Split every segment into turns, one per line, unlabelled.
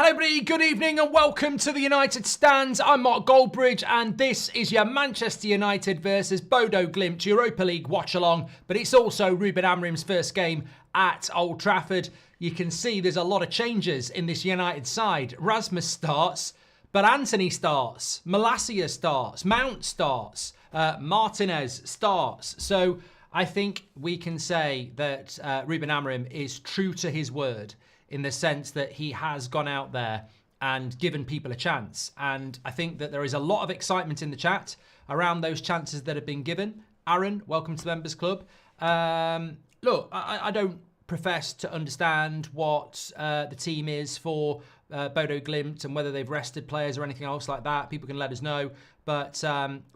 Hello everybody, good evening and welcome to the United Stands. I'm Mark Goldbridge and this is your Manchester United versus BODO GLIMT Europa League watch along, but it's also Ruben Amorim's first game at Old Trafford. You can see there's a lot of changes in this United side. Rasmus starts, but Anthony starts, Malacia starts, Mount starts, Martinez starts. So I think we can say that Ruben Amorim is true to his word, in the sense that he has gone out there and given people a chance. And I think that there is a lot of excitement in the chat around those chances that have been given. Aaron, welcome to the Members Club. Look, I don't profess to understand what the team is for BODO GLIMT and whether they've rested players or anything else like that. People can let us know. But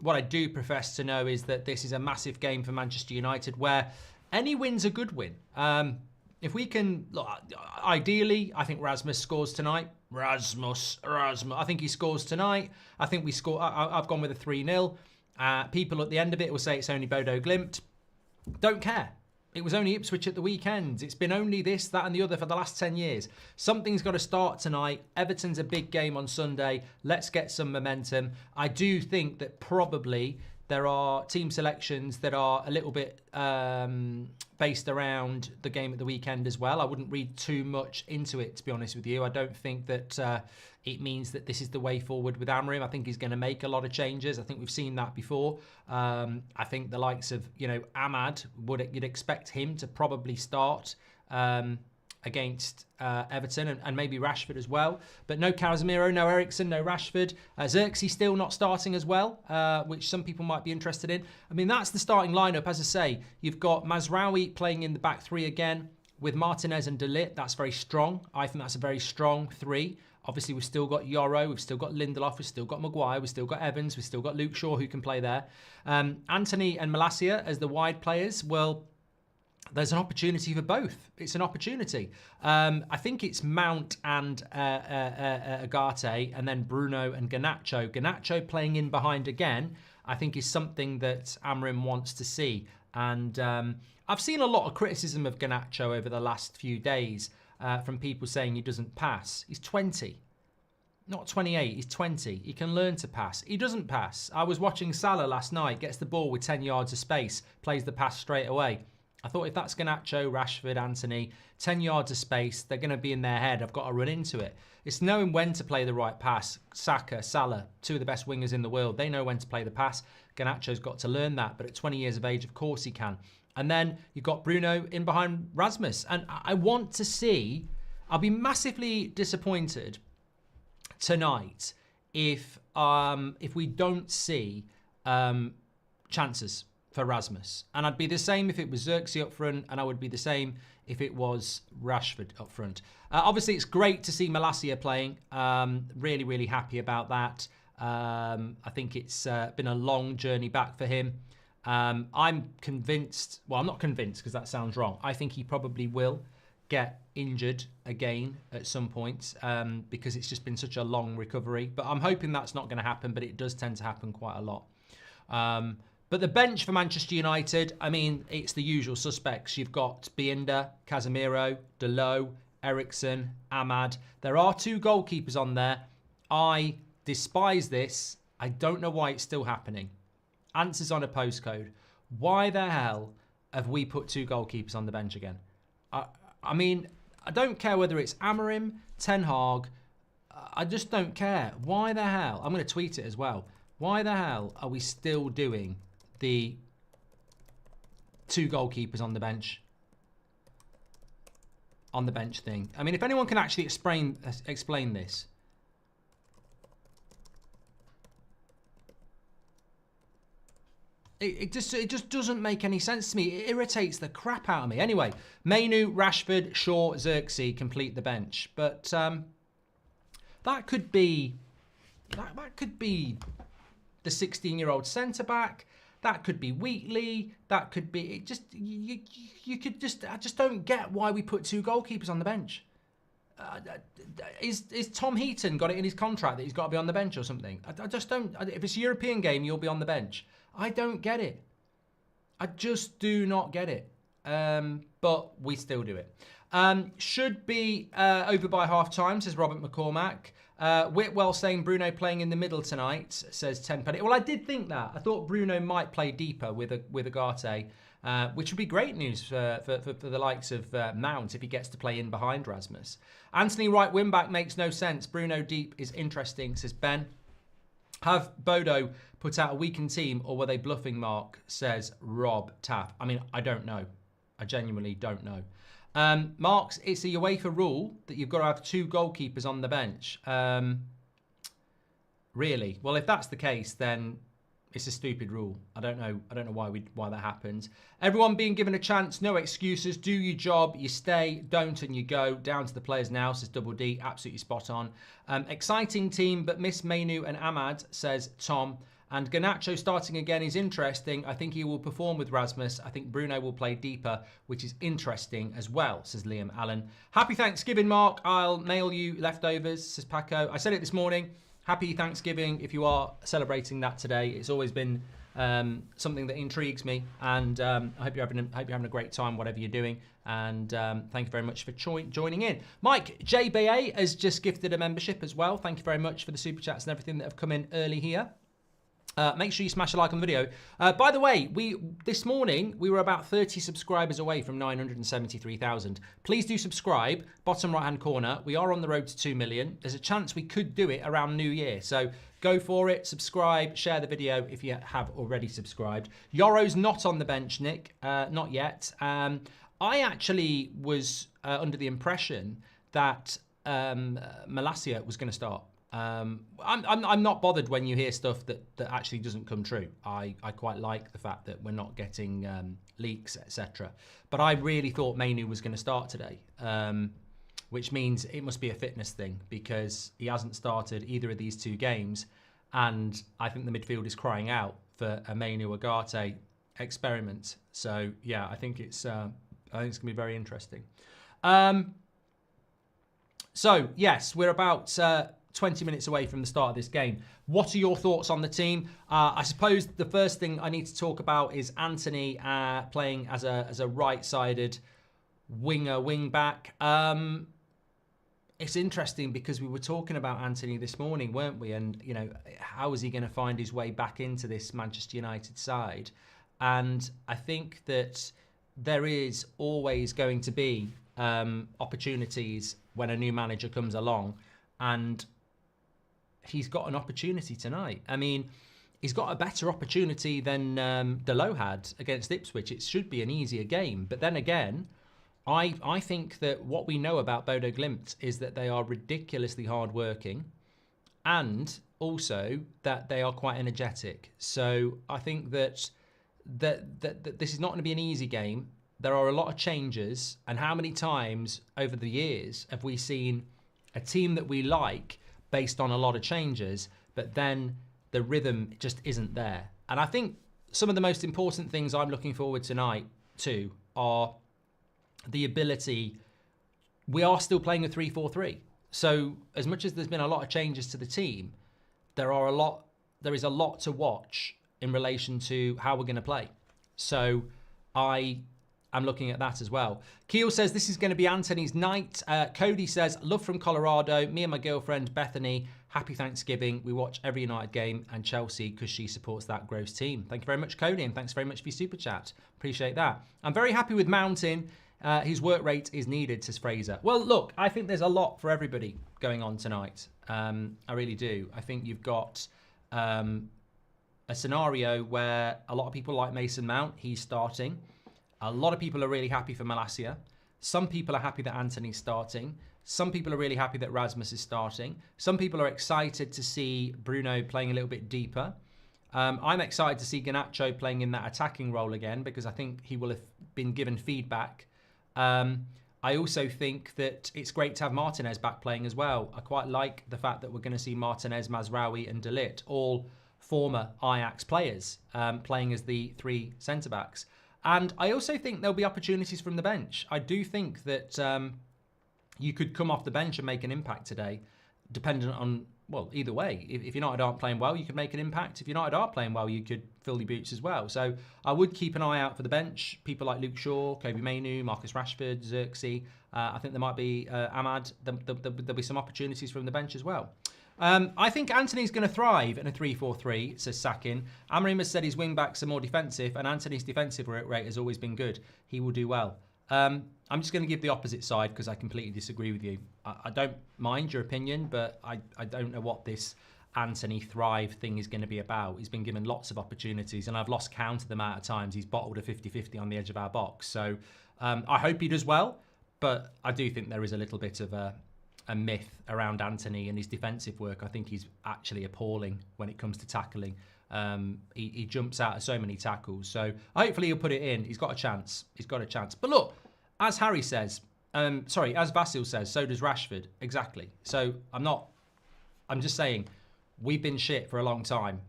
what I do profess to know is that this is a massive game for Manchester United where any win's a good win. If we can, look, ideally, I think Rasmus scores tonight. Rasmus. I think he scores tonight. I think we score. I've gone with a 3-0. People at the end of it will say it's only BODO GLIMT. Don't care. It was only Ipswich at the weekend. It's been only this, that and the other for the last 10 years. Something's got to start tonight. Everton's a big game on Sunday. Let's get some momentum. I do think that probably there are team selections that are a little bit based around the game at the weekend as well. I wouldn't read too much into it, to be honest with you. I don't think that it means that this is the way forward with Amorim. I think he's going to make a lot of changes. I think we've seen that before. I think the likes of, Ahmad, you'd expect him to probably start against Everton and maybe Rashford as well. But no Casemiro, no Eriksen, no Rashford. Xerxes still not starting as well, which some people might be interested in. I mean, that's the starting lineup. As I say, you've got Mazraoui playing in the back three again with Martinez and De Ligt. That's very strong. I think that's a very strong three. Obviously, we've still got Yoro, we've still got Lindelof, we've still got Maguire, we've still got Evans, we've still got Luke Shaw who can play there. Anthony and Malacia as the wide players, well, there's an opportunity for both. It's an opportunity. I think it's Mount and Agate, and then Bruno and Garnacho. Garnacho playing in behind again, I think is something that Amorim wants to see. And I've seen a lot of criticism of Garnacho over the last few days from people saying he doesn't pass. He's 20. Not 28, he's 20. He can learn to pass. He doesn't pass. I was watching Salah last night, gets the ball with 10 yards of space, plays the pass straight away. I thought if that's Garnacho, Rashford, Anthony, 10 yards of space, they're going to be in their head. I've got to run into it. It's knowing when to play the right pass. Saka, Salah, two of the best wingers in the world. They know when to play the pass. Garnacho's got to learn that. But at 20 years of age, of course he can. And then you've got Bruno in behind Rasmus. And I want to see, I'll be massively disappointed tonight if we don't see chances for Rasmus. And I'd be the same if it was Xerxes up front, and I would be the same if it was Rashford up front. Obviously, it's great to see Malacia playing. Really, really happy about that. I think it's been a long journey back for him. I'm convinced, well, I'm not convinced because that sounds wrong. I think he probably will get injured again at some point because it's just been such a long recovery. But I'm hoping that's not going to happen, but it does tend to happen quite a lot. But the bench for Manchester United, I mean, it's the usual suspects. You've got Bienda, Casemiro, Dalot, Eriksen, Ahmad. There are two goalkeepers on there. I despise this. I don't know why it's still happening. Answers on a postcode. Why the hell have we put two goalkeepers on the bench again? I mean, I don't care whether it's Amorim, Ten Hag. I just don't care. Why the hell? I'm going to tweet it as well. Why the hell are we still doing the two goalkeepers on the bench thing? I mean, if anyone can actually explain this. It just doesn't make any sense to me. It irritates the crap out of me. Anyway, Mainu, Rashford, Shaw, Xerxes complete the bench. But that could be the 16-year-old centre-back. That could be Wheatley. That could be you could just. I just don't get why we put two goalkeepers on the bench. Is Tom Heaton got it in his contract that he's got to be on the bench or something? I just don't. If it's a European game, you'll be on the bench. I don't get it. I just do not get it. But we still do it. Should be over by half time, says Robert McCormack. Whitwell saying Bruno playing in the middle tonight, says 10 penny. Well, I did think that. I thought Bruno might play deeper with Agate, which would be great news for the likes of Mount if he gets to play in behind Rasmus. Anthony right wing back makes no sense. Bruno deep is interesting, says Ben. Have Bodo put out a weakened team or were they bluffing, Mark, says Rob Taff. I mean, I don't know. I genuinely don't know. Marks, it's a UEFA rule that you've got to have 2 goalkeepers on the bench. Really? Well, if that's the case, then it's a stupid rule. I don't know why that happens. Everyone being given a chance, no excuses. Do your job, you stay, don't, and you go. Down to the players now, says Double D. Absolutely spot on. Exciting team, but miss Mainu and Ahmad, says Tom. And Garnacho starting again is interesting. I think he will perform with Rasmus. I think Bruno will play deeper, which is interesting as well, says Liam Allen. Happy Thanksgiving, Mark. I'll mail you leftovers, says Paco. I said it this morning. Happy Thanksgiving if you are celebrating that today. It's always been something that intrigues me. And I hope you're having a great time, whatever you're doing. And thank you very much for joining in. Mike JBA has just gifted a membership as well. Thank you very much for the super chats and everything that have come in early here. Make sure you smash a like on the video. By the way, this morning, we were about 30 subscribers away from 973,000. Please do subscribe. Bottom right-hand corner. We are on the road to 2 million. There's a chance we could do it around New Year. So go for it. Subscribe. Share the video if you have already subscribed. Yoro's not on the bench, Nick. Not yet. I actually was under the impression that Malacia was going to start. I'm not bothered when you hear stuff that actually doesn't come true. I quite like the fact that we're not getting leaks, etc. But I really thought Mainu was going to start today, which means it must be a fitness thing because he hasn't started either of these 2 games, and I think the midfield is crying out for a Mainu Agate experiment. So yeah, I think it's going to be very interesting. So yes, we're about 20 minutes away from the start of this game. What are your thoughts on the team? I suppose the first thing I need to talk about is Anthony playing as a right-sided wing back. It's interesting because we were talking about Anthony this morning, weren't we? And you know, how is he going to find his way back into this Manchester United side? And I think that there is always going to be opportunities when a new manager comes along, and he's got an opportunity tonight. I mean, he's got a better opportunity than Delo had against Ipswich. It should be an easier game. But then again, I think that what we know about BODO GLIMT is that they are ridiculously hardworking and also that they are quite energetic. So I think that this is not going to be an easy game. There are a lot of changes. And how many times over the years have we seen a team that we like based on a lot of changes, but then the rhythm just isn't there? And I think some of the most important things I'm looking forward tonight to are the ability. We are still playing a 3-4-3. So as much as there's been a lot of changes to the team, there is a lot to watch in relation to how we're going to play. So I'm looking at that as well. Keel says this is going to be Anthony's night. Cody says, love from Colorado. Me and my girlfriend, Bethany, happy Thanksgiving. We watch every United game and Chelsea because she supports that gross team. Thank you very much, Cody, and thanks very much for your super chat. Appreciate that. I'm very happy with Mountain. His work rate is needed, says Fraser. Well, look, I think there's a lot for everybody going on tonight. I really do. I think you've got a scenario where a lot of people like Mason Mount. He's starting. A lot of people are really happy for Malacia. Some people are happy that Anthony's starting. Some people are really happy that Rasmus is starting. Some people are excited to see Bruno playing a little bit deeper. I'm excited to see Garnacho playing in that attacking role again because I think he will have been given feedback. I also think that it's great to have Martinez back playing as well. I quite like the fact that we're going to see Martinez, Mazraoui and De Ligt, all former Ajax players, playing as the 3 centre-backs. And I also think there'll be opportunities from the bench. I do think that you could come off the bench and make an impact today, dependent on, well, either way. If United aren't playing well, you could make an impact. If United are playing well, you could fill your boots as well. So I would keep an eye out for the bench. People like Luke Shaw, Kobe Mainu, Marcus Rashford, Xerxes. I think there might be Ahmad. There'll be some opportunities from the bench as well. I think Anthony's going to thrive in a 3-4-3, says Sakin. Amorim has said his wing-backs are more defensive, and Anthony's defensive rate has always been good. He will do well. I'm just going to give the opposite side because I completely disagree with you. I don't mind your opinion, but I don't know what this Anthony Thrive thing is going to be about. He's been given lots of opportunities, and I've lost count of the amount of times he's bottled a 50-50 on the edge of our box. So I hope he does well, but I do think there is a little bit of a myth around Anthony and his defensive work. I think he's actually appalling when it comes to tackling. He jumps out of so many tackles. So hopefully he'll put it in. He's got a chance. He's got a chance. But look, as Harry says, as Vasil says, so does Rashford. Exactly. So I'm just saying, we've been shit for a long time.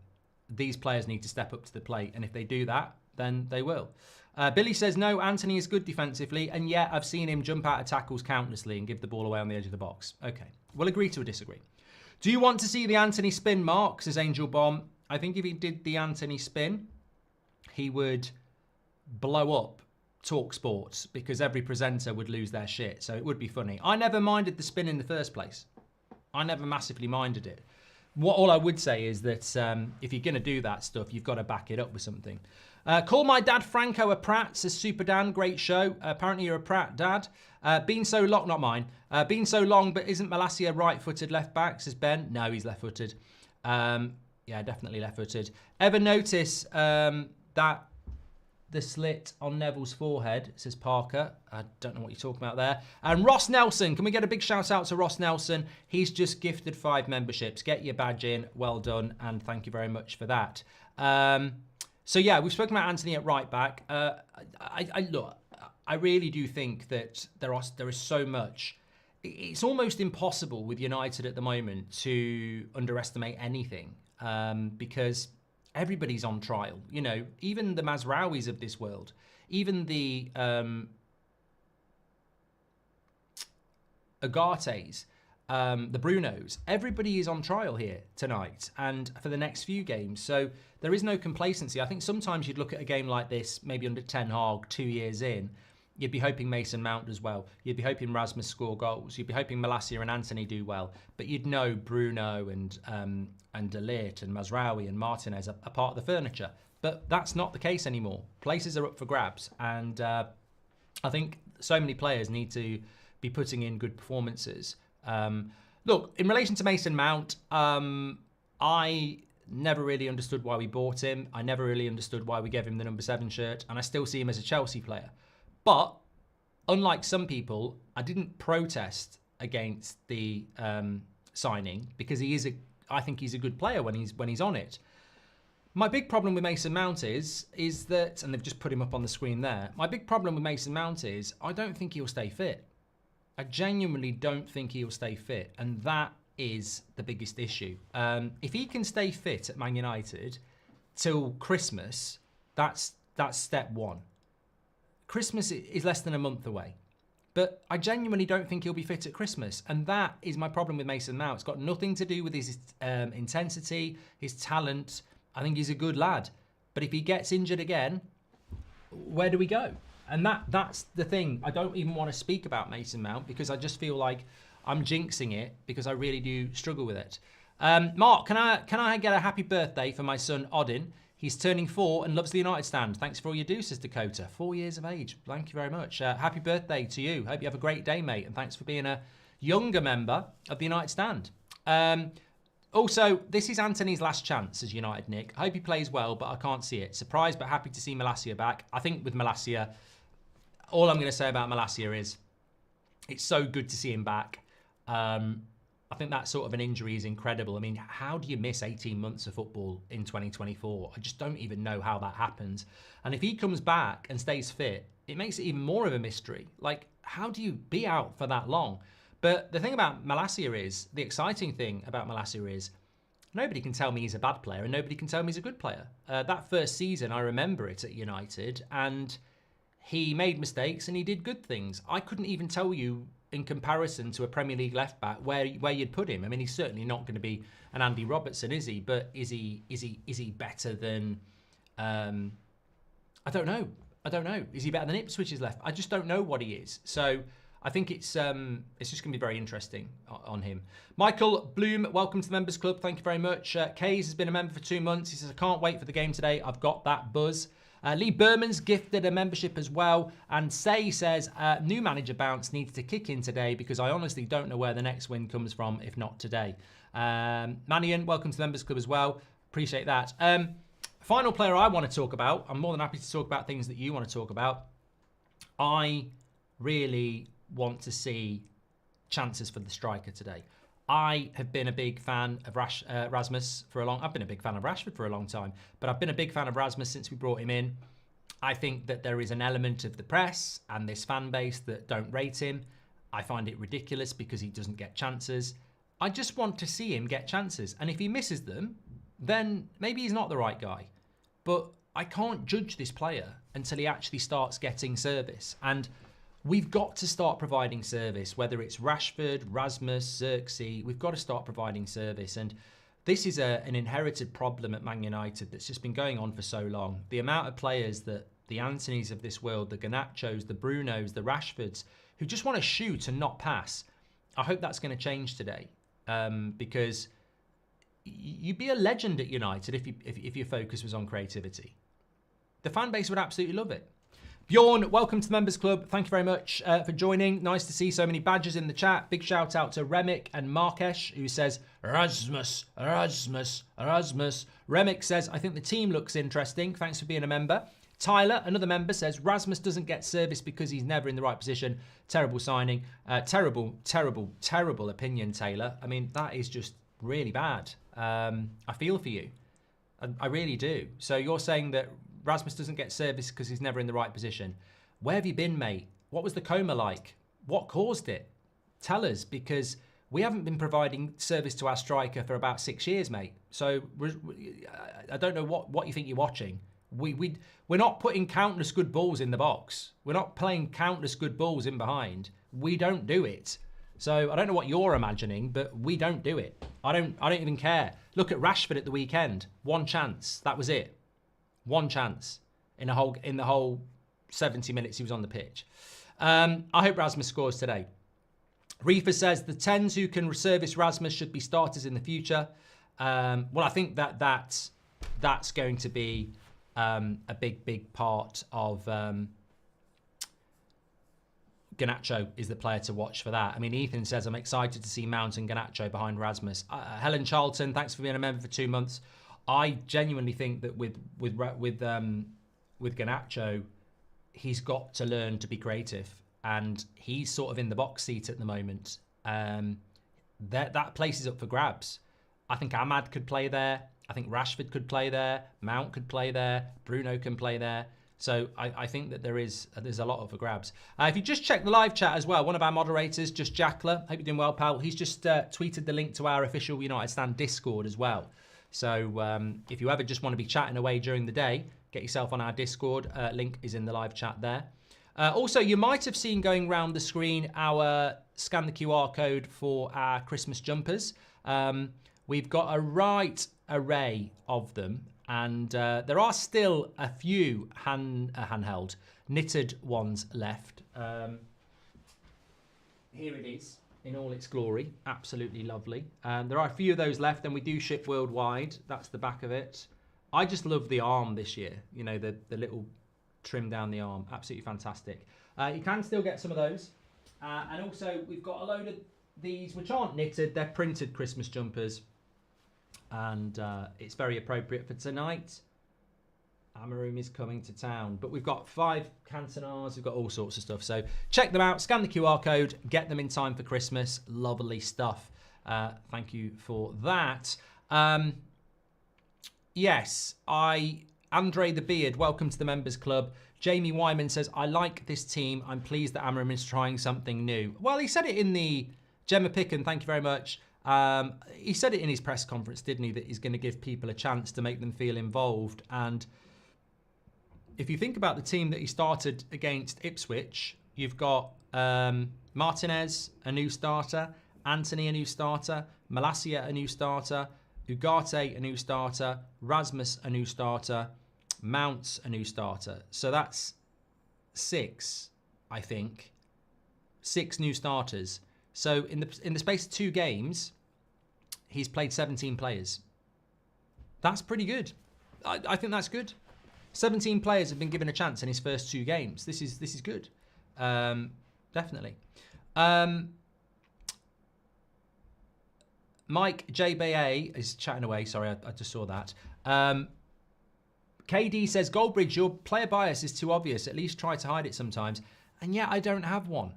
These players need to step up to the plate. And if they do that, then they will. Billy says, no, Anthony is good defensively. And yet I've seen him jump out of tackles countlessly and give the ball away on the edge of the box. Okay, we'll agree to disagree. Do you want to see the Anthony spin, Mark? Says Angel Bomb. I think if he did the Anthony spin, he would blow up Talk Sports because every presenter would lose their shit. So it would be funny. I never minded the spin in the first place. I never massively minded it. All I would say is that if you're going to do that stuff, you've got to back it up with something. Call my dad Franco a prat, says Super Dan. Great show. Apparently you're a prat, Dad. Been so long, not mine. Been so long, but isn't Malacia right-footed left back, says Ben. No, he's left-footed. Yeah, definitely left-footed. Ever notice that the slit on Neville's forehead, says Parker. I don't know what you're talking about there. And Ross Nelson. Can we get a big shout out to Ross Nelson? He's just gifted 5 memberships. Get your badge in. Well done. And thank you very much for that. So yeah, we've spoken about Anthony at right back. Look, I really do think that there is so much. It's almost impossible with United at the moment to underestimate anything because everybody's on trial. You know, even the Mazrawis of this world, even the Agates, the Brunos, everybody is on trial here tonight and for the next few games. So there is no complacency. I think sometimes you'd look at a game like this, maybe under Ten Hag 2 years in, you'd be hoping Mason Mount does well. You'd be hoping Rasmus score goals. You'd be hoping Malacia and Anthony do well. But you'd know Bruno and De Ligt and Mazraoui and Martinez are part of the furniture. But that's not the case anymore. Places are up for grabs. And I think so many players need to be putting in good performances. Look, in relation to Mason Mount, I never really understood why we bought him. I never really understood why we gave him the number 7 shirt. And I still see him as a Chelsea player. But unlike some people, I didn't protest against the signing because I think he's a good player when he's on it. My big problem with Mason Mount is that, and they've just put him up on the screen there. My big problem with Mason Mount is I don't think he'll stay fit. I genuinely don't think he'll stay fit, and that is the biggest issue. If he can stay fit at Man United till Christmas, that's step one. Christmas is less than a month away. But I genuinely don't think he'll be fit at Christmas. And that is my problem with Mason Mount. It's got nothing to do with his intensity, his talent. I think he's a good lad. But if he gets injured again, where do we go? And that's the thing. I don't even want to speak about Mason Mount because I just feel like I'm jinxing it because I really do struggle with it. Mark, can I get a happy birthday for my son, Odin? He's turning 4 and loves the United stand. Thanks for all you do, says Dakota. 4 years of age. Thank you very much. Happy birthday to you. Hope you have a great day, mate. And thanks for being a younger member of the United stand. Also, this is Anthony's last chance as United, Nick. I hope he plays well, but I can't see it. Surprised, but happy to see Malacia back. I think with Malacia, all I'm going to say about Malacia is it's so good to see him back. I think that sort of an injury is incredible. I mean, how do you miss 18 months of football in 2024? I just don't even know how that happens. And if he comes back and stays fit, it makes it even more of a mystery. Like, how do you be out for that long? But the thing about Malacia is, the exciting thing about Malacia is, nobody can tell me he's a bad player and nobody can tell me he's a good player. That first season, I remember it at United, and he made mistakes and he did good things. I couldn't even tell you in comparison to a Premier League left back where you'd put him. I mean, he's certainly not going to be an Andy Robertson, is he? But is he better than I don't know. Is he better than Ipswich's left? I just don't know what he is. So I think it's just going to be very interesting on him. Michael Bloom, welcome to the Members Club. Thank you very much. Kays has been a member for 2 months. He says, I can't wait for the game today. I've got that buzz. Lee Berman's gifted a membership as well. And Say says, new manager bounce needs to kick in today because I honestly don't know where the next win comes from, if not today. Manion, welcome to the Members Club as well. Appreciate that. Final player I want to talk about. I'm more than happy to talk about things that you want to talk about. I really want to see chances for the striker today. I have been a big fan of Rasmus for a long. I've been a big fan of Rashford for a long time, but I've been a big fan of Rasmus since we brought him in. I think that there is an element of the press and this fan base that don't rate him. I find it ridiculous because he doesn't get chances. I just want to see him get chances, and if he misses them, then maybe he's not the right guy. But I can't judge this player until he actually starts getting service. And we've got to start providing service, whether it's Rashford, Rasmus, Xerxes, we've got to start providing service. And this is an inherited problem at Man United that's just been going on for so long. The amount of players that the Antonys of this world, the Garnachos, the Brunos, the Rashfords, who just want to shoot and not pass. I hope that's going to change today because you'd be a legend at United if your focus was on creativity. The fan base would absolutely love it. Bjorn, welcome to the Members Club. Thank you very much for joining. Nice to see so many badges in the chat. Big shout out to Remick and Markesh, who says, Rasmus, Rasmus, Rasmus. Remick says, I think the team looks interesting. Thanks for being a member. Tyler, another member, says, Rasmus doesn't get service because he's never in the right position. Terrible signing. Terrible, terrible, terrible opinion, Taylor. I mean, that is just really bad. I feel for you. I really do. So you're saying that Rasmus doesn't get service because he's never in the right position. Where have you been, mate? What was the coma like? What caused it? Tell us, because we haven't been providing service to our striker for about 6 years, mate. So I don't know what you think you're watching. We're not putting countless good balls in the box. We're not playing countless good balls in behind. We don't do it. So I don't know what you're imagining, but we don't do it. I don't even care. Look at Rashford at the weekend. One chance. That was it. One chance in the whole 70 minutes he was on the pitch. I hope Rasmus scores today. Reefer says the 10s who can service Rasmus should be starters in the future. Well, I think that's going to be a big part of Garnacho is the player to watch for that. I mean, Ethan says, I'm excited to see Mount and Garnacho behind Rasmus. Helen Charlton, thanks for being a member for 2 months. I genuinely think that with Garnacho, he's got to learn to be creative, and he's sort of in the box seat at the moment. That place is up for grabs. I think Ahmad could play there. I think Rashford could play there. Mount could play there. Bruno can play there. So I think that there's a lot of grabs. If you just check the live chat as well, one of our moderators, just Jackler, hope you're doing well, pal. He's just tweeted the link to our official United Stand Discord as well. So if you ever just want to be chatting away during the day, get yourself on our Discord. Link is in the live chat there. Also, you might have seen going around the screen our scan the QR code for our Christmas jumpers. We've got a right array of them. And there are still a few handheld knitted ones left. Here it is in all its glory. Absolutely lovely. There are a few of those left, and we do ship worldwide. That's the back of it. I just love the arm this year. You know, the little trim down the arm. Absolutely fantastic. You can still get some of those. And also, we've got a load of these, which aren't knitted. They're printed Christmas jumpers. And it's very appropriate for tonight. Amaroom is coming to town. But we've got 5 Cantonars. We've got all sorts of stuff. So check them out. Scan the QR code. Get them in time for Christmas. Lovely stuff. Thank you for that. Yes, Andre the Beard, welcome to the Members Club. Jamie Wyman says, I like this team. I'm pleased that Amaroom is trying something new. Well, he said it in the Gemma Picken. Thank you very much. He said it in his press conference, didn't he, that he's going to give people a chance to make them feel involved. And if you think about the team that he started against Ipswich, you've got Martinez, a new starter, Anthony, a new starter, Malacia, a new starter, Ugarte, a new starter, Rasmus, a new starter, Mounts, a new starter. So that's 6, I think. 6 new starters. So in the space of 2 games, he's played 17 players. That's pretty good. I think that's good. 17 players have been given a chance in his first 2 games. This is good. Definitely. Mike JBA is chatting away. Sorry, I just saw that. KD says, Goldbridge, your player bias is too obvious. At least try to hide it sometimes. And yeah, I don't have one.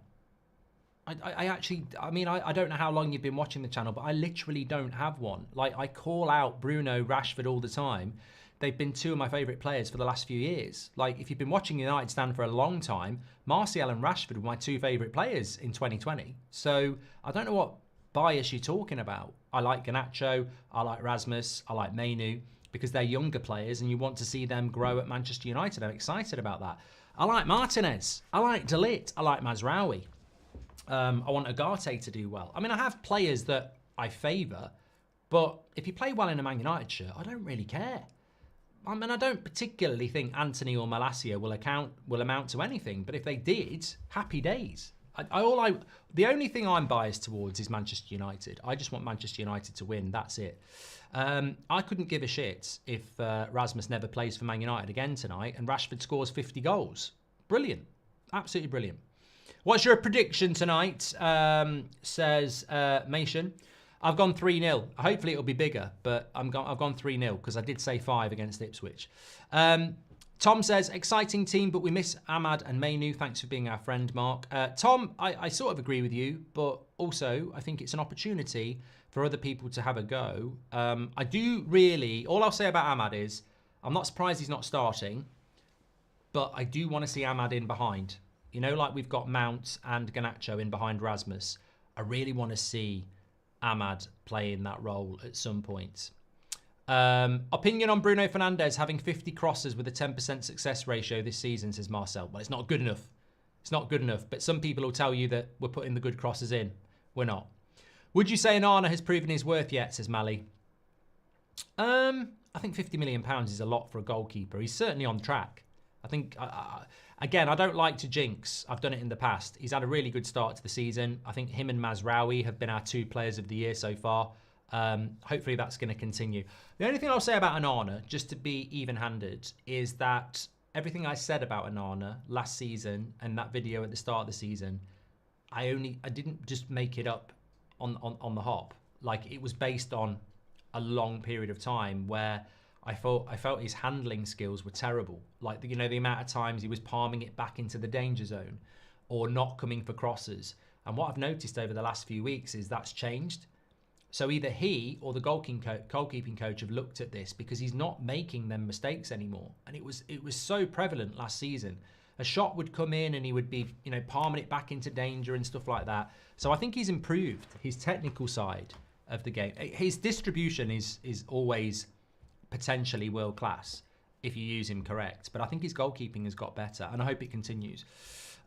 I mean, I don't know how long you've been watching the channel, but I literally don't have one. Like, I call out Bruno, Rashford all the time. They've been 2 of my favourite players for the last few years. Like, if you've been watching United stand for a long time, Martial and Rashford were my 2 favourite players in 2020. So I don't know what bias you're talking about. I like Garnacho, I like Rasmus, I like Mainu, because they're younger players and you want to see them grow at Manchester United. I'm excited about that. I like Martinez, I like De Ligt, I like Mazraoui. I want Agate to do well. I mean, I have players that I favour, but if you play well in a Man United shirt, I don't really care. I mean, I don't particularly think Anthony or Malacia will amount to anything, but if they did, happy days. The only thing I'm biased towards is Manchester United. I just want Manchester United to win. That's it. I couldn't give a shit if Rasmus never plays for Man United again tonight and Rashford scores 50 goals. Brilliant. Absolutely brilliant. What's your prediction tonight? Says Mason. I've gone 3-0. Hopefully it'll be bigger, but I've gone 3-0 because I did say 5 against Ipswich. Tom says, exciting team, but we miss Ahmad and Mainu. Thanks for being our friend, Mark. Tom, I sort of agree with you, but also I think it's an opportunity for other people to have a go. I do really, all I'll say about Ahmad is, I'm not surprised he's not starting, but I do want to see Ahmad in behind. You know, like we've got Mount and Garnacho in behind Rasmus. I really want to see Ahmad play in that role at some point. Opinion on Bruno Fernandes having 50 crosses with a 10% success ratio this season, says Marcel. Well, it's not good enough. It's not good enough, but some people will tell you that we're putting the good crosses in. We're not. Would you say Onana has proven his worth yet, says Mally? I think £50 million is a lot for a goalkeeper. He's certainly on track. I think, again, I don't like to jinx. I've done it in the past. He's had a really good start to the season. I think him and Mazraoui have been our 2 players of the year so far. Hopefully that's going to continue. The only thing I'll say about Onana, just to be even-handed, is that everything I said about Onana last season and that video at the start of the season, I didn't just make it up on the hop. Like, it was based on a long period of time where I felt his handling skills were terrible. Like, you know, the amount of times he was palming it back into the danger zone or not coming for crosses. And what I've noticed over the last few weeks is that's changed. So either he or the goalkeeping coach have looked at this, because he's not making them mistakes anymore. And it was so prevalent last season. A shot would come in and he would be, you know, palming it back into danger and stuff like that. So I think he's improved his technical side of the game. His distribution is always potentially world class if you use him correct. But I think his goalkeeping has got better, and I hope it continues.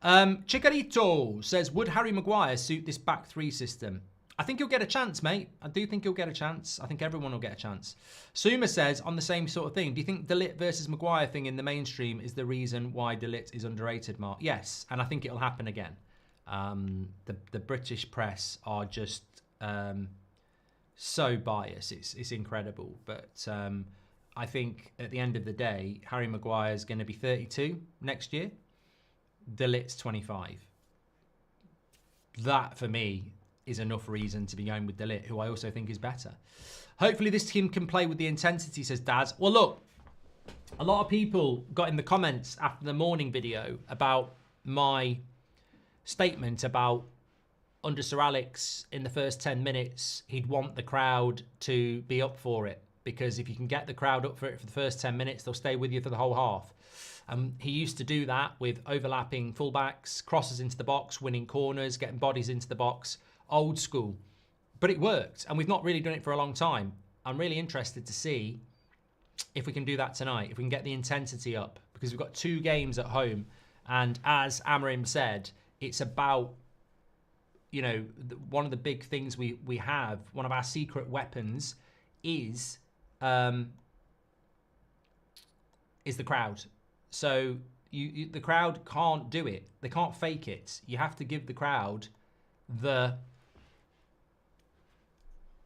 Chicarito says, would Harry Maguire suit this back 3 system? I think he'll get a chance, mate. I do think he'll get a chance. I think everyone will get a chance. Suma says, on the same sort of thing, do you think De Ligt versus Maguire thing in the mainstream is the reason why De Ligt is underrated, Mark? Yes, and I think it'll happen again. The British press are just so biased. It's incredible. But I think at the end of the day, Harry Maguire is going to be 32 next year. De Ligt's 25. That, for me, is enough reason to be going with De Ligt, who I also think is better. Hopefully this team can play with the intensity, says Daz. Well, look, a lot of people got in the comments after the morning video about my statement about under Sir Alex in the first 10 minutes, he'd want the crowd to be up for it, because if you can get the crowd up for it for the first 10 minutes, they'll stay with you for the whole half. He used to do that with overlapping fullbacks, crosses into the box, winning corners, getting bodies into the box. Old school, but it worked, and we've not really done it for a long time. I'm really interested to see if we can do that tonight, if we can get the intensity up, because we've got 2 games at home, and as Amarim said, it's about, you know, one of the big things we have, one of our secret weapons is the crowd. So, The crowd can't do it. They can't fake it. You have to give the crowd the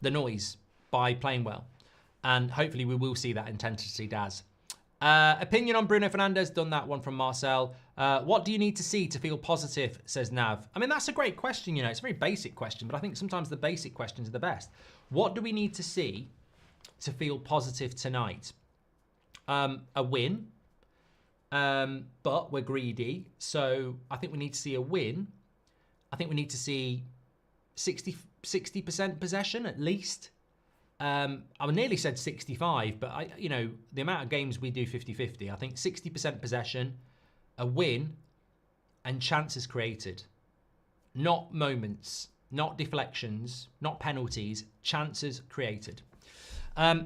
noise by playing well. And hopefully we will see that intensity, Daz. Opinion on Bruno Fernandes, done that one from Marcel. What do you need to see to feel positive, says Nav. I mean, that's a great question, you know. It's a very basic question, but I think sometimes the basic questions are the best. What do we need to see to feel positive tonight? A win, but we're greedy. So I think we need to see a win. I think we need to see 60% possession at least. I nearly said 65, but you know, the amount of games we do 50-50, I think 60% possession, a win, and chances created. Not moments, not deflections, not penalties, chances created.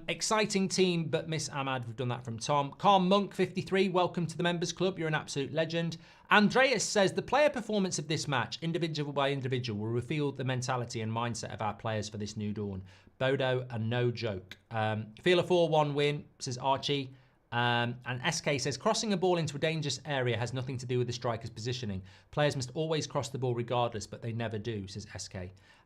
Exciting team, but miss Ahmad. We've done that from Tom. Calm Monk 53, welcome to the members club. You're an absolute legend. Andreas says the player performance of this match, individual by individual, will reveal the mentality and mindset of our players for this new dawn. Bodo, a no joke. Feel a 4-1 win, says Archie. And SK says, crossing a ball into a dangerous area has nothing to do with the striker's positioning. Players must always cross the ball regardless, but they never do, says SK.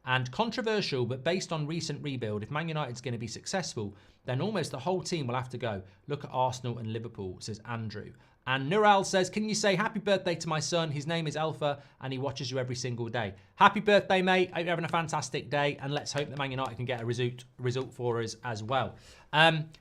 And controversial, but based on recent rebuild, if Man United's going to be successful, then almost the whole team will have to go. Look at Arsenal and Liverpool, says Andrew. And Nural says, can you say happy birthday to my son? His name is Alpha and he watches you every single day. Happy birthday, mate. Hope you're having a fantastic day. And let's hope that Man United can get a result for us as well.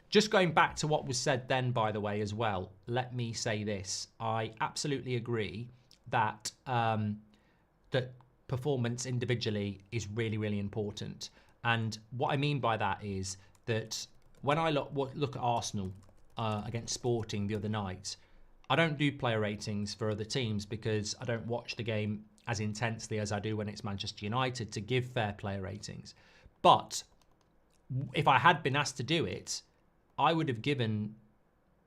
Just going back to what was said then, by the way, as well, let me say this. I absolutely agree that that performance individually is really, really important. And what I mean by that is that when I look at Arsenal against Sporting the other night, I don't do player ratings for other teams because I don't watch the game as intensely as I do when it's Manchester United to give fair player ratings. But if I had been asked to do it, I would have given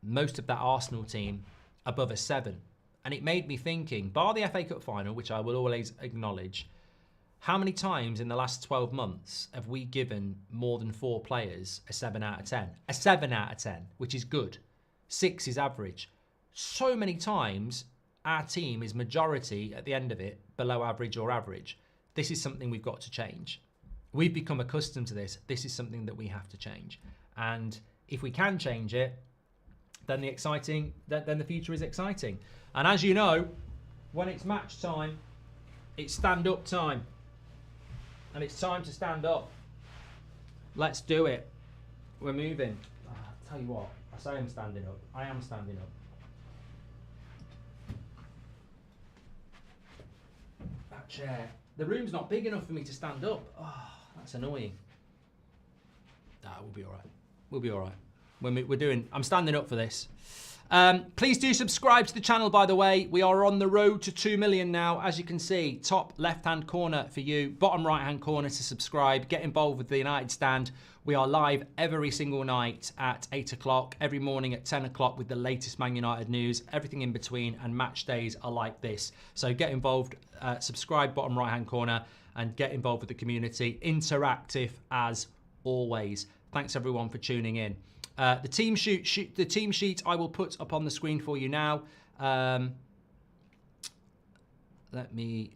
most of that Arsenal team above a 7. And it made me thinking, bar the FA Cup final, which I will always acknowledge, how many times in the last 12 months have we given more than 4 players a 7 out of 10? A 7 out of 10, which is good. 6 is average. So many times our team is majority at the end of it below average or average. This is something we've got to change. We've become accustomed to this. This is something that we have to change. And if we can change it, then the future is exciting. And as you know, when it's match time, it's stand-up time. And it's time to stand up. Let's do it. We're moving. I'll tell you what, I say I'm standing up. I am standing up. That chair. The room's not big enough for me to stand up. Oh, that's annoying. Nah, we'll be all right. We'll be all right. I'm standing up for this. Please do subscribe to the channel, by the way. We are on the road to 2 million now, as you can see. Top left-hand corner for you, bottom right-hand corner to subscribe. Get involved with the United Stand. We are live every single night at 8 o'clock, every morning at 10 o'clock with the latest Man United news, everything in between, and match days are like this. So get involved, subscribe, bottom right-hand corner, and get involved with the community. Interactive as always. Thanks everyone for tuning in. The team sheet I will put up on the screen for you now. Let me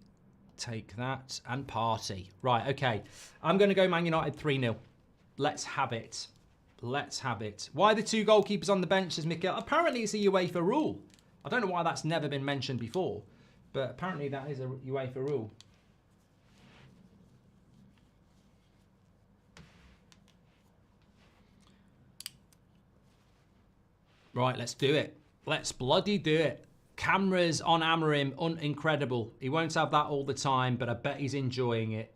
take that and party. Right, okay. I'm going to go Man United 3-0. Let's have it. Let's have it. Why the 2 goalkeepers on the bench, says Mikkel? Apparently it's a UEFA rule. I don't know why that's never been mentioned before, but apparently that is a UEFA rule. Right, let's do it. Let's bloody do it. Cameras on Amarim, incredible. He won't have that all the time, but I bet he's enjoying it.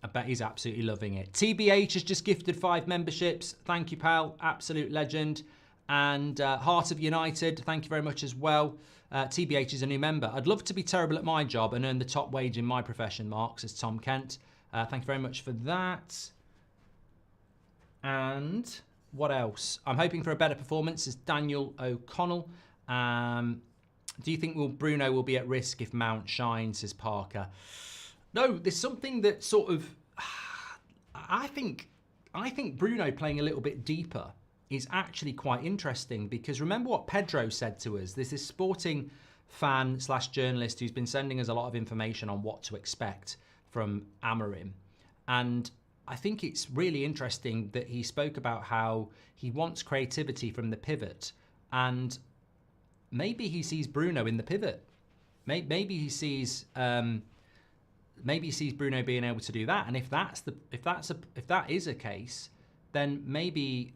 I bet he's absolutely loving it. TBH has just gifted 5 memberships. Thank you, pal. Absolute legend. And Heart of United, thank you very much as well. TBH is a new member. I'd love to be terrible at my job and earn the top wage in my profession, Mark, says Tom Kent. Thank you very much for that. And what else? I'm hoping for a better performance, says Daniel O'Connell. Do you think Bruno will be at risk if Mount shines, says Parker? No, there's something that sort of, I think Bruno playing a little bit deeper is actually quite interesting, because remember what Pedro said to us. There's this Sporting fan / journalist who's been sending us a lot of information on what to expect from Amorim. And I think it's really interesting that he spoke about how he wants creativity from the pivot, and maybe he sees Bruno in the pivot. Maybe he sees Bruno being able to do that. And if that is a case, then maybe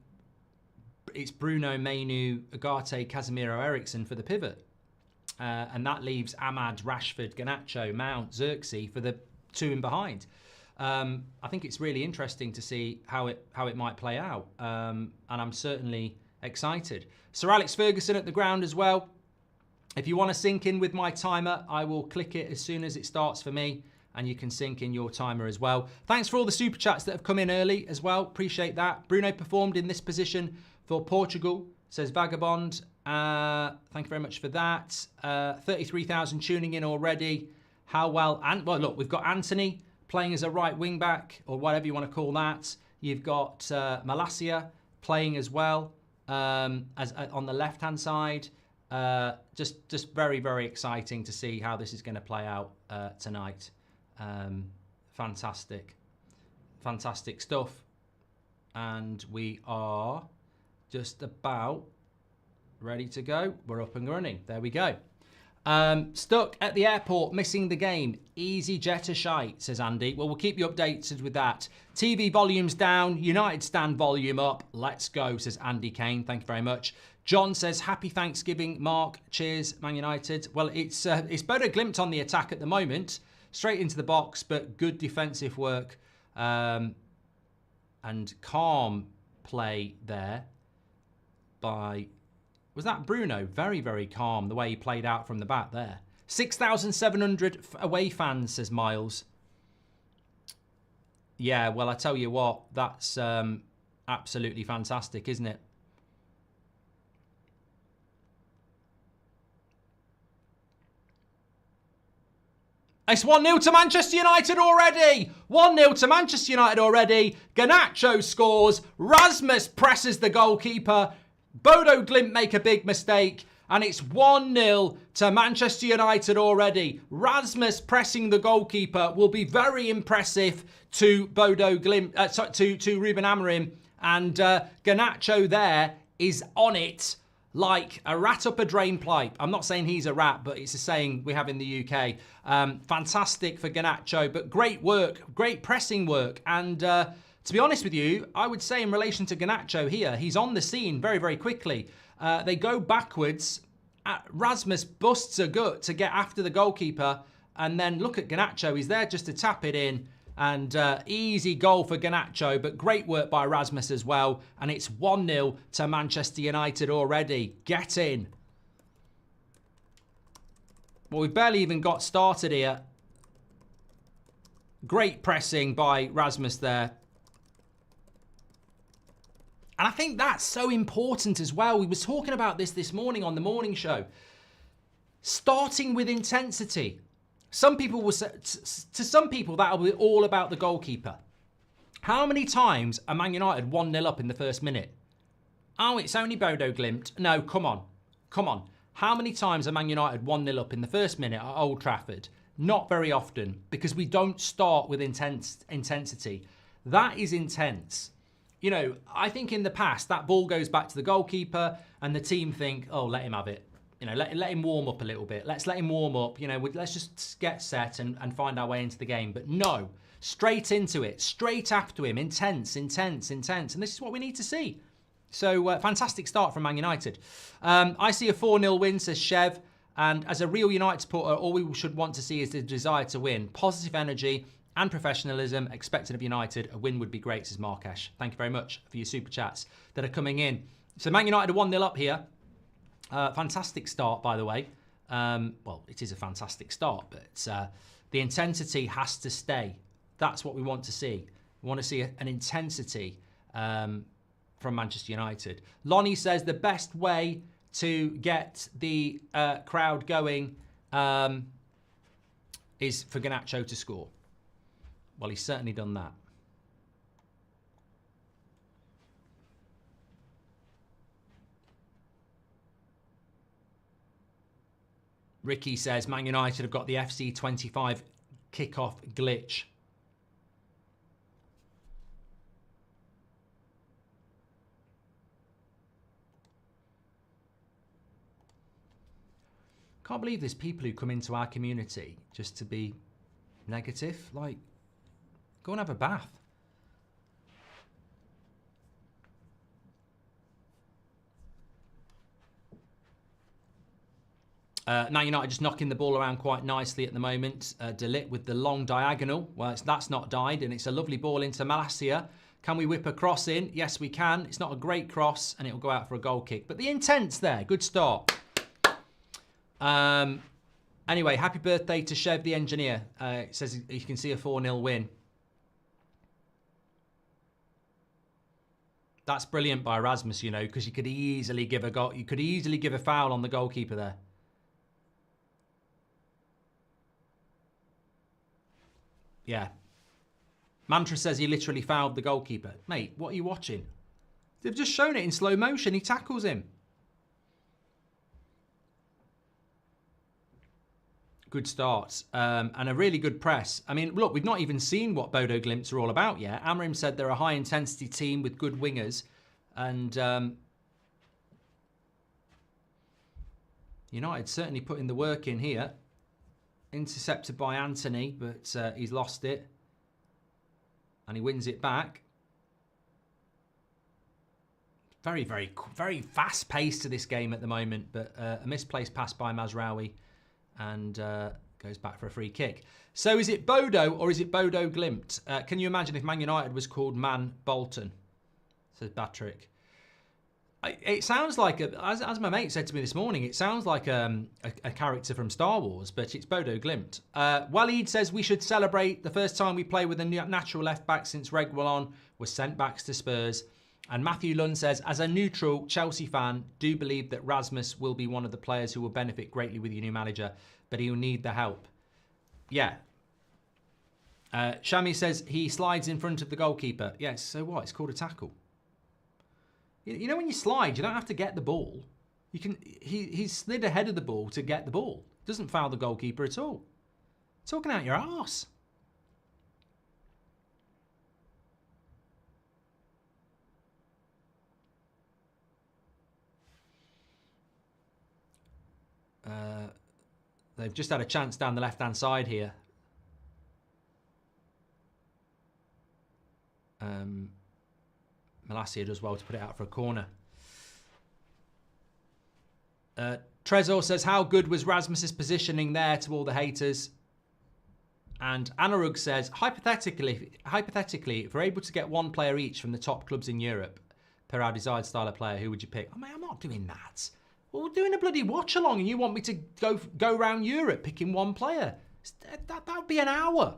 it's Bruno, Mainu, Ugarte, Casemiro, Eriksen for the pivot, and that leaves Ahmad, Rashford, Garnacho, Mount, Xerxes for the two in behind. I think it's really interesting to see how it might play out, and I'm certainly excited. Sir Alex Ferguson at the ground as well. If you want to sync in with my timer, I will click it as soon as it starts for me, and you can sync in your timer as well. Thanks for all the super chats that have come in early as well. Appreciate that. Bruno performed in this position for Portugal, says Vagabond. Thank you very much for that. 33,000 tuning in already. How well? And well, look, we've got Anthony playing as a right wing back, or whatever you want to call that. You've got Malacia playing as well as on the left-hand side. Just very, very exciting to see how this is going to play out tonight. Fantastic stuff. And we are just about ready to go. We're up and running. There we go. Stuck at the airport, missing the game. Easy jetta shite, says Andy. Well, we'll keep you updated with that. TV volume's down, United stand volume up. Let's go, says Andy Kane. Thank you very much. John says, happy Thanksgiving, Mark. Cheers, Man United. Well, it's BODO GLIMT on the attack at the moment. Straight into the box, but good defensive work and calm play there by... Was that Bruno? Very, very calm, the way he played out from the back there. 6,700 away fans, says Miles. Yeah, well, I tell you what, that's absolutely fantastic, isn't it? It's 1-0 to Manchester United already. 1-0 to Manchester United already. Garnacho scores. Rasmus presses the goalkeeper. BODO GLIMT make a big mistake, and it's 1-0 to Manchester United already. Rasmus pressing the goalkeeper will be very impressive to BODO GLIMT, to Ruben Amorim, and Garnacho there is on it like a rat up a drain pipe. I'm not saying he's a rat, but it's a saying we have in the UK. Fantastic for Garnacho, but great work, great pressing work, and to be honest with you, I would say in relation to Garnacho here, he's on the scene very, very quickly. They go backwards. Rasmus busts a gut to get after the goalkeeper. And then look at Garnacho. He's there just to tap it in. And easy goal for Garnacho, but great work by Rasmus as well. And it's 1-0 to Manchester United already. Get in. Well, we've barely even got started here. Great pressing by Rasmus there. And I think that's so important as well. We were talking about this morning on the morning show. Starting with intensity. Some people will say, to some people, that'll be all about the goalkeeper. How many times are Man United 1-0 up in the first minute? Oh, it's only BODO GLIMT. No, come on. Come on. How many times are Man United 1-0 up in the first minute at Old Trafford? Not very often, because we don't start with intensity. That is intense. You know, I think in the past, that ball goes back to the goalkeeper and the team think, oh, let him have it. You know, let him warm up a little bit. Let's let him warm up. You know, let's just get set and find our way into the game. But no, straight into it, straight after him, intense. And this is what we need to see. So, fantastic start from Man United. I see a 4-0 win, says Chev. And as a real United supporter, all we should want to see is the desire to win. Positive energy and professionalism expected of United. A win would be great, says Markesh. Thank you very much for your super chats that are coming in. So Man United are 1-0 up here. Fantastic start, by the way. Well, it is a fantastic start, but the intensity has to stay. That's what we want to see. We want to see an intensity from Manchester United. Lonnie says the best way to get the crowd going is for Garnacho to score. Well, he's certainly done that. Ricky says Man United have got the FC25 kickoff glitch. Can't believe there's people who come into our community just to be negative. Like, go and have a bath. Man United just knocking the ball around quite nicely at the moment. De Ligt with the long diagonal. Well, that's not died, and it's a lovely ball into Malacia. Can we whip a cross in? Yes, we can. It's not a great cross, and it'll go out for a goal kick. But the intent's there. Good start. Anyway, happy birthday to Chev the engineer. It says you can see a 4-0 win. That's brilliant by Rasmus, you know, because you could easily give a goal. You could easily give a foul on the goalkeeper there. Yeah. Mantra says he literally fouled the goalkeeper. Mate, what are you watching? They've just shown it in slow motion. He tackles him. Good start. And a really good press. I mean, look, we've not even seen what BODO GLIMT are all about yet. Amrim said they're a high-intensity team with good wingers. And United certainly putting the work in here. Intercepted by Anthony, but he's lost it. And he wins it back. Very, very, very fast-paced to this game at the moment. But a misplaced pass by Mazraoui. And goes back for a free kick. So is it Bodo or is it BODO GLIMT? Can you imagine if Man United was called Man Bolton? Says Patrick. It sounds like, as my mate said to me this morning, it sounds like a character from Star Wars, but it's BODO GLIMT. Waleed says we should celebrate the first time we play with a natural left-back since Reguilon was sent back to Spurs. And Matthew Lund says, as a neutral Chelsea fan, do believe that Rasmus will be one of the players who will benefit greatly with your new manager, but he will need the help. Yeah. Shami says he slides in front of the goalkeeper. Yes, so what? It's called a tackle. You know when you slide, you don't have to get the ball. You can. He slid ahead of the ball to get the ball. Doesn't foul the goalkeeper at all. Talking out your arse. They've just had a chance down the left-hand side here. Malacia does well to put it out for a corner. Trezor says, how good was Rasmus's positioning there to all the haters? And Anarug says, hypothetically, if we're able to get one player each from the top clubs in Europe per our desired style of player, who would you pick? Oh, mate, I'm not doing that. Well, we're doing a bloody watch along and you want me to go around Europe picking one player. That would be an hour.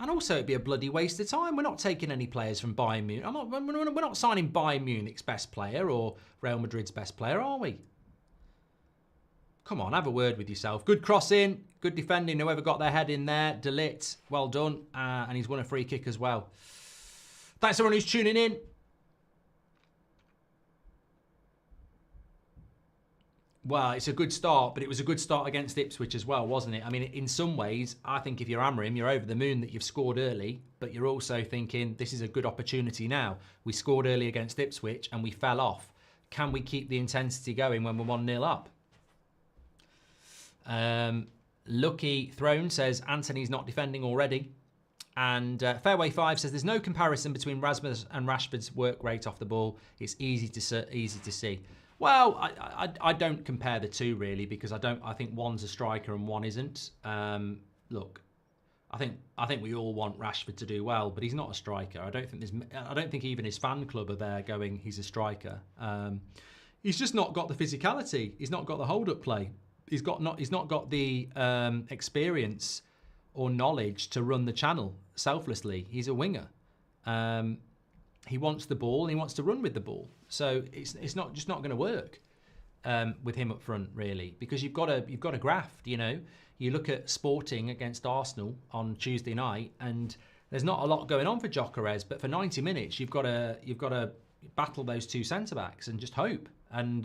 And also it'd be a bloody waste of time. We're not taking any players from Bayern Munich. We're not signing Bayern Munich's best player or Real Madrid's best player, are we? Come on, have a word with yourself. Good cross in, good defending. Whoever got their head in there, De Ligt, well done. And he's won a free kick as well. Thanks everyone who's tuning in. Well, it's a good start, but it was a good start against Ipswich as well, wasn't it? I mean, in some ways, I think if you're Amrim, you're over the moon that you've scored early, but you're also thinking, this is a good opportunity now. We scored early against Ipswich and we fell off. Can we keep the intensity going when we're 1-0 up? Lucky Throne says, Anthony's not defending already. And Fairway 5 says, there's no comparison between Rasmus and Rashford's work rate off the ball. It's easy to see. Well, I don't compare the two really because I think one's a striker and one isn't. Look, I think we all want Rashford to do well, but he's not a striker. I don't think even his fan club are there going, he's a striker. He's just not got the physicality. He's not got the hold-up play. He's not got the experience or knowledge to run the channel selflessly. He's a winger. He wants the ball and he wants to run with the ball. So it's not going to work with him up front really, because you've got to graft. You know, you look at Sporting against Arsenal on Tuesday night, and there's not a lot going on for Gyökeres, but for 90 minutes you've got to battle those two centre backs and just hope. And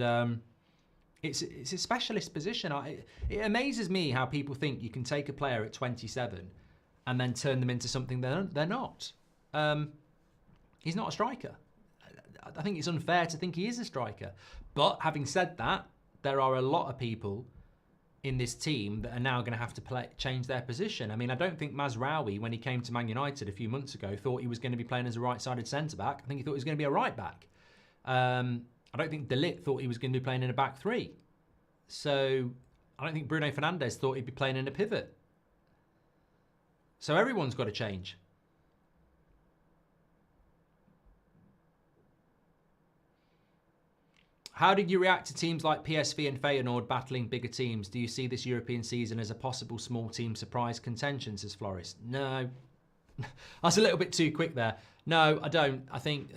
It's a specialist position. It amazes me how people think you can take a player at 27 and then turn them into something they're not. He's not a striker. I think it's unfair to think he is a striker. But having said that, there are a lot of people in this team that are now going to have to change their position. I mean, I don't think Mazraoui, when he came to Man United a few months ago, thought he was going to be playing as a right-sided centre-back. I think he thought he was going to be a right-back. I don't think De Ligt thought he was going to be playing in a back three. So I don't think Bruno Fernandes thought he'd be playing in a pivot. So everyone's got to change. How did you react to teams like PSV and Feyenoord battling bigger teams? Do you see this European season as a possible small team surprise contention, says Flores? No. That's a little bit too quick there. No, I don't. I think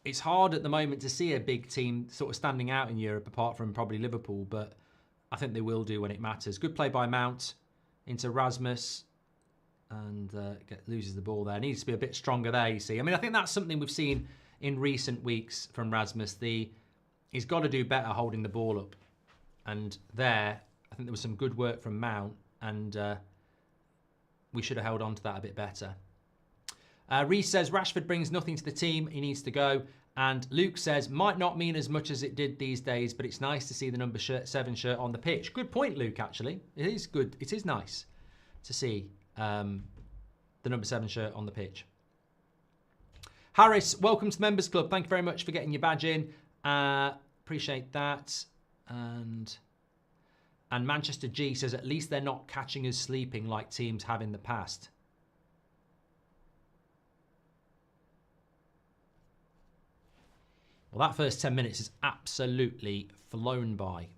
it's hard at the moment to see a big team sort of standing out in Europe, apart from probably Liverpool, but I think they will do when it matters. Good play by Mount into Rasmus, and loses the ball there. Needs to be a bit stronger there, you see. I mean, I think that's something we've seen in recent weeks from Rasmus. He's got to do better holding the ball up. And there, I think there was some good work from Mount, and we should have held on to that a bit better. Reese says, Rashford brings nothing to the team. He needs to go. And Luke says, might not mean as much as it did these days, but it's nice to see the number 7 shirt on the pitch. Good point, Luke, actually. It is good. It is nice to see the number 7 shirt on the pitch. Harris, welcome to the Members Club. Thank you very much for getting your badge in. Appreciate that. And Manchester G says, at least they're not catching us sleeping like teams have in the past. Well, that first 10 minutes has absolutely flown by.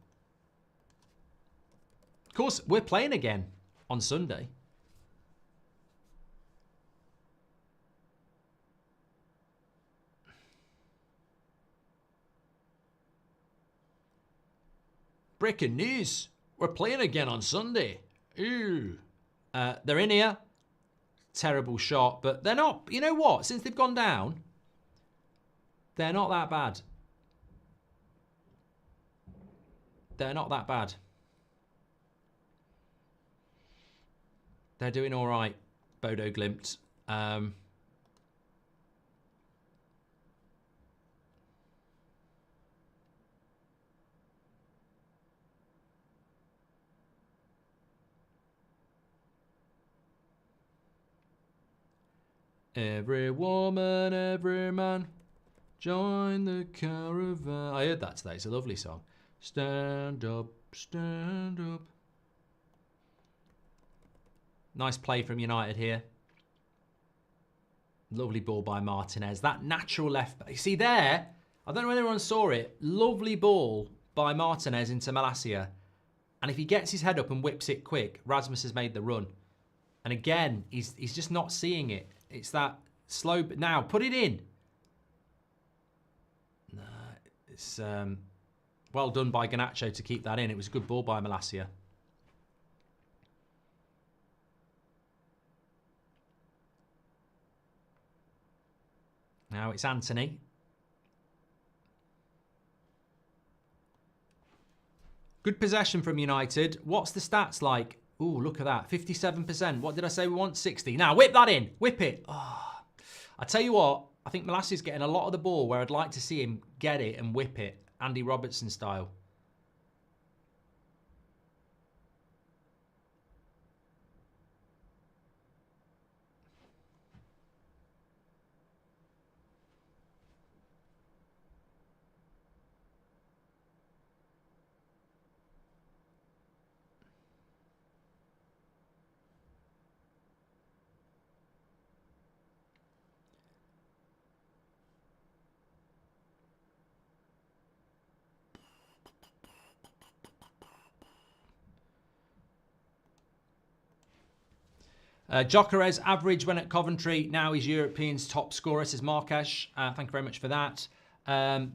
Of course, we're playing again on Sunday. Breaking news. We're playing again on Sunday. Ooh. They're in here. Terrible shot, but they're not. You know what? Since they've gone down, they're not that bad. They're not that bad. They're doing all right, BODO GLIMT. Every woman, every man, join the caravan. I heard that today. It's a lovely song. Stand up, stand up. Nice play from United here. Lovely ball by Martinez. That natural left back. You see there, I don't know whether anyone saw it. Lovely ball by Martinez into Malacia. And if he gets his head up and whips it quick, Rasmus has made the run. And again, he's just not seeing it. It's that slow. Now, put it in. No, it's well done by Garnacho to keep that in. It was a good ball by Malacia. Now it's Anthony. Good possession from United. What's the stats like? Ooh, look at that. 57%. What did I say we want? 60. Now, whip that in. Whip it. Oh. I tell you what, I think Malacia's getting a lot of the ball where I'd like to see him get it and whip it. Andy Robertson style. Gyökeres average when at Coventry. Now he's European's top scorer, says Marques. Thank you very much for that.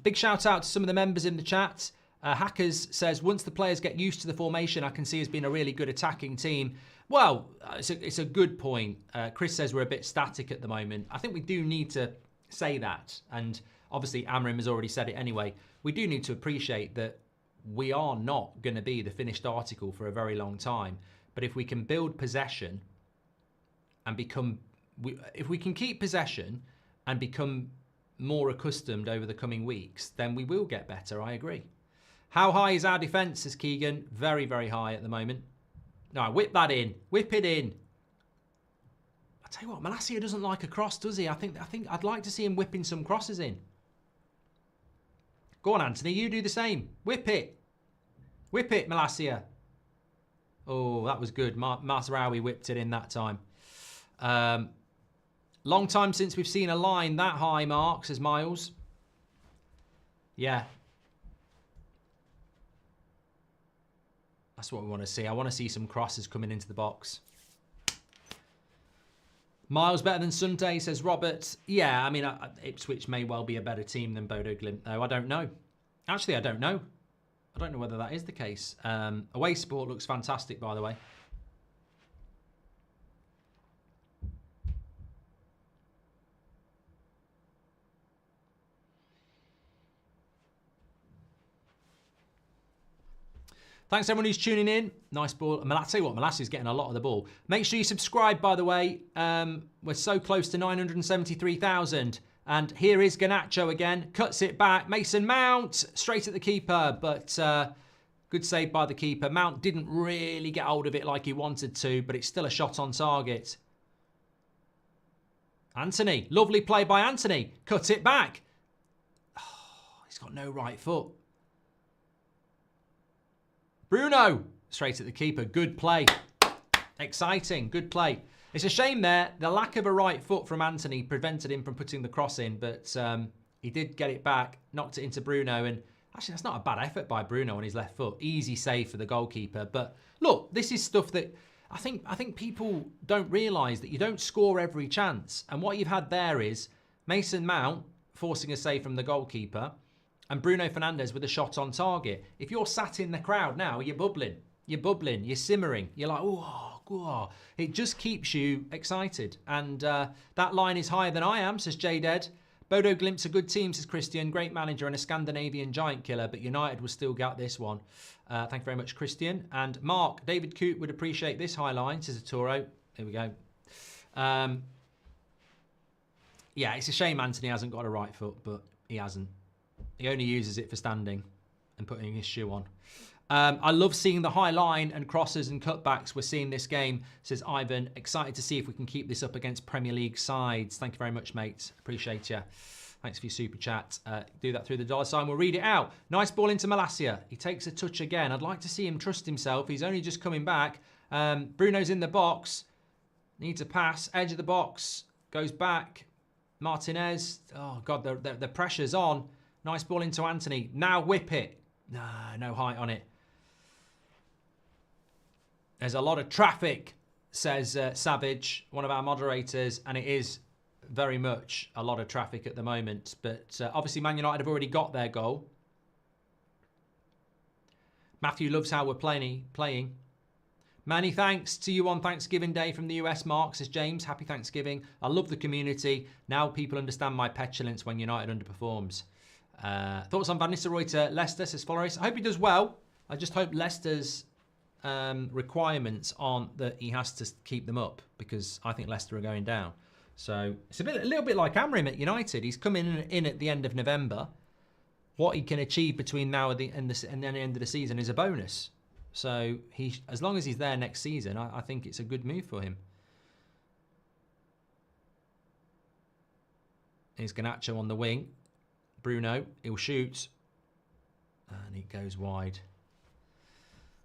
Big shout out to some of the members in the chat. Hackers says, once the players get used to the formation, I can see as being a really good attacking team. Well, it's a good point. Chris says we're a bit static at the moment. I think we do need to say that. And obviously Amrim has already said it anyway. We do need to appreciate that we are not going to be the finished article for a very long time. But if we can build possession and if we can keep possession and become more accustomed over the coming weeks, then we will get better, I agree. How high is our defence, says Keegan? Very, very high at the moment. No, whip that in. Whip it in. I tell you what, Malacia doesn't like a cross, does he? I think I'd like to see him whipping some crosses in. Go on, Anthony, you do the same. Whip it. Whip it, Malacia. Oh, that was good. Masraoui whipped it in that time. Long time since we've seen a line that high, Mark, says Miles. Yeah. That's what we want to see. I want to see some crosses coming into the box. Miles better than Sunday, says Robert. Yeah, I mean, Ipswich may well be a better team than Bodo Glimt, though. I don't know. Actually, I don't know. I don't know whether that is the case. Away support looks fantastic, by the way. Thanks everyone who's tuning in. Nice ball. I'll tell you what, Malassia's getting a lot of the ball. Make sure you subscribe, by the way. We're so close to 973,000. And here is Garnacho again. Cuts it back. Mason Mount straight at the keeper. But good save by the keeper. Mount didn't really get hold of it like he wanted to, but it's still a shot on target. Anthony. Lovely play by Anthony. Cut it back. Oh, he's got no right foot. Bruno, straight at the keeper. Good play. Exciting. Good play. It's a shame there. The lack of a right foot from Anthony prevented him from putting the cross in, but he did get it back, knocked it into Bruno, and actually that's not a bad effort by Bruno on his left foot. Easy save for the goalkeeper. But look, this is stuff that I think people don't realise, that you don't score every chance. And what you've had there is Mason Mount forcing a save from the goalkeeper, and Bruno Fernandes with a shot on target. If you're sat in the crowd now, you're bubbling. You're bubbling. You're simmering. You're like, oh. It just keeps you excited. And that line is higher than I am, says J-Dead. Bodo Glimt's a good team, says Christian. Great manager and a Scandinavian giant killer, but United will still get this one. Thank you very much, Christian. And Mark, David Coote would appreciate this high line, says Toro. There we go. Yeah, it's a shame Anthony hasn't got a right foot, but he hasn't. He only uses it for standing and putting his shoe on. I love seeing the high line and crosses and cutbacks we're seeing this game, says Ivan. Excited to see if we can keep this up against Premier League sides. Thank you very much, mate. Appreciate you. Thanks for your super chat. Do that through the $sign. We'll read it out. Nice ball into Malacia. He takes a touch again. I'd like to see him trust himself. He's only just coming back. Bruno's in the box. Needs a pass. Edge of the box. Goes back. Martinez. Oh, God, the pressure's on. Nice ball into Anthony. Now whip it. No height on it. There's a lot of traffic, says Savage, one of our moderators, and it is very much a lot of traffic at the moment. But obviously Man United have already got their goal. Matthew loves how we're playing. Many thanks to you on Thanksgiving Day from the US, Mark, says James. Happy Thanksgiving. I love the community. Now people understand my petulance when United underperforms. Thoughts on Van Nistelrooy to Leicester, says Flores. I hope he does well. I just hope Leicester's requirements aren't that he has to keep them up, because I think Leicester are going down. So it's a little bit like Amrim at United. He's coming in at the end of November. What he can achieve between now and the end of the season is a bonus. So as long as he's there next season, I think it's a good move for him. Here's Garnacho on the wing. Bruno, he'll shoot. And he goes wide.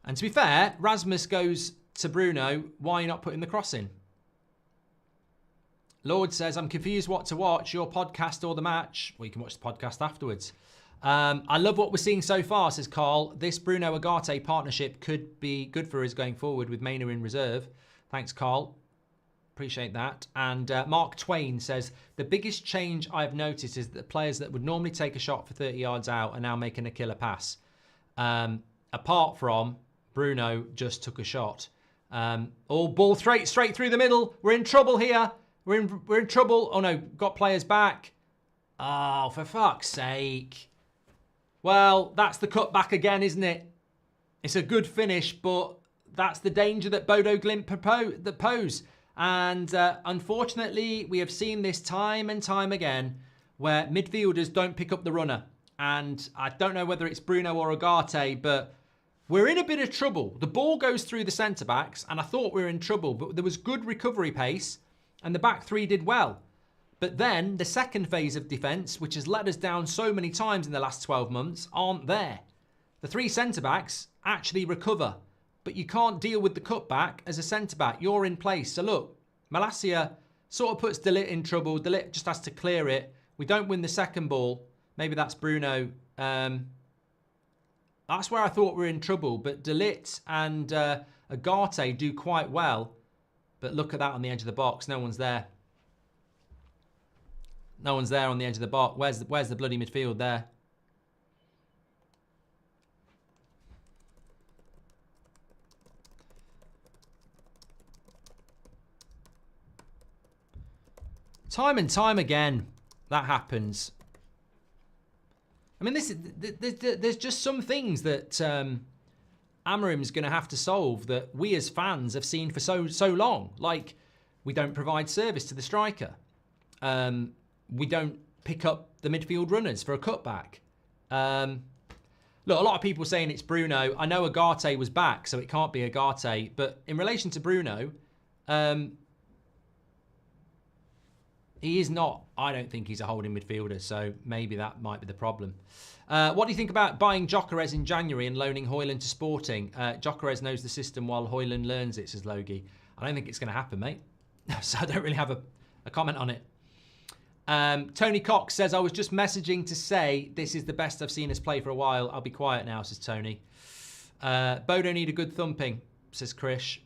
And to be fair, Rasmus goes to Bruno. Why are you not putting the cross in? Lord says, I'm confused what to watch, your podcast or the match. Well, you can watch the podcast afterwards. I love what we're seeing so far, says Carl. This Bruno Ugarte partnership could be good for us going forward with Maynard in reserve. Thanks, Carl. Appreciate that. And Mark Twain says, the biggest change I've noticed is that the players that would normally take a shot for 30 yards out are now making a killer pass. Apart from Bruno just took a shot. Ball straight through the middle. We're in trouble here. We're in trouble. Oh no, got players back. Oh, for fuck's sake. Well, that's the cutback again, isn't it? It's a good finish, but that's the danger that BODO GLIMT pose. And unfortunately, we have seen this time and time again where midfielders don't pick up the runner. And I don't know whether it's Bruno or Agate, but we're in a bit of trouble. The ball goes through the centre-backs, and I thought we were in trouble, but there was good recovery pace, and the back three did well. But then the second phase of defence, which has let us down so many times in the last 12 months, aren't there. The three centre-backs actually recover, but you can't deal with the cutback as a centre-back. You're in place. So look, Malacia sort of puts De Ligt in trouble. De Ligt just has to clear it. We don't win the second ball. Maybe that's Bruno. That's where I thought we were in trouble. But De Ligt and Agate do quite well. But look at that on the edge of the box. No one's there. No one's there on the edge of the box. Where's the bloody midfield there? Time and time again, that happens. I mean, there's just some things that Amorim's going to have to solve that we as fans have seen for so long. Like, we don't provide service to the striker. We don't pick up the midfield runners for a cutback. Look, a lot of people saying it's Bruno. I know Agate was back, so it can't be Agate. But in relation to Bruno, he is not. I don't think he's a holding midfielder, so maybe that might be the problem. What do you think about buying Gyökeres in January and loaning Højlund to Sporting? Gyökeres knows the system while Højlund learns it, says Logie. I don't think it's going to happen, mate. So I don't really have a comment on it. Tony Cox says, I was just messaging to say this is the best I've seen us play for a while. I'll be quiet now, says Tony. Bodo need a good thumping, says Krish.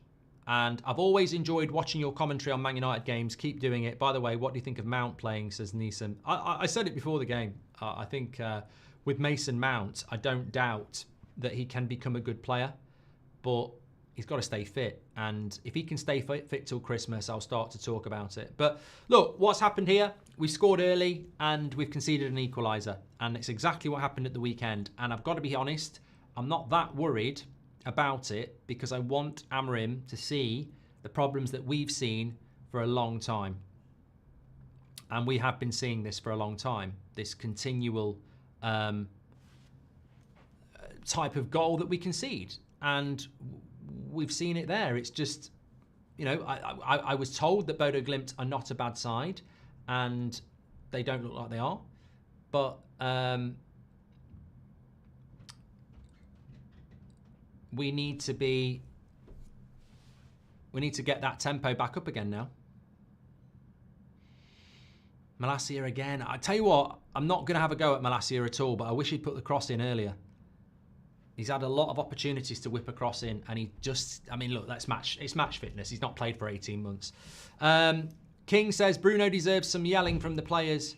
And I've always enjoyed watching your commentary on Man United games. Keep doing it. By the way, what do you think of Mount playing, says Neeson. I said it before the game. I think with Mason Mount, I don't doubt that he can become a good player. But he's got to stay fit. And if he can stay fit till Christmas, I'll start to talk about it. But look, what's happened here? We scored early and we've conceded an equaliser. And it's exactly what happened at the weekend. And I've got to be honest, I'm not that worried about it because I want Amorim to see the problems that we've seen for a long time. And we have been seeing this for a long time. This continual type of goal that we concede. And we've seen it there. It's just, you know, I was told that BODO GLIMT are not a bad side and they don't look like they are. But we need to get that tempo back up again now. Malacia again. I tell you what, I'm not going to have a go at Malacia at all, but I wish he'd put the cross in earlier. He's had a lot of opportunities to whip a cross in, and he just, I mean, look, it's match fitness. He's not played for 18 months. King says, Bruno deserves some yelling from the players.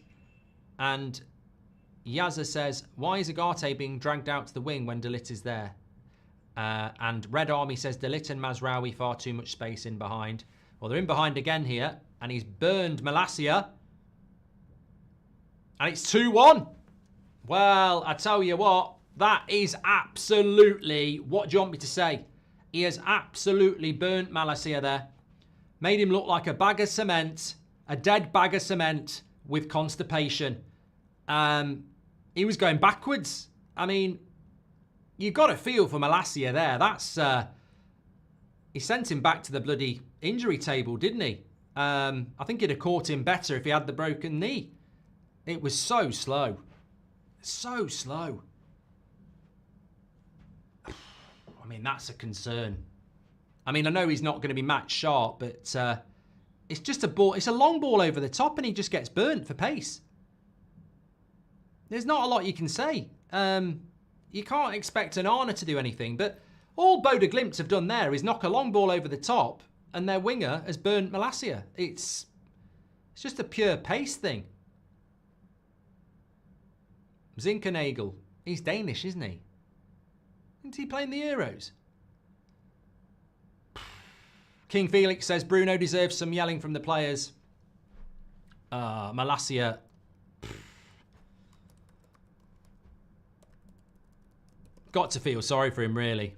And Yazza says, why is Agate being dragged out to the wing when De Ligt is there? And Red Army says, De Ligt and Mazraoui, far too much space in behind. Well, they're in behind again here, and he's burned Malacia. And it's 2-1. Well, I tell you what, that is absolutely, what do you want me to say? He has absolutely burnt Malacia there. Made him look like a bag of cement, a dead bag of cement with constipation. He was going backwards. I mean, you've got to feel for Malacia there. That's, he sent him back to the bloody injury table, didn't he? I think it'd have caught him better if he had the broken knee. It was so slow. So slow. I mean, that's a concern. I mean, I know he's not going to be match sharp, but it's just a ball. It's a long ball over the top and he just gets burnt for pace. There's not a lot you can say. You can't expect an Arna to do anything, but all BODO GLIMT have done there is knock a long ball over the top and their winger has burnt Malacia. It's just a pure pace thing. Zinkernagel. He's Danish, isn't he? Isn't he playing the Euros? King Felix says Bruno deserves some yelling from the players. Malacia. Got to feel sorry for him, really.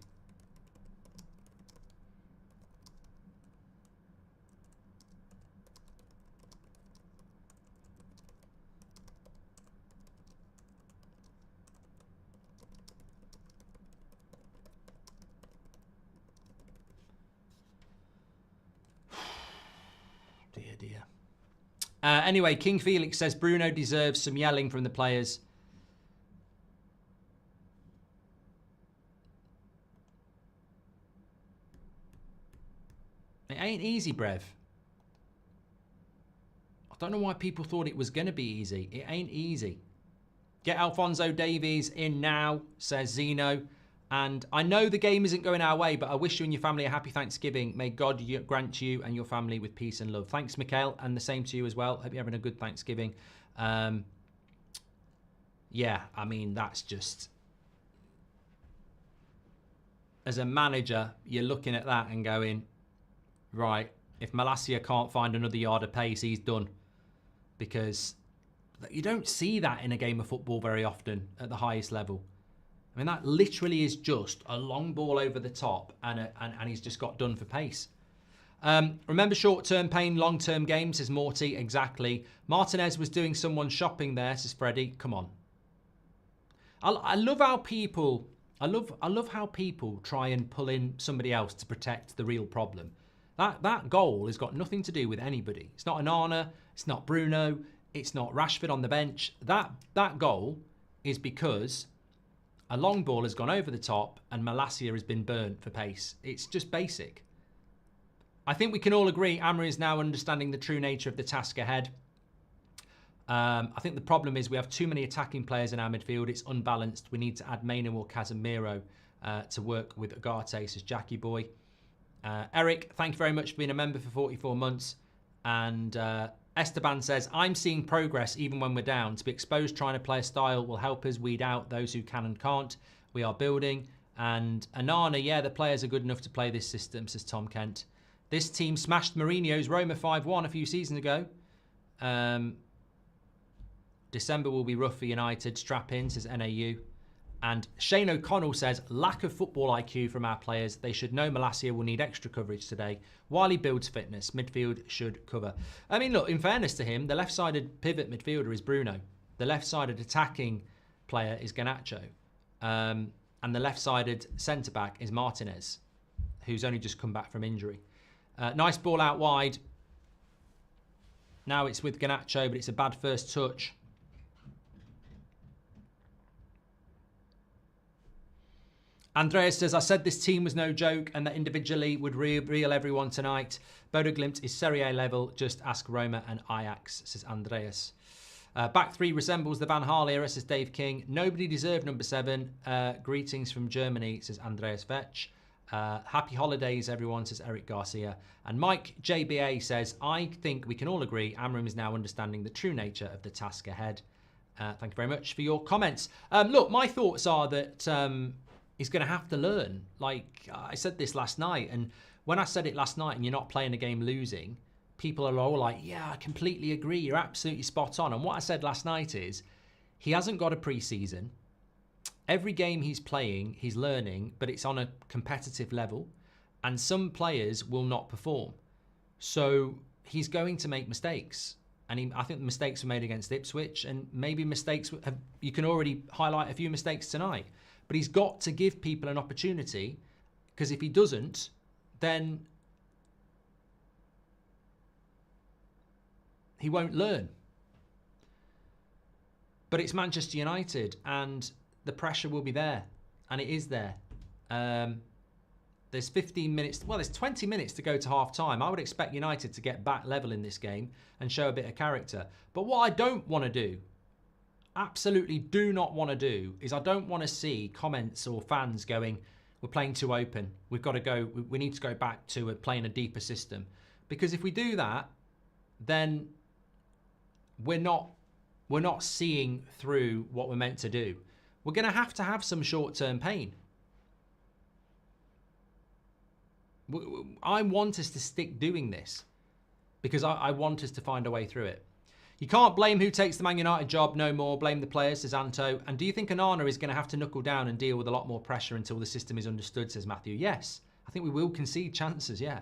Dear, dear. Anyway, King Felix says Bruno deserves some yelling from the players. It ain't easy, Brev. I don't know why people thought it was going to be easy. It ain't easy. Get Alphonso Davies in now, says Zeno. And I know the game isn't going our way, but I wish you and your family a happy Thanksgiving. May God grant you and your family with peace and love. Thanks, Mikhail, and the same to you as well. Hope you're having a good Thanksgiving. Yeah, I mean, that's just... As a manager, you're looking at that and going, right, if Malacia can't find another yard of pace, he's done. Because you don't see that in a game of football very often at the highest level. I mean, that literally is just a long ball over the top and he's just got done for pace. Remember short-term pain, long-term game, says Morty. Exactly. Martinez was doing someone's shopping there, says Freddie. Come on. I love how people... I love how people try and pull in somebody else to protect the real problem. That goal has got nothing to do with anybody. It's not Onana, it's not Bruno, it's not Rashford on the bench. That goal is because a long ball has gone over the top and Malacia has been burnt for pace. It's just basic. I think we can all agree Amri is now understanding the true nature of the task ahead. I think the problem is we have too many attacking players in our midfield. It's unbalanced. We need to add Maino or Casemiro to work with Ugarte, says Jackie Boy. Eric, thank you very much for being a member for 44 months. And Esteban says, I'm seeing progress even when we're down. To be exposed trying to play a style will help us weed out those who can and can't. We are building. And Anana, yeah, the players are good enough to play this system, says Tom Kent. This team smashed Mourinho's Roma 5-1 a few seasons ago. December will be rough for United. Strap in, says NAU. And Shane O'Connell says, lack of football IQ from our players. They should know Malacia will need extra coverage today. While he builds fitness, midfield should cover. I mean, look, in fairness to him, the left-sided pivot midfielder is Bruno. The left-sided attacking player is Garnacho. And the left-sided centre-back is Martinez, who's only just come back from injury. Nice ball out wide. Now it's with Garnacho, but it's a bad first touch. Andreas says, I said this team was no joke and that individually would reel everyone tonight. Bodo Glimt is Serie A level. Just ask Roma and Ajax, says Andreas. Back three resembles the Van Gaal era, says Dave King. Nobody deserved number 7. Greetings from Germany, says Andreas Vetch. Happy holidays, everyone, says Eric Garcia. And Mike JBA says, I think we can all agree Amram is now understanding the true nature of the task ahead. Thank you very much for your comments. Look, my thoughts are that... he's going to have to learn. Like I said this last night, and when I said it last night and you're not playing a game losing, people are all like, yeah, I completely agree. You're absolutely spot on. And what I said last night is he hasn't got a pre-season. Every game he's playing, he's learning, but it's on a competitive level. And some players will not perform. So he's going to make mistakes. And I think the mistakes were made against Ipswich, and maybe mistakes, you can already highlight a few mistakes tonight. But he's got to give people an opportunity, because if he doesn't, then he won't learn. But it's Manchester United, and the pressure will be there, and it is there. There's 15 minutes, well, there's 20 minutes to go to half-time. I would expect United to get back level in this game and show a bit of character. But what I don't want to do, absolutely do not want to do, is I don't want to see comments or fans going, we're playing too open, we've got to go, we need to go back to playing a deeper system. Because if we do that, then we're not seeing through what we're meant to do. We're going to have some short-term pain. I want us to stick doing this because I want us to find a way through it. You can't blame who takes the Man United job no more. Blame the players, says Anto. And do you think Onana is going to have to knuckle down and deal with a lot more pressure until the system is understood, says Matthew. Yes, I think we will concede chances, yeah.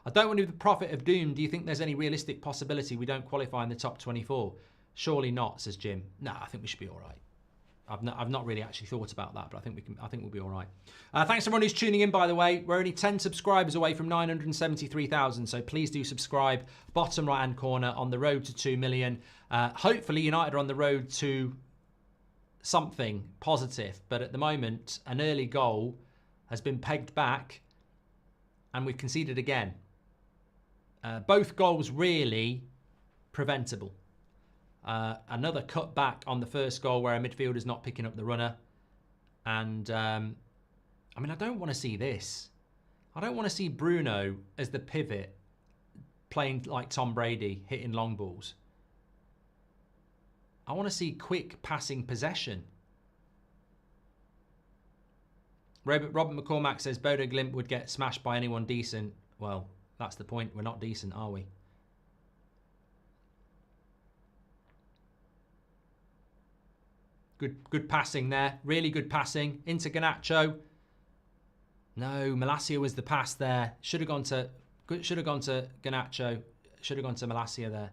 I don't want to be the prophet of doom. Do you think there's any realistic possibility we don't qualify in the top 24? Surely not, says Jim. No, I think we should be all right. I've not really actually thought about that, but I think we'll be all right. Thanks everyone who's tuning in, by the way. We're only 10 subscribers away from 973,000, so please do subscribe. Bottom right-hand corner, on the road to 2 million. Hopefully United are on the road to something positive, but at the moment, an early goal has been pegged back, and we've conceded again. Both goals really preventable. Another cut back on the first goal where our midfielder's not picking up the runner. And, I mean, I don't want to see this. I don't want to see Bruno as the pivot playing like Tom Brady, hitting long balls. I want to see quick passing possession. Robert McCormack says Bodo Glimt would get smashed by anyone decent. Well, that's the point. We're not decent, are we? Good passing there. Really good passing. Into Garnacho. No, Malacia was the pass there. Should have gone to Garnacho. Should have gone to Malacia there.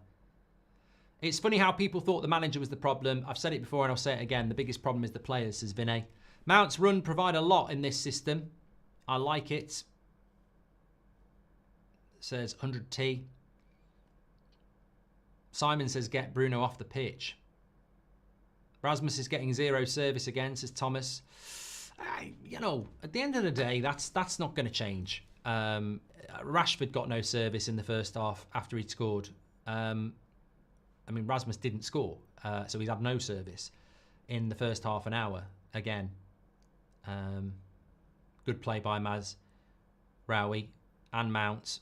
It's funny how people thought the manager was the problem. I've said it before and I'll say it again. The biggest problem is the players, says Vinay. Mount's run provide a lot in this system. I like it. Says 100T. Simon says get Bruno off the pitch. Rasmus is getting zero service again, says Thomas. You know, at the end of the day, that's not going to change. Rashford got no service in the first half after he'd scored. I mean, Rasmus didn't score, so he's had no service in the first half an hour again. Good play by Mazraoui and Mount.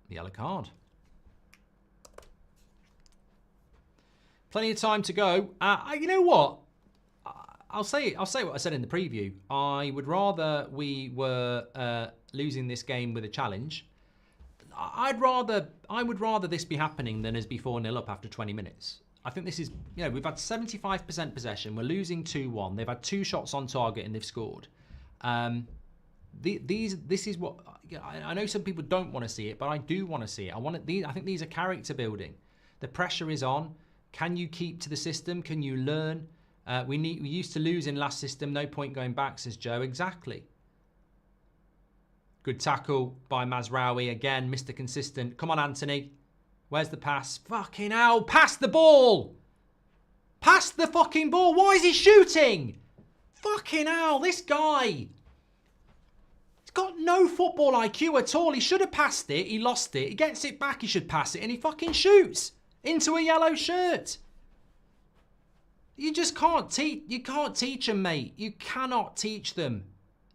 Yellow card. Plenty of time to go. You know what? I'll say what I said in the preview. I would rather we were losing this game with a challenge. I would rather this be happening than us be 4-0 up after 20 minutes. I think this is, you know, we've had 75% possession. We're losing 2-1. They've had 2 shots on target and they've scored. This is what, I know some people don't want to see it, but I do want to see it. I think these are character building. The pressure is on. Can you keep to the system? Can you learn? We used to lose in last system. No point going back, says Joe. Exactly. Good tackle by Mazraoui again. Mr. Consistent. Come on, Anthony. Where's the pass? Fucking hell! Pass the ball. Pass the fucking ball. Why is he shooting? Fucking hell! This guy. Got no football IQ at all. He should have passed it. He lost it. He gets it back. He should pass it. And he fucking shoots into a yellow shirt. You just can't teach. You can't teach them, mate. You cannot teach them.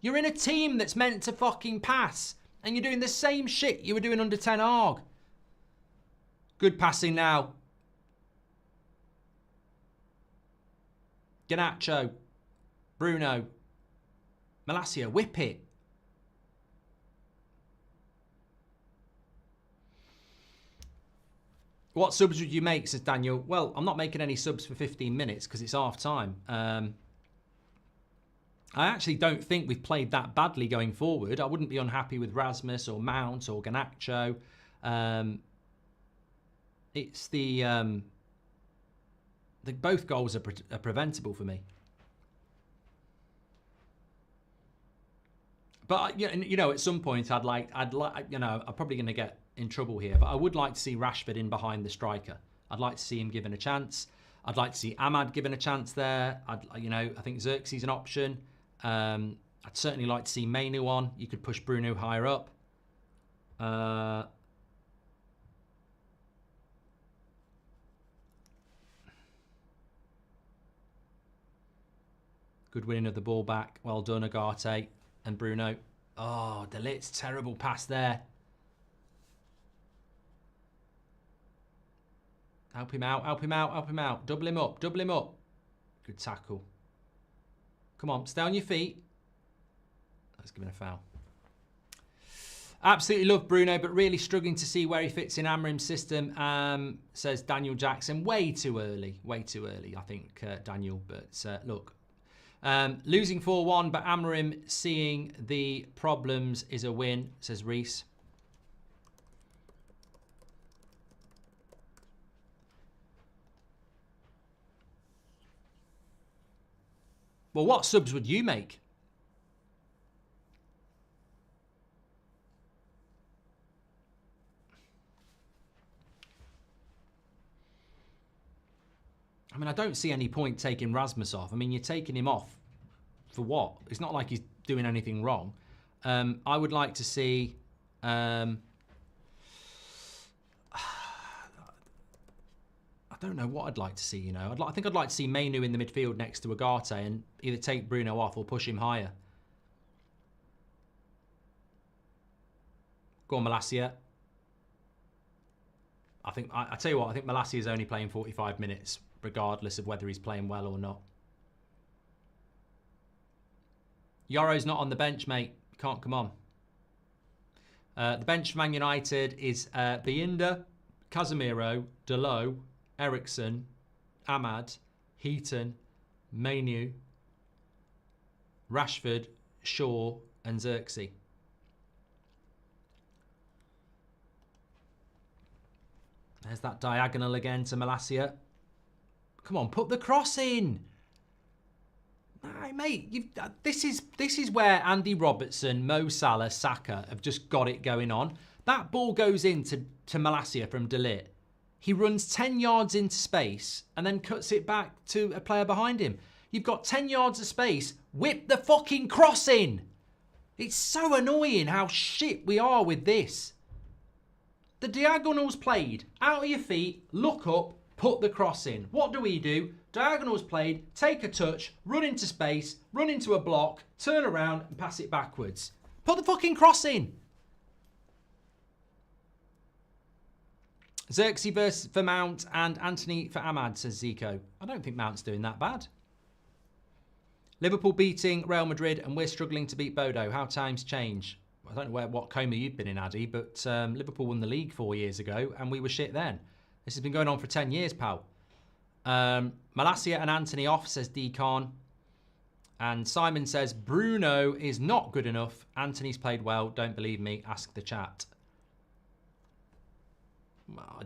You're in a team that's meant to fucking pass. And you're doing the same shit you were doing under Ten Hag. Good passing now. Garnacho. Bruno. Malacia. Whip it. What subs would you make, says Daniel. Well, I'm not making any subs for 15 minutes because it's half time. I actually don't think we've played that badly going forward. I wouldn't be unhappy with Rasmus or Mount or Garnacho. It's both goals are preventable for me. But you know, at some point, I'm probably going to get in trouble here, but I would like to see Rashford in behind the striker. I'd like to see him given a chance. I'd like to see Ahmad given a chance there. I think Xerxes an option. I'd certainly like to see Mainu on. You could push Bruno higher up. Good winning of the ball back. Well done, Agate and Bruno. Oh, De Ligt's terrible pass there. Help him out, help him out, help him out. Double him up, double him up. Good tackle. Come on, stay on your feet. Let's give it a foul. Absolutely love Bruno, but really struggling to see where he fits in Amrim's system, says Daniel Jackson. Way too early, I think, Daniel. But look, losing 4-1, but Amrim seeing the problems is a win, says Reese. Well, what subs would you make? I mean, I don't see any point taking Rasmus off. I mean, you're taking him off for what? It's not like he's doing anything wrong. I would like to see... I don't know what I'd like to see, you know. I think I'd like to see Mainu in the midfield next to Agate and either take Bruno off or push him higher. Go on, Malacia. I tell you what, I think Malacia is only playing 45 minutes, regardless of whether he's playing well or not. Yoro's not on the bench, mate. Can't come on. The bench for Man United is Biinda, Casemiro, Dalot, Ericsson, Ahmad, Heaton, Mainu, Rashford, Shaw, and Xerxes. There's that diagonal again to Malacia. Come on, put the cross in. Right, mate, this is where Andy Robertson, Mo Salah, Saka have just got it going on. That ball goes into Malacia from De Ligt. He runs 10 yards into space and then cuts it back to a player behind him. You've got 10 yards of space. Whip the fucking cross in. It's so annoying how shit we are with this. The diagonal's played. Out of your feet, look up, put the cross in. What do? Diagonal's played, take a touch, run into space, run into a block, turn around and pass it backwards. Put the fucking cross in. Xerxes for Mount and Anthony for Ahmad, says Zico. I don't think Mount's doing that bad. Liverpool beating Real Madrid and we're struggling to beat Bodo. How times change. I don't know what coma you've been in, Addy, but Liverpool won the league 4 years ago and we were shit then. This has been going on for 10 years, pal. Malacia and Anthony off, says Decon. And Simon says, Bruno is not good enough. Anthony's played well. Don't believe me. Ask the chat. Well,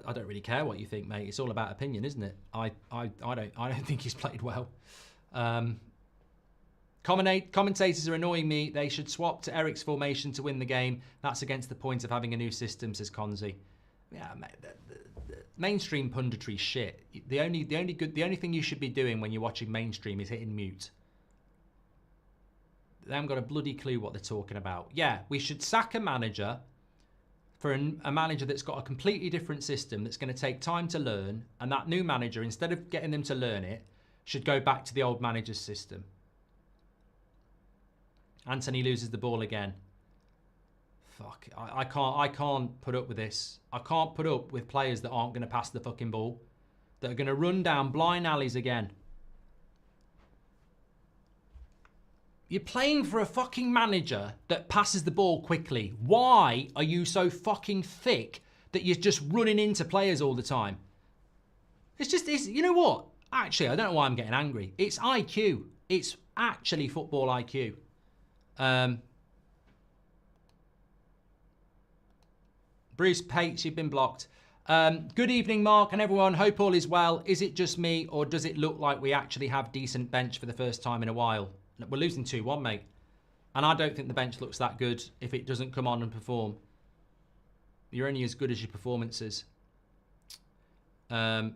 I don't really care what you think, mate. It's all about opinion, isn't it? I don't think he's played well. Commentators are annoying me. They should swap to Eric's formation to win the game. That's against the point of having a new system, says Konzi. Yeah, mate, the mainstream punditry shit. The only thing you should be doing when you're watching mainstream is hitting mute. They haven't got a bloody clue what they're talking about. Yeah, we should sack a manager for a manager that's got a completely different system that's going to take time to learn, and that new manager, instead of getting them to learn it, should go back to the old manager's system. Anthony loses the ball again. Fuck, I can't put up with this. I can't put up with players that aren't going to pass the fucking ball, that are going to run down blind alleys again. You're playing for a fucking manager that passes the ball quickly. Why are you so fucking thick that you're just running into players all the time? It's you know what? Actually, I don't know why I'm getting angry. It's IQ. It's actually football IQ. Bruce Pates, you've been blocked. Good evening, Mark and everyone. Hope all is well. Is it just me, or does it look like we actually have decent bench for the first time in a while? We're losing 2-1, mate. And I don't think the bench looks that good if it doesn't come on and perform. You're only as good as your performances. Yazzie,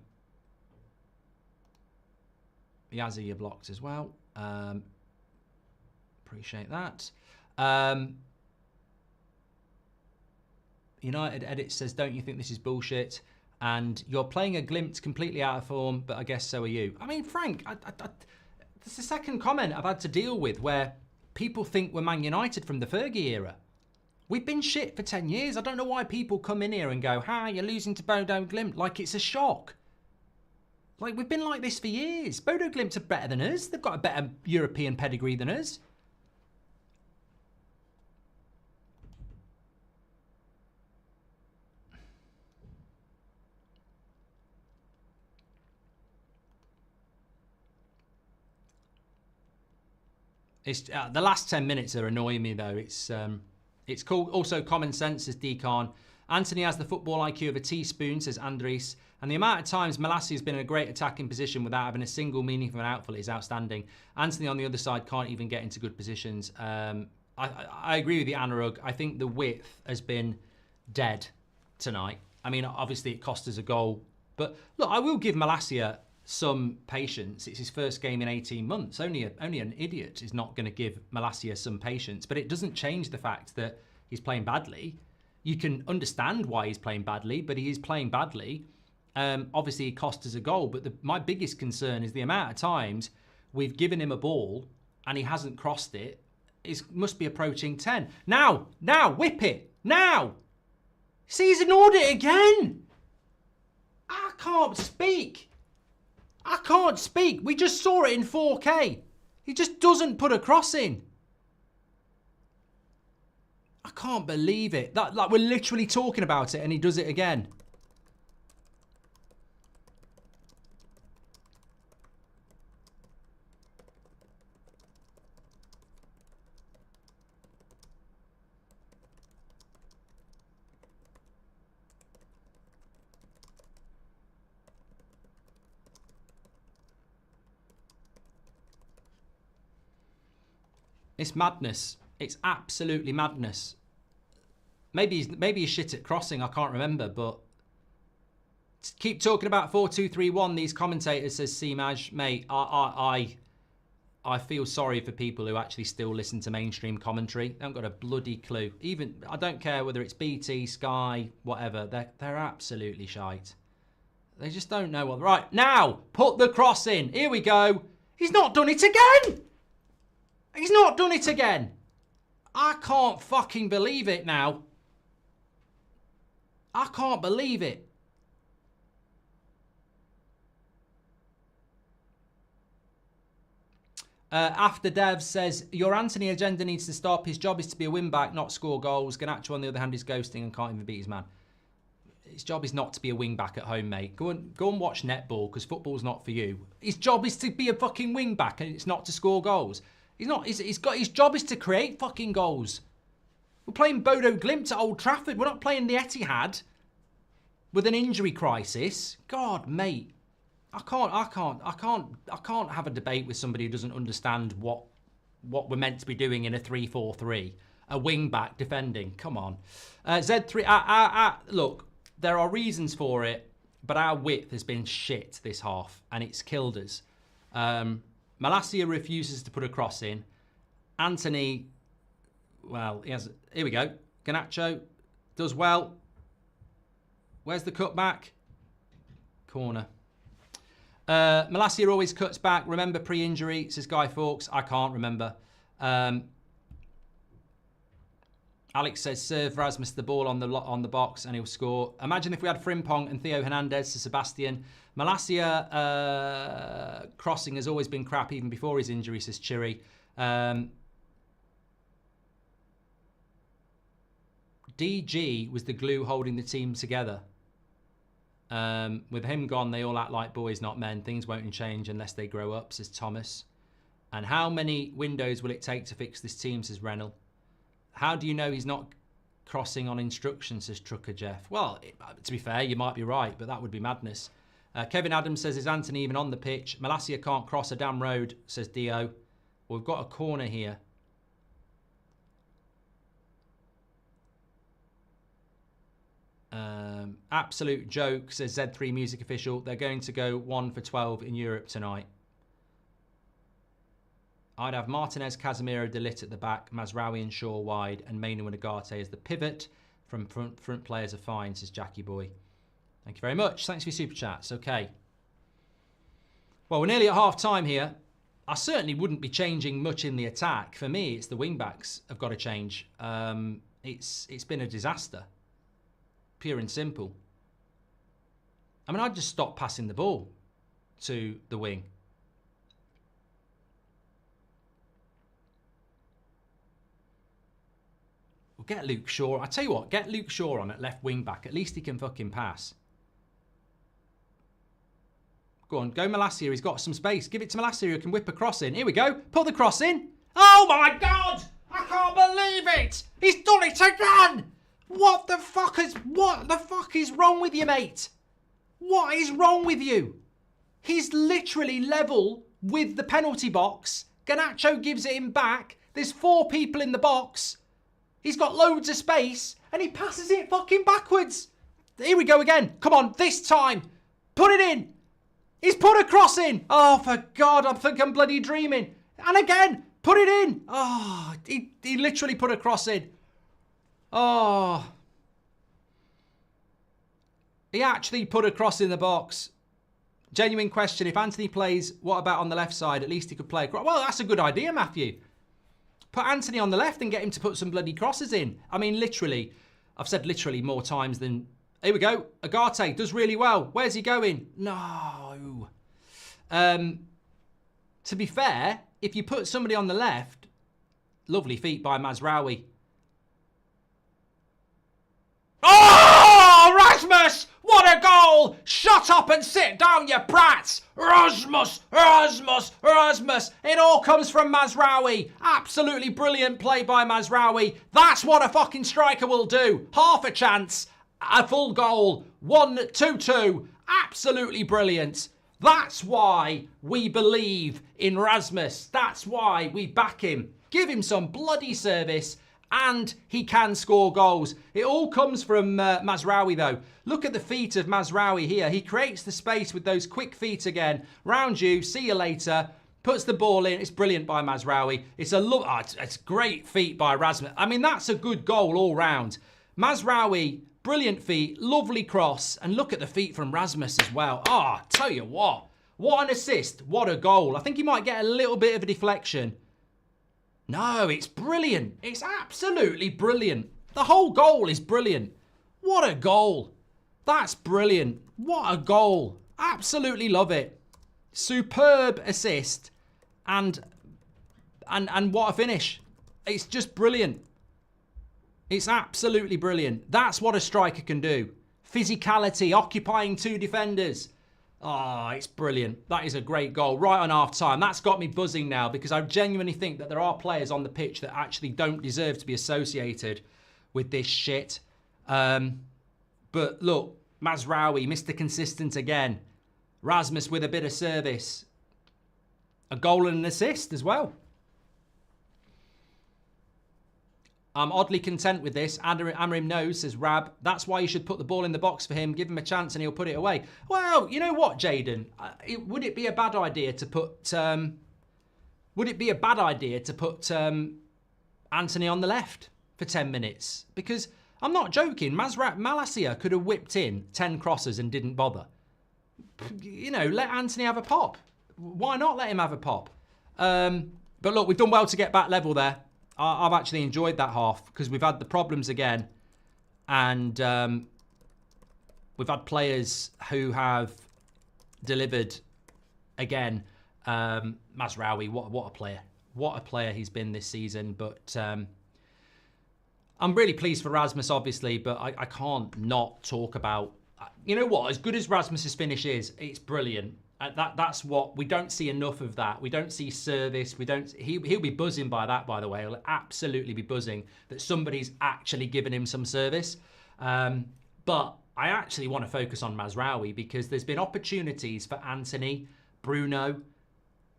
you're blocked as well. Appreciate that. United Edit says, don't you think this is bullshit? And you're playing a Glimt completely out of form, but I guess so are you. I mean, Frank, that's the second comment I've had to deal with where people think we're Man United from the Fergie era. We've been shit for 10 years. I don't know why people come in here and go, you're losing to Bodo Glimt like it's a shock. Like, we've been like this for years. BODO GLIMT are better than us. They've got a better European pedigree than us. It's the last 10 minutes are annoying me though. It's cool. Also, common sense, says Decan. Anthony has the football IQ of a teaspoon, says Andres. And the amount of times Malacia has been in a great attacking position without having a single meaningful outfit is outstanding. Anthony on the other side can't even get into good positions. I agree with you, Anurug. I think the width has been dead tonight. I mean, obviously it cost us a goal. But look, I will give Malacia some patience. It's his first game in 18 months. Only an idiot is not going to give Malacia some patience. But it doesn't change the fact that he's playing badly. You can understand why he's playing badly, but he is playing badly. Obviously, it cost us a goal. But my biggest concern is the amount of times we've given him a ball and he hasn't crossed it. It must be approaching 10. Now, whip it. Now. See, he's ignored it again. I can't speak. I can't speak. We just saw it in 4K. He just doesn't put a cross in. I can't believe it. Like, we're literally talking about it and he does it again. It's madness. It's absolutely madness. Maybe he's shit at crossing. I can't remember, but keep talking about 4-2-3-1. These commentators, says C-Maj. Mate, I feel sorry for people who actually still listen to mainstream commentary. They haven't got a bloody clue. Even I don't care whether it's BT, Sky, whatever. They're absolutely shite. They just don't know what. Right now, put the cross in. Here we go. He's not done it again. He's not done it again. I can't fucking believe it now. I can't believe it. After Dev says, your Anthony agenda needs to stop. His job is to be a wing-back, not score goals. Garnacho, on the other hand, is ghosting and can't even beat his man. His job is not to be a wing-back at home, mate. Go and watch netball, because football's not for you. His job is to be a fucking wing-back, and it's not to score goals. His job is to create fucking goals. We're playing BODO GLIMT at Old Trafford. We're not playing the Etihad with an injury crisis. God, mate. I can't have a debate with somebody who doesn't understand what we're meant to be doing in a 3-4-3. A wing-back defending. Come on. Z3, look, there are reasons for it, but our width has been shit this half, and it's killed us. Malacia refuses to put a cross in. Anthony, well, here we go. Garnacho does well. Where's the cutback? Corner. Malacia always cuts back. Remember pre-injury, says Guy Fawkes. I can't remember. Alex says, serve Rasmus the ball on the box and he'll score. Imagine if we had Frimpong and Theo Hernandez to Sebastian. Malacia crossing has always been crap even before his injury, says Chiri. DG was the glue holding the team together. With him gone, they all act like boys, not men. Things won't change unless they grow up, says Thomas. And how many windows will it take to fix this team, says Rennell. How do you know he's not crossing on instruction, says Trucker Jeff. Well, to be fair, you might be right, but that would be madness. Kevin Adams says, is Anthony even on the pitch? Malacia can't cross a damn road, says Dio. Well, we've got a corner here. Absolute joke, says Z3 Music Official. They're going to go 1 for 12 in Europe tonight. I'd have Martinez, Casemiro, De Ligt at the back, Mazraoui and Shaw wide, and Mainu and Agate as the pivot. From front players are fine, says Jackie Boy. Thank you very much. Thanks for your super chats. Okay. Well, we're nearly at half time here. I certainly wouldn't be changing much in the attack. For me, it's the wing backs have got to change. It's been a disaster. Pure and simple. I mean, I'd just stop passing the ball. to the wing. We'll get Luke Shaw. I tell you what, get Luke Shaw on at left wing back. At least he can fucking pass. Go on, go Malacia. He's got some space. Give it to Malacia who can whip a cross in. Here we go. Put the cross in. Oh my God! I can't believe it! He's done it again! What the fuck is wrong with you, mate? What is wrong with you? He's literally level with the penalty box. Garnacho gives it him back. There's 4 people in the box. He's got loads of space and he passes it fucking backwards. Here we go again. Come on, this time. Put it in. He's put a cross in. Oh, for God, I think I'm bloody dreaming. And again, put it in. Oh, he literally put a cross in. Oh. He actually put a cross in the box. Genuine question. If Anthony plays, what about on the left side? At least he could play a cross. Well, that's a good idea, Matthew. Put Anthony on the left and get him to put some bloody crosses in. I mean, literally. I've said literally more times than... Here we go. Agate does really well. Where's he going? No. To be fair, if you put somebody on the left... Lovely feet by Mazraoui. Oh, Rasmus! What a goal! Shut up and sit down, you brats! Rasmus! Rasmus! Rasmus! It all comes from Mazraoui. Absolutely brilliant play by Mazraoui. That's what a fucking striker will do. Half a chance, a full goal, 1-2-2. Absolutely brilliant. That's why we believe in Rasmus. That's why we back him. Give him some bloody service. And he can score goals. It all comes from Mazraoui, though. Look at the feet of Mazraoui here. He creates the space with those quick feet again. Round you, see you later. Puts the ball in. It's brilliant by Mazraoui. It's it's great feet by Rasmus. I mean, that's a good goal all round. Mazraoui, brilliant feet, lovely cross. And look at the feet from Rasmus as well. Oh, tell you what an assist. What a goal. I think he might get a little bit of a deflection. No, it's brilliant. It's absolutely brilliant. The whole goal is brilliant. What a goal. That's brilliant. What a goal. Absolutely love it. Superb assist. And what a finish. It's just brilliant. It's absolutely brilliant. That's what a striker can do. Physicality, occupying 2 defenders. Oh, it's brilliant. That is a great goal. Right on half-time. That's got me buzzing now because I genuinely think that there are players on the pitch that actually don't deserve to be associated with this shit. But look, Mazraoui, Mr. Consistent again. Rasmus with a bit of service. A goal and an assist as well. I'm oddly content with this. Amrim knows, says Rab. That's why you should put the ball in the box for him. Give him a chance and he'll put it away. Well, you know what, Jaden? Would it be a bad idea to put... Anthony on the left for 10 minutes? Because I'm not joking. Malacia could have whipped in 10 crosses and didn't bother. You know, let Anthony have a pop. Why not let him have a pop? But look, we've done well to get back level there. I've actually enjoyed that half because we've had the problems again. And we've had players who have delivered again. Mazraoui, what a player. What a player he's been this season. But I'm really pleased for Rasmus, obviously. But I can't not talk about... You know what? As good as Rasmus's finish is, it's brilliant. That's what we don't see enough of. That we don't see service. We don't. He'll be buzzing by that. By the way, he'll absolutely be buzzing that somebody's actually given him some service. But I actually want to focus on Mazraoui because there's been opportunities for Anthony, Bruno,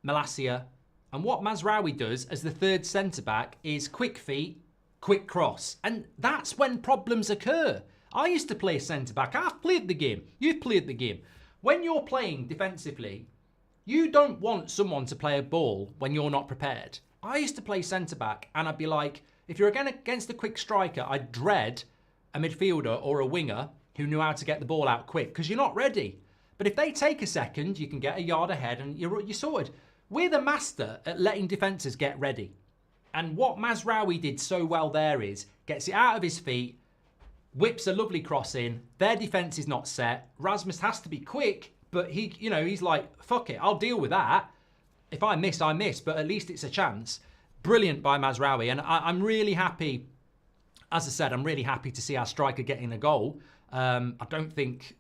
Malacia, and what Mazraoui does as the third centre back is quick feet, quick cross, and that's when problems occur. I used to play centre back. I've played the game. You've played the game. When you're playing defensively, you don't want someone to play a ball when you're not prepared. I used to play centre-back and I'd be like, if you're against a quick striker, I'd dread a midfielder or a winger who knew how to get the ball out quick because you're not ready. But if they take a second, you can get a yard ahead and you're sorted. We're the master at letting defences get ready. And what Mazraoui did so well there is, gets it out of his feet, whips a lovely cross in. Their defence is not set. Rasmus has to be quick, But he, you know, he's like, fuck it, I'll deal with that. If I miss, I miss, but at least it's a chance. Brilliant by Mazraoui, and I'm really happy. As I said, I'm really happy to see our striker getting a goal. I don't think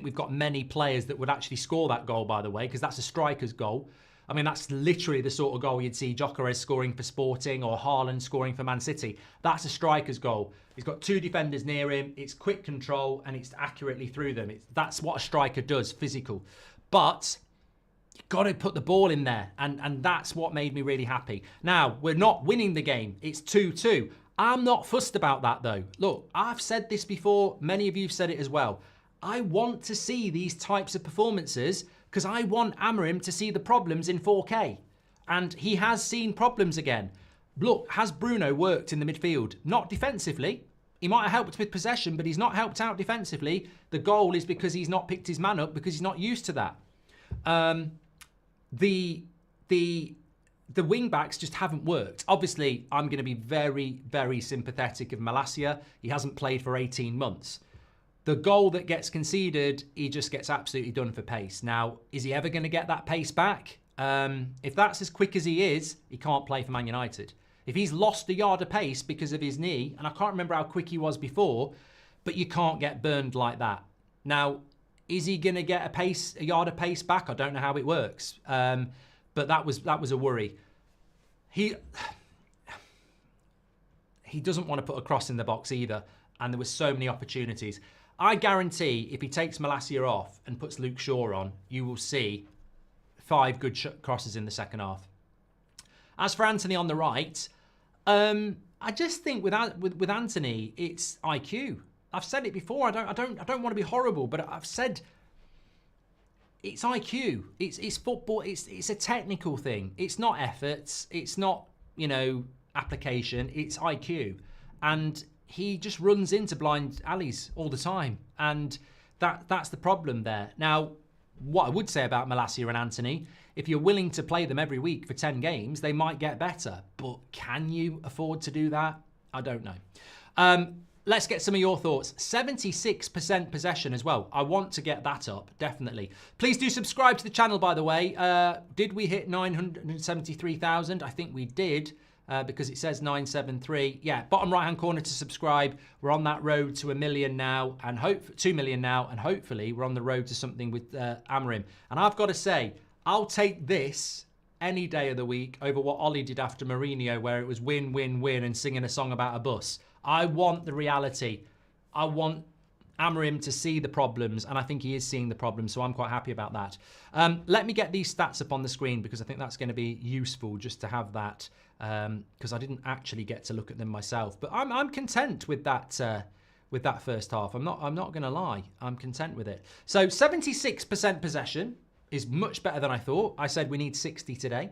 we've got many players that would actually score that goal, by the way, because that's a striker's goal. I mean, that's literally the sort of goal you'd see Gyökeres scoring for Sporting or Haaland scoring for Man City. That's a striker's goal. He's got 2 defenders near him. It's quick control and it's accurately through them. That's what a striker does, physical. But you've got to put the ball in there, and that's what made me really happy. Now, we're not winning the game. It's 2-2. I'm not fussed about that, though. Look, I've said this before. Many of you have said it as well. I want to see these types of performances because I want Amorim to see the problems in 4K. And he has seen problems again. Look, has Bruno worked in the midfield? Not defensively. He might have helped with possession, but he's not helped out defensively. The goal is because he's not picked his man up because he's not used to that. The wing backs just haven't worked. Obviously, I'm going to be very, very sympathetic of Malacia. He hasn't played for 18 months. The goal that gets conceded, he just gets absolutely done for pace. Now, is he ever going to get that pace back? If that's as quick as he is, he can't play for Man United. If he's lost a yard of pace because of his knee, and I can't remember how quick he was before, but you can't get burned like that. Now, is he going to get a yard of pace back? I don't know how it works. But that was a worry. He doesn't want to put a cross in the box either, and there were so many opportunities. I guarantee if he takes Malacia off and puts Luke Shaw on, you will see 5 good crosses in the second half. As for Anthony on the right, I just think with Anthony, it's IQ. I've said it before. I don't want to be horrible, but I've said it's IQ. It's football. It's a technical thing. It's not efforts. It's not, you know, application. It's IQ, and he just runs into blind alleys all the time, and that's the problem there. Now, what I would say about Malacia and Anthony, if you're willing to play them every week for 10 games, they might get better. But can you afford to do that? I don't know. Let's get some of your thoughts. 76% possession as well. I want to get that up, definitely. Please do subscribe to the channel, by the way. Did we hit 973,000? I think we did. Because it says 973. Yeah, bottom right-hand corner to subscribe. We're on that road to 1 million now, and 2 million now, and hopefully we're on the road to something with Amorim. And I've got to say, I'll take this any day of the week over what Ollie did after Mourinho, where it was win, win, win, and singing a song about a bus. I want the reality. I want Amorim to see the problems, and I think he is seeing the problems, so I'm quite happy about that. Let me get these stats up on the screen because I think that's going to be useful just to have that, because I didn't actually get to look at them myself. But I'm content with that first half. I'm not going to lie. I'm content with it. So 76% possession is much better than I thought. I said we need 60 today.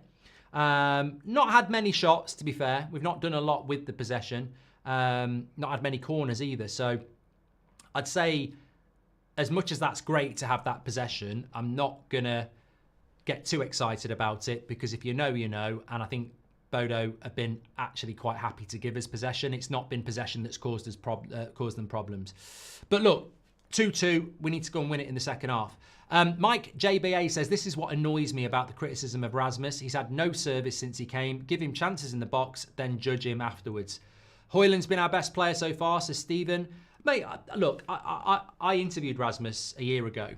Not had many shots, to be fair. We've not done a lot with the possession. Not had many corners either. So I'd say as much as that's great to have that possession, I'm not going to get too excited about it because if you know, you know. And I think Bodo have been actually quite happy to give us possession. It's not been possession that's caused them problems. But look, 2-2, we need to go and win it in the second half. Mike JBA says, this is what annoys me about the criticism of Rasmus. He's had no service since he came. Give him chances in the box, then judge him afterwards. Hoyland's been our best player so far, says Stephen. Mate, look, I interviewed Rasmus a year ago.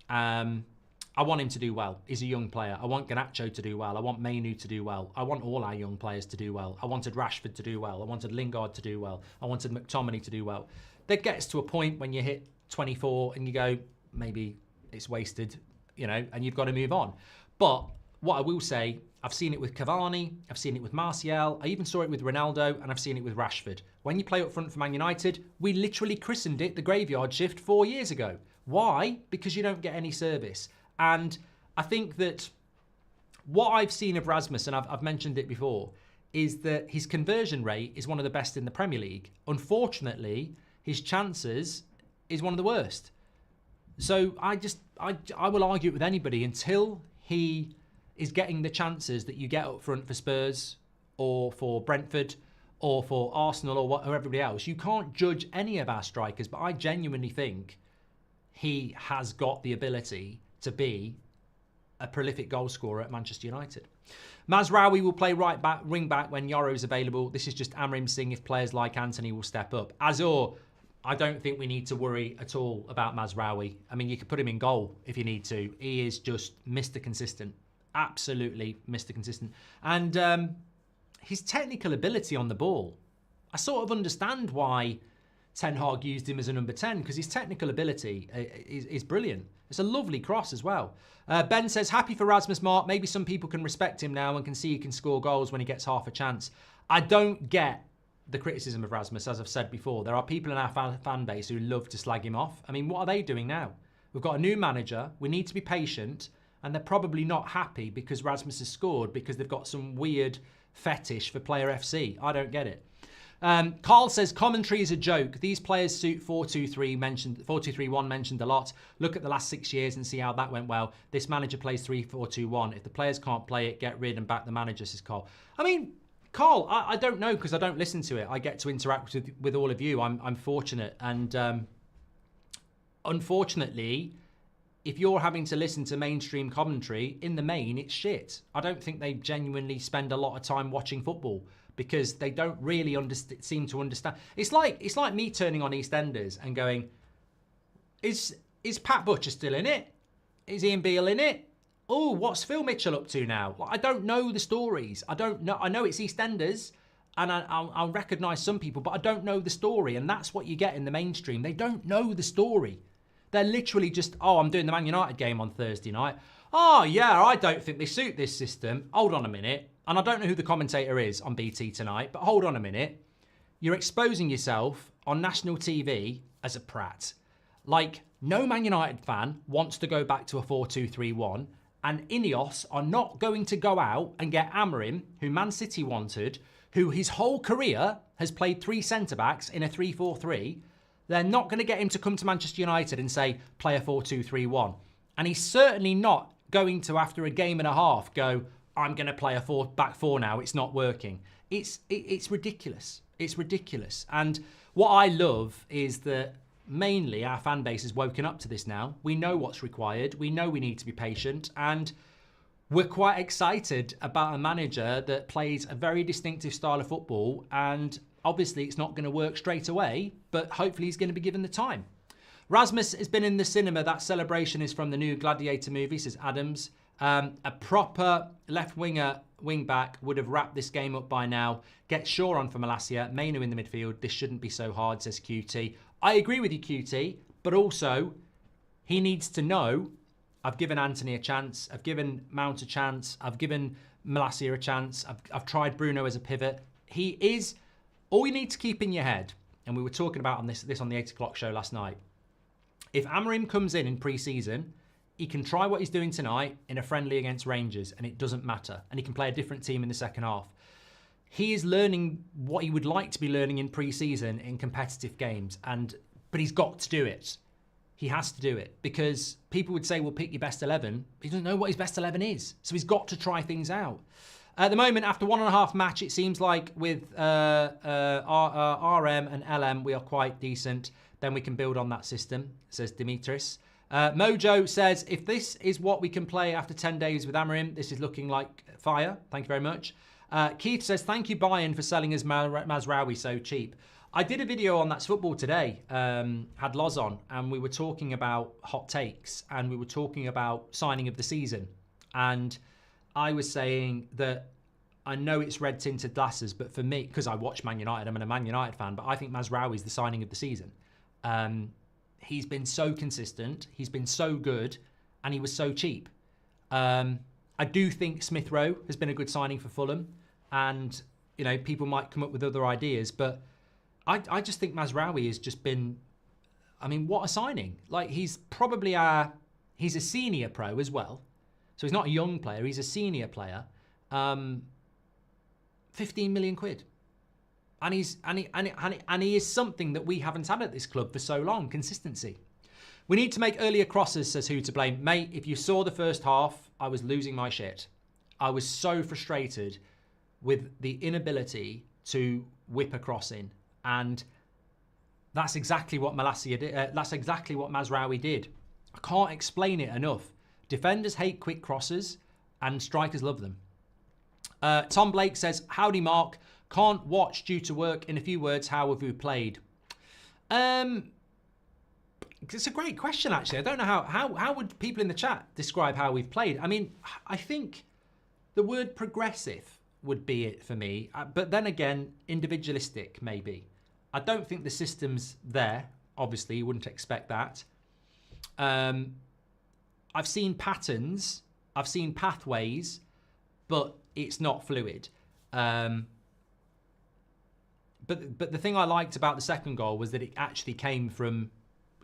I want him to do well. He's a young player. I want Garnacho to do well. I want Mainu to do well. I want all our young players to do well. I wanted Rashford to do well. I wanted Lingard to do well. I wanted McTominay to do well. There gets to a point when you hit 24 and you go, maybe it's wasted, you know, and you've got to move on. But what I will say, I've seen it with Cavani, I've seen it with Martial, I even saw it with Ronaldo, and I've seen it with Rashford. When you play up front for Man United, we literally christened it the graveyard shift 4 years ago. Why? Because you don't get any service. And I think that what I've seen of Rasmus, and I've mentioned it before, is that his conversion rate is one of the best in the Premier League. Unfortunately, his chances is one of the worst. So I will argue it with anybody until he is getting the chances that you get up front for Spurs or for Brentford or for Arsenal or everybody else. You can't judge any of our strikers, but I genuinely think he has got the ability to be a prolific goal scorer at Manchester United. Mazraoui will play right back, wing back when Yoro's available. This is just Amrim seeing if players like Anthony will step up. Azor, I don't think we need to worry at all about Mazraoui. I mean, you could put him in goal if you need to. He is just Mr. Consistent. Absolutely Mr. Consistent. And his technical ability on the ball, I sort of understand why Ten Hag used him as a number 10, because his technical ability is brilliant. It's a lovely cross as well. Ben says, happy for Rasmus Mark. Maybe some people can respect him now and can see he can score goals when he gets half a chance. I don't get the criticism of Rasmus, as I've said before. There are people in our fan base who love to slag him off. I mean, what are they doing now? We've got a new manager. We need to be patient. And they're probably not happy because Rasmus has scored because they've got some weird fetish for player FC. I don't get it. Carl says, commentary is a joke. These players suit 4-2-3-1 mentioned a lot. Look at the last 6 years and see how that went well. This manager plays 3-4-2-1. If the players can't play it, get rid and back the manager, says Carl. I mean, Carl, I don't know because I don't listen to it. I get to interact with all of you. I'm fortunate. And unfortunately, if you're having to listen to mainstream commentary, in the main, it's shit. I don't think they genuinely spend a lot of time watching football because they don't really seem to understand. It's like me turning on EastEnders and going, is Pat Butcher still in it? Is Ian Beale in it? Oh, what's Phil Mitchell up to now? I don't know the stories. I don't know. I know it's EastEnders, and I'll recognise some people, but I don't know the story, and that's what you get in the mainstream. They don't know the story. They're literally just, oh, I'm doing the Man United game on Thursday night. Oh, yeah, I don't think they suit this system. Hold on a minute. And I don't know who the commentator is on BT tonight, but hold on a minute. You're exposing yourself on national TV as a prat. Like, no Man United fan wants to go back to a 4-2-3-1, and Ineos are not going to go out and get Amorim, who Man City wanted, who his whole career has played 3 centre-backs in a 3-4-3. They're not going to get him to come to Manchester United and say, play a 4-2-3-1. And he's certainly not going to, after a game and a half, go, I'm going to play a back four now. It's not working. It's ridiculous. It's ridiculous. And what I love is that mainly our fan base has woken up to this now. We know what's required. We know we need to be patient. And we're quite excited about a manager that plays a very distinctive style of football. And obviously it's not going to work straight away, but hopefully he's going to be given the time. Rasmus has been in the cinema. That celebration is from the new Gladiator movie, says Adams. A proper left winger, wing back would have wrapped this game up by now. Get Shaw on for Malacia, Mainu in the midfield. This shouldn't be so hard, says QT. I agree with you, QT, but also he needs to know I've given Anthony a chance. I've given Mount a chance. I've given Malacia a chance. I've tried Bruno as a pivot. He is, all you need to keep in your head, and we were talking about on this on the 8 o'clock show last night. If Amorim comes in pre-season, he can try what he's doing tonight in a friendly against Rangers, and it doesn't matter. And he can play a different team in the second half. He is learning what he would like to be learning in pre-season in competitive games, but he's got to do it. He has to do it because people would say, well, pick your best 11. He doesn't know what his best 11 is. So he's got to try things out. At the moment, after 1.5 match, it seems like with RM and LM, we are quite decent. Then we can build on that system, says Dimitris. Mojo says, if this is what we can play after 10 days with Amorim, this is looking like fire. Thank you very much. Keith says, thank you, Bayern, for selling us Mazraoui so cheap. I did a video on That's Football today, had Loz on, and we were talking about hot takes, and we were talking about signing of the season. And I was saying that I know it's red-tinted glasses, but for me, because I watch Man United, I'm a Man United fan, but I think Mazraoui is the signing of the season. He's been so consistent, he's been so good, and he was so cheap. I do think Smith Rowe has been a good signing for Fulham, and you know people might come up with other ideas, but I just think Mazraoui has just been, I mean, what a signing. Like, he's probably he's a senior pro as well. So he's not a young player, he's a senior player. 15 million quid. And he is something that we haven't had at this club for so long, consistency. We need to make earlier crosses, says Who to Blame. Mate, if you saw the first half, I was losing my shit. I was so frustrated with the inability to whip a cross in. And that's exactly what Malacia did. That's exactly what Mazraoui did. I can't explain it enough. Defenders hate quick crosses and strikers love them. Tom Blake says, howdy Mark, can't watch due to work. In a few words, how have we played? It's a great question, actually. I don't know how would people in the chat describe how we've played. I mean, I think the word progressive would be it for me. But then again, individualistic, maybe. I don't think the system's there. Obviously, you wouldn't expect that. I've seen patterns. I've seen pathways, but it's not fluid. But the thing I liked about the second goal was that it actually came from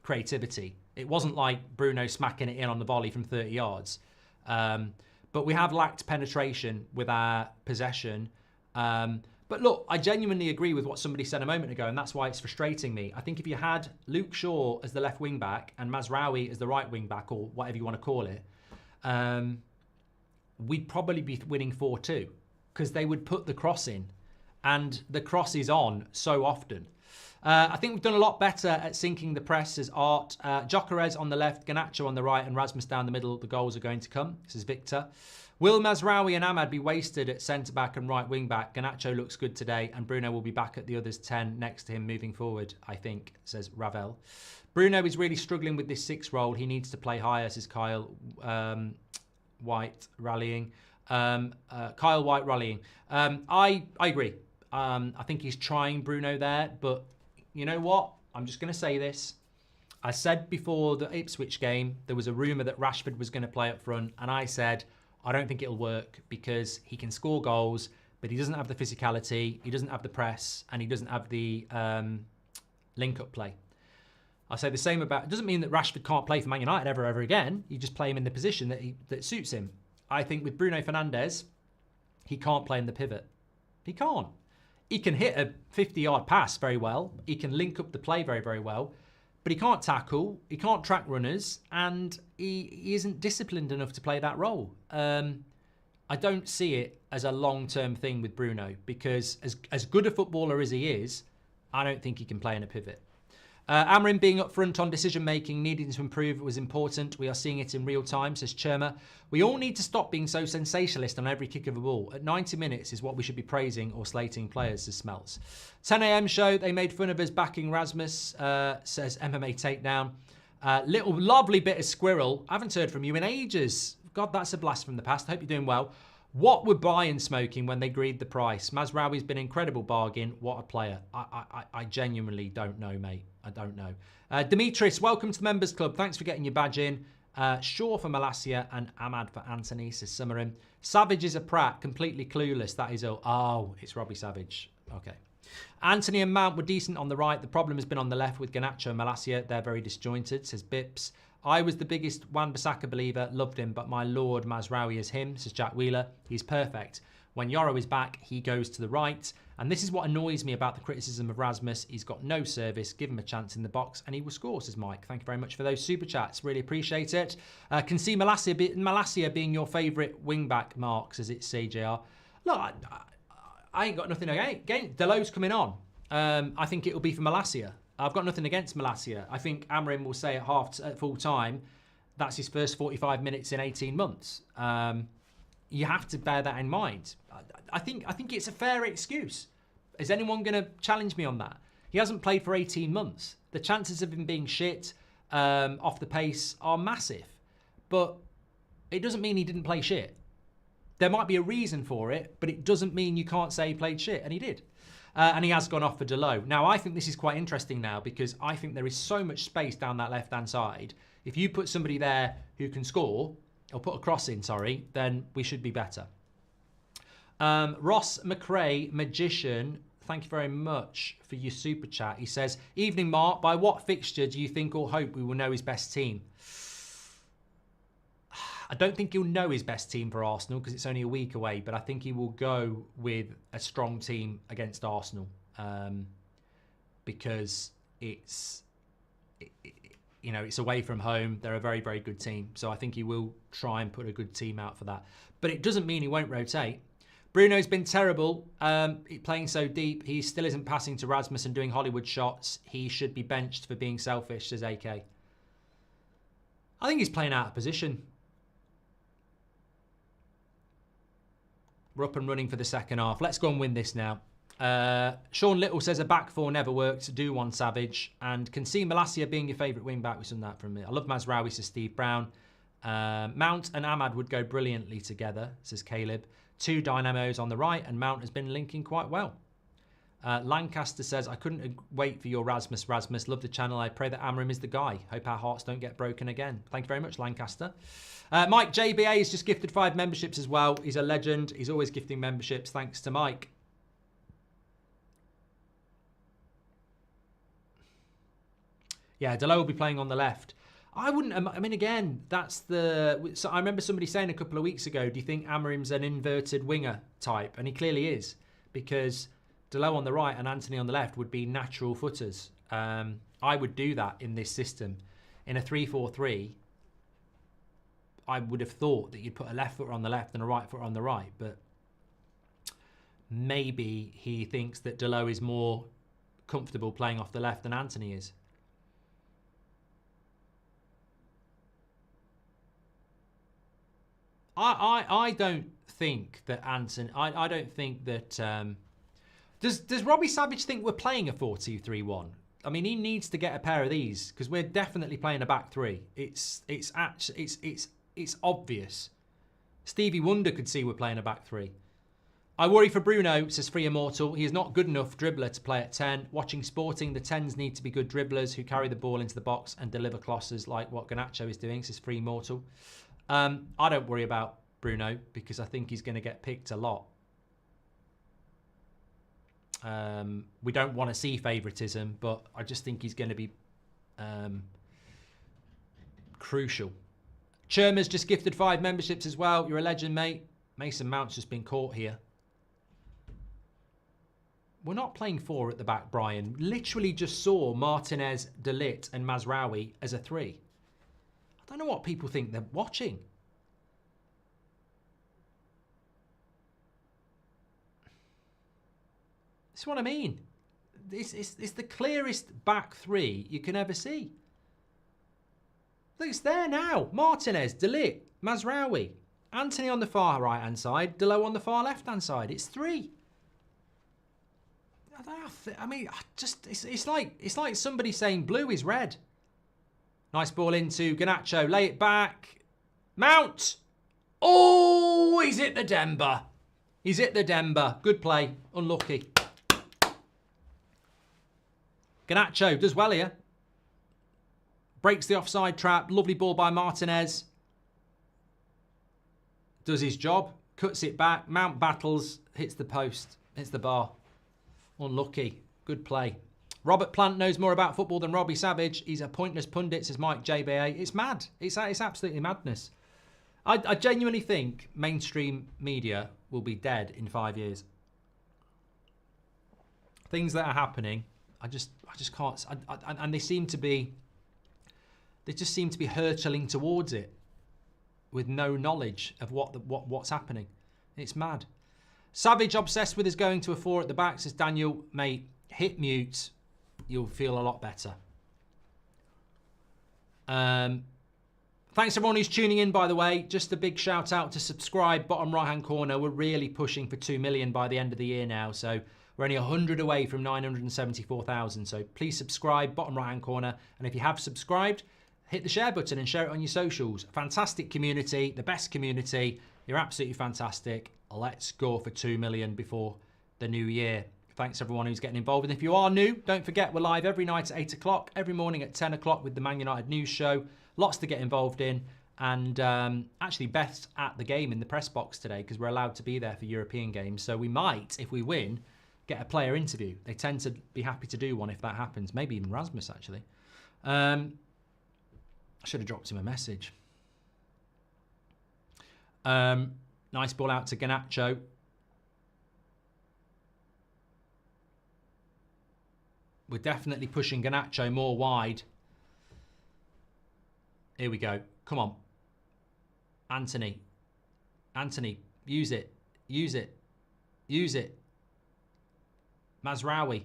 creativity. It wasn't like Bruno smacking it in on the volley from 30 yards. But we have lacked penetration with our possession. But look, I genuinely agree with what somebody said a moment ago, and that's why it's frustrating me. I think if you had Luke Shaw as the left wing back and Mazraoui as the right wing back, or whatever you want to call it, we'd probably be winning 4-2 because they would put the cross in, and the cross is on so often. I think we've done a lot better at sinking the press as Art. Gyökeres on the left, Garnacho on the right, and Rasmus down the middle. The goals are going to come. This is Victor. Will Mazraoui and Ahmad be wasted at centre-back and right wing-back? Garnacho looks good today, and Bruno will be back at the others' 10 next to him moving forward, I think, says Ravel. Bruno is really struggling with this 6 role. He needs to play higher, says Kyle White, rallying. Kyle White rallying. I agree. I think he's trying Bruno there, but you know what? I'm just going to say this. I said before the Ipswich game, there was a rumour that Rashford was going to play up front, and I said, I don't think it'll work because he can score goals, but he doesn't have the physicality, he doesn't have the press, and he doesn't have the link-up play. I'll say the same about... It doesn't mean that Rashford can't play for Man United ever again. You just play him in the position that suits him. I think with Bruno Fernandes, he can't play in the pivot. He can't. He can hit a 50-yard pass very well. He can link up the play very well. But he can't tackle, he can't track runners, and he isn't disciplined enough to play that role. I don't see it as a long-term thing with Bruno because as good a footballer as he is, I don't think he can play in a pivot. Amrin being up front on decision-making, needing to improve was important. We are seeing it in real time, says Cherma. We all need to stop being so sensationalist on every kick of a ball. At 90 minutes is what we should be praising or slating players, says Smelts. 10 a.m. show, they made fun of us backing Rasmus, says MMA Takedown. Little lovely bit of squirrel. I haven't heard from you in ages. God, that's a blast from the past. I hope you're doing well. What were Bayern smoking when they agreed the price? Mazraoui's been an incredible bargain. What a player. I genuinely don't know, mate. I don't know. Dimitris, welcome to the Members Club. Thanks for getting your badge in. Shaw for Malacia and Ahmad for Anthony, says Summerin. Savage is a prat, completely clueless. That is all. Oh, it's Robbie Savage. Okay. Anthony and Mount were decent on the right. The problem has been on the left with Garnacho and Malacia. They're very disjointed, says Bips. I was the biggest Wan-Bissaka believer, loved him, but my lord Mazraoui is him, says Jack Wheeler. He's perfect. When Yoro is back, he goes to the right. And this is what annoys me about the criticism of Rasmus. He's got no service. Give him a chance in the box and he will score, says Mike. Thank you very much for those super chats. Really appreciate it. Can see Malacia being your favourite wing-back, Mark, says it's CJR. Look, I ain't got nothing against. Delot's coming on. I think it will be for Malacia. I've got nothing against Malacia. I think Amrin will say at full time, that's his first 45 minutes in 18 months. You have to bear that in mind. I think it's a fair excuse. Is anyone going to challenge me on that? He hasn't played for 18 months. The chances of him being shit off the pace are massive. But it doesn't mean he didn't play shit. There might be a reason for it, but it doesn't mean you can't say he played shit, and he did. And he has gone off for Delot. Now, I think this is quite interesting now because I think there is so much space down that left-hand side. If you put somebody there who can score, or put a cross in, sorry, then we should be better. Ross McRae, Magician, thank you very much for your super chat. He says, evening, Mark, by what fixture do you think or hope we will know his best team? I don't think he'll know his best team for Arsenal because it's only a week away, but I think he will go with a strong team against Arsenal because it's away from home. They're a very, very good team. So I think he will try and put a good team out for that. But it doesn't mean he won't rotate. Bruno's been terrible playing so deep. He still isn't passing to Rasmus and doing Hollywood shots. He should be benched for being selfish, says AK. I think he's playing out of position. We're up and running for the second half. Let's go and win this now. Sean Little says a back four never worked. Do one, Savage. And can see Malacia being your favourite wing back. We've done that from me. I love Mazraoui, says Steve Brown. Mount and Ahmad would go brilliantly together, says Caleb. 2 dynamos on the right, and Mount has been linking quite well. Lancaster says, I couldn't wait for your Rasmus. Love the channel. I pray that Amram is the guy. Hope our hearts don't get broken again. Thank you very much, Lancaster. Mike JBA has just gifted 5 memberships as well. He's a legend. He's always gifting memberships. Thanks to Mike. Yeah, Delo will be playing on the left. I wouldn't, I mean, again, that's the, so I remember somebody saying a couple of weeks ago, do you think Amarim's an inverted winger type? And he clearly is, because Delo on the right and Anthony on the left would be natural footers. I would do that in this system. In a 3-4-3, I would have thought that you'd put a left footer on the left and a right footer on the right, but maybe he thinks that Delo is more comfortable playing off the left than Anthony is. I don't think that Anthony, I don't think that, does Robbie Savage think we're playing a 4-2-3-1? I mean, he needs to get a pair of these, because we're definitely playing a back three. It's obvious. Stevie Wonder could see we're playing a back three. I worry for Bruno, says Free Immortal. He is not good enough dribbler to play at 10. Watching Sporting, the 10s need to be good dribblers who carry the ball into the box and deliver crosses like what Garnacho is doing, says Free Immortal. I don't worry about Bruno because I think he's going to get picked a lot. We don't want to see favouritism, but I just think he's going to be crucial. Cherma's just gifted 5 memberships as well. You're a legend, mate. Mason Mount's just been caught here. We're not playing 4 at the back, Brian. Literally just saw Martinez, De Ligt and Mazraoui as a 3. I don't know what people think they're watching. That's what I mean. It's the clearest back 3 you can ever see. Look, it's there now. Martinez, De Ligt, Mazraoui, Anthony on the far right-hand side, Delo on the far left-hand side. It's 3. I mean, it's like somebody saying blue is red. Nice ball into Garnacho. Lay it back. Mount. Oh, he's hit the Denver. He's hit the Denver. Good play. Unlucky. Garnacho does well here. Breaks the offside trap. Lovely ball by Martinez. Does his job. Cuts it back. Mount battles. Hits the post. Hits the bar. Unlucky. Good play. Robert Plant knows more about football than Robbie Savage. He's a pointless pundit, says Mike JBA. It's mad. It's absolutely madness. I genuinely think mainstream media will be dead in 5 years. Things that are happening, I just can't. And they just seem to be hurtling towards it with no knowledge of what's happening. It's mad. Savage obsessed with us going to a 4 at the back, says Daniel. Mate, hit mute. You'll feel a lot better. Thanks everyone who's tuning in, by the way. Just a big shout out to subscribe, bottom right hand corner. We're really pushing for 2 million by the end of the year now. So we're only 100 away from 974,000. So please subscribe, bottom right hand corner. And if you have subscribed, hit the share button and share it on your socials. Fantastic community, the best community. You're absolutely fantastic. Let's go for 2 million before the new year. Thanks everyone who's getting involved. And if you are new, don't forget we're live every night at 8 o'clock, every morning at 10 o'clock with the Man United News Show. Lots to get involved in. And actually Beth's at the game in the press box today because we're allowed to be there for European games. So we might, if we win, get a player interview. They tend to be happy to do one if that happens. Maybe even Rasmus, actually. I should have dropped him a message. Nice ball out to Garnacho. We're definitely pushing Garnacho more wide. Here we go. Come on. Anthony. Anthony, use it. Use it. Use it. Mazraoui.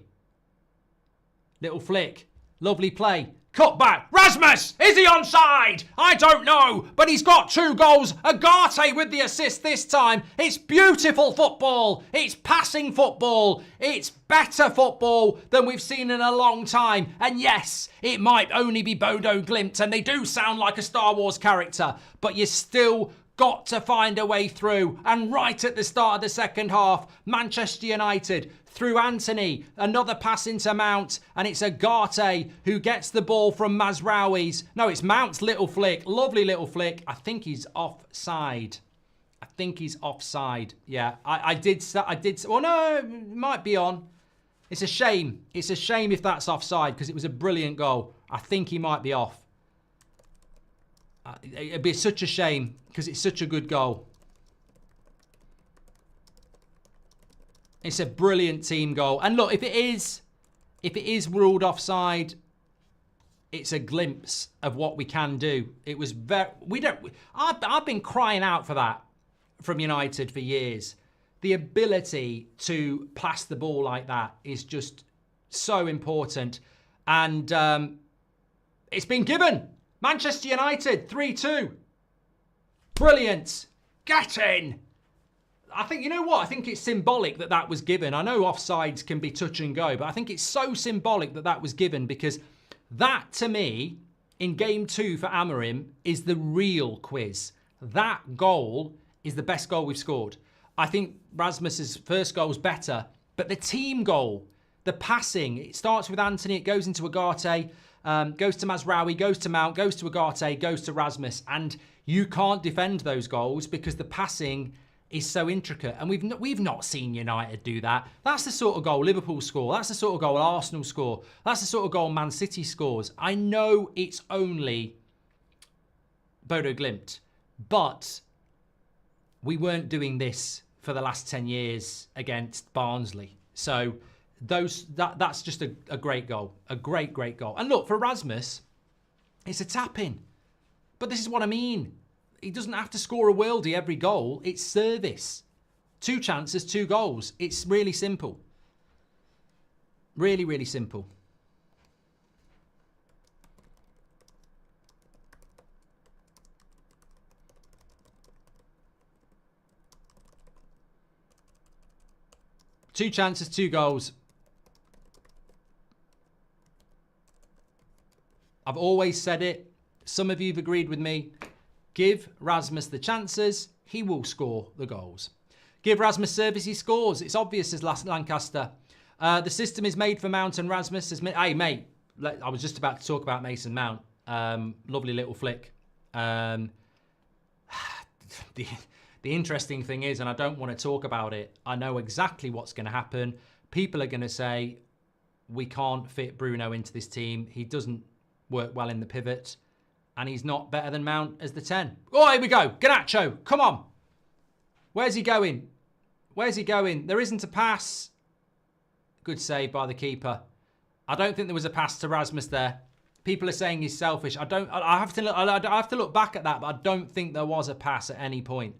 Little flick. Lovely play. Cut back. Rasmus! Is he onside? I don't know. But he's got 2 goals. Agate with the assist this time. It's beautiful football. It's passing football. It's better football than we've seen in a long time. And yes, it might only be BODO GLIMT. And they do sound like a Star Wars character. But you still got to find a way through. And right at the start of the second half, Manchester United through Anthony, another pass into Mount, and it's Agate who gets the ball from Mazraoui's. No, it's Mount's little flick, lovely little flick. I think he's offside. I think he's offside. Yeah, I did. Well, no, it might be on. It's a shame. It's a shame if that's offside because it was a brilliant goal. I think he might be off. It'd be such a shame because it's such a good goal. It's a brilliant team goal. And look, if it is ruled offside, it's a glimpse of what we can do. It was very, I've been crying out for that from United for years. The ability to pass the ball like that is just so important. And it's been given. Manchester United, 3-2. Brilliant. Get in. I think, you know what? I think it's symbolic that that was given. I know offsides can be touch and go, but I think it's so symbolic that that was given because that, to me, in Game 2 for Amorim, is the real quiz. That goal is the best goal we've scored. I think Rasmus's first goal was better, but the team goal, the passing, it starts with Anthony, it goes into Agate, goes to Mazraoui, goes to Mount, goes to Agate, goes to Rasmus, and you can't defend those goals because the passing is so intricate, and we've not seen United do that. That's the sort of goal Liverpool score. That's the sort of goal Arsenal score. That's the sort of goal Man City scores. I know it's only BODO GLIMT, but we weren't doing this for the last 10 years against Barnsley. So that's just a great goal, a great goal. And look, for Rasmus, it's a tap-in, but this is what I mean. He doesn't have to score a worldie every goal. It's service. 2 chances, 2 goals. It's really simple. Really, really simple. Two chances, 2 goals. I've always said it. Some of you have agreed with me. Give Rasmus the chances, he will score the goals. Give Rasmus service, he scores. It's obvious as Lancaster. The system is made for Mount and Rasmus. Hey, mate, I was just about to talk about Mason Mount. Lovely little flick. The interesting thing is, and I don't want to talk about it, I know exactly what's going to happen. People are going to say, we can't fit Bruno into this team. He doesn't work well in the pivot. And he's not better than Mount as the 10. Oh, here we go. Garnacho, come on. Where's he going? Where's he going? There isn't a pass. Good save by the keeper. I don't think there was a pass to Rasmus there. People are saying he's selfish. I have to look back at that, but I don't think there was a pass at any point.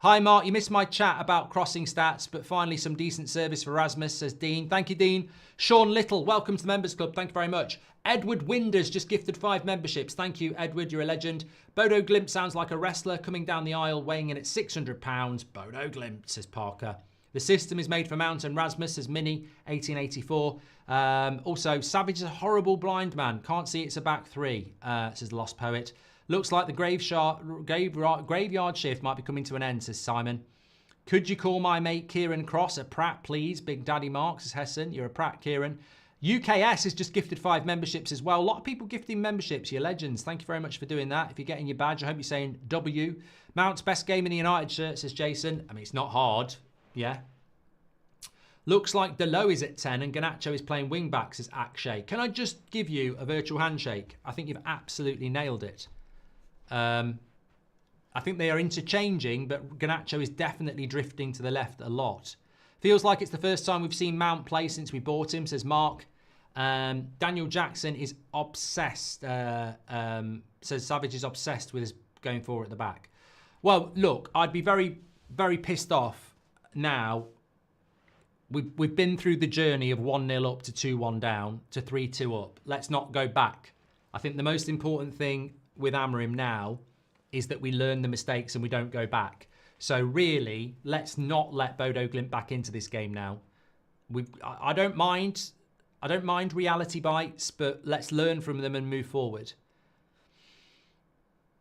Hi, Mark. You missed my chat about crossing stats, but finally some decent service for Rasmus, says Dean. Thank you, Dean. Sean Little, welcome to the Members Club. Thank you very much. Edward Winders just gifted 5 memberships. Thank you, Edward. You're a legend. BODO GLIMT sounds like a wrestler coming down the aisle weighing in at £600. BODO GLIMT, says Parker. The system is made for Mount and Rasmus, says Minnie, 1884. Also, Savage is a horrible blind man. Can't see it's a back 3, says the Lost Poet. Looks like the graveyard shift might be coming to an end, says Simon. Could you call my mate Kieran Cross a Pratt, please? Big Daddy Mark, says Hessen. You're a Pratt, Kieran. UKS has just gifted 5 memberships as well. A lot of people gifting memberships. You're legends. Thank you very much for doing that. If you're getting your badge, I hope you're saying W. Mount's best game in the United shirt, says Jason. I mean, it's not hard. Yeah. Looks like Delo is at 10 and Garnacho is playing wing back, says Akshay. Can I just give you a virtual handshake? I think you've absolutely nailed it. I think they are interchanging, but Garnacho is definitely drifting to the left a lot. Feels like it's the first time we've seen Mount play since we bought him, says Mark. Daniel Jackson is obsessed, says Savage is obsessed with his going forward at the back. Well, look, I'd be very, very pissed off now We've been through the journey of 1-0 up to 2-1 down to 3-2 up. Let's not go back. I think the most important thing with Amorim now is that we learn the mistakes and we don't go back. So really, let's not let BODO GLIMT back into this game now. I don't mind reality bites, but let's learn from them and move forward.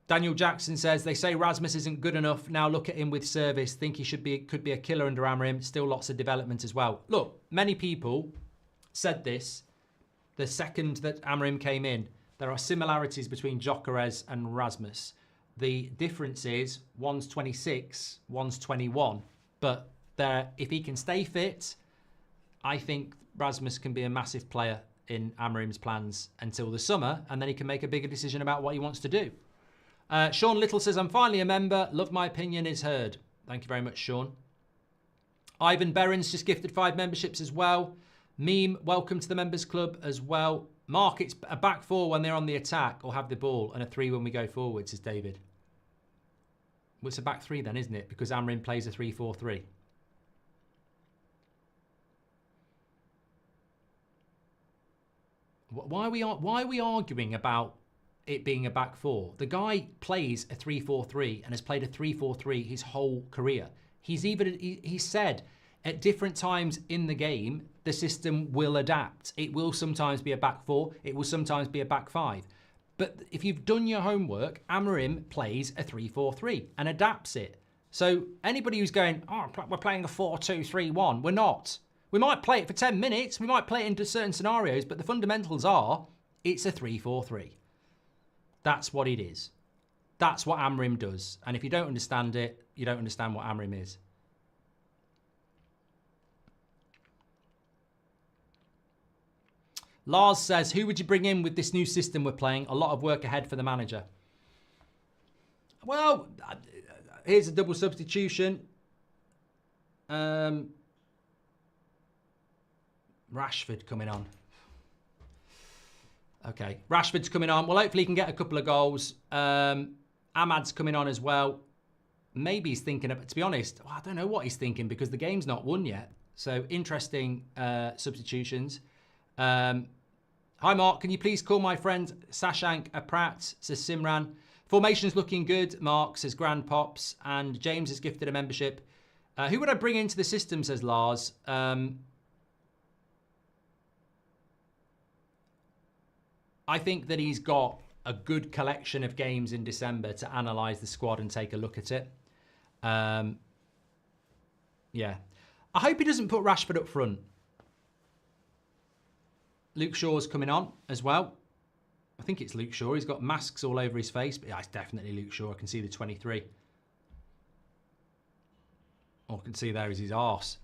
Daniel Jackson says, they say Rasmus isn't good enough. Now look at him with service. Think he could be a killer under Amorim. Still lots of development as well. Look, many people said this the second that Amorim came in. There are similarities between Gyökeres and Rasmus. The difference is one's 26, one's 21. But if he can stay fit, I think Rasmus can be a massive player in Amorim's plans until the summer, and then he can make a bigger decision about what he wants to do. Sean Little says, I'm finally a member. Love my opinion is heard. Thank you very much, Sean. Ivan Berens just gifted 5 memberships as well. Meme, welcome to the members club as well. Mark, it's a back 4 when they're on the attack or have the ball, and a 3 when we go forward, says David. Well, it's a back 3 then, isn't it? Because Amorim plays a 3-4-3. Why are we arguing about it being a back 4? The guy plays a 3-4-3 and has played a 3-4-3 his whole career. He said at different times in the game, the system will adapt. It will sometimes be a back 4. It will sometimes be a back 5. But if you've done your homework, Amorim plays a 3-4-3 and adapts it. So anybody who's going, oh, we're playing a 4-2-3-1, we're not. We might play it for 10 minutes. We might play it into certain scenarios, but the fundamentals are it's a 3-4-3. That's what it is. That's what Amorim does. And if you don't understand it, you don't understand what Amorim is. Lars says, who would you bring in with this new system we're playing? A lot of work ahead for the manager. Well, here's a double substitution. Rashford coming on. Okay, Rashford's coming on. Well, hopefully he can get a couple of goals. Ahmad's coming on as well. Maybe he's thinking, to be honest, I don't know what he's thinking because the game's not won yet. So interesting substitutions. Hi Mark, can you please call my friend Sashank Aprat, says Simran. Formation's looking good, Mark, says Grand Pops. And James has gifted a membership. Who would I bring into the system, says Lars. I think that he's got a good collection of games in December to analyse the squad and take a look at it. Yeah. I hope he doesn't put Rashford up front. Luke Shaw's coming on as well. I think it's Luke Shaw. He's got masks all over his face. But yeah, it's definitely Luke Shaw. I can see the 23. All I can see there is his arse.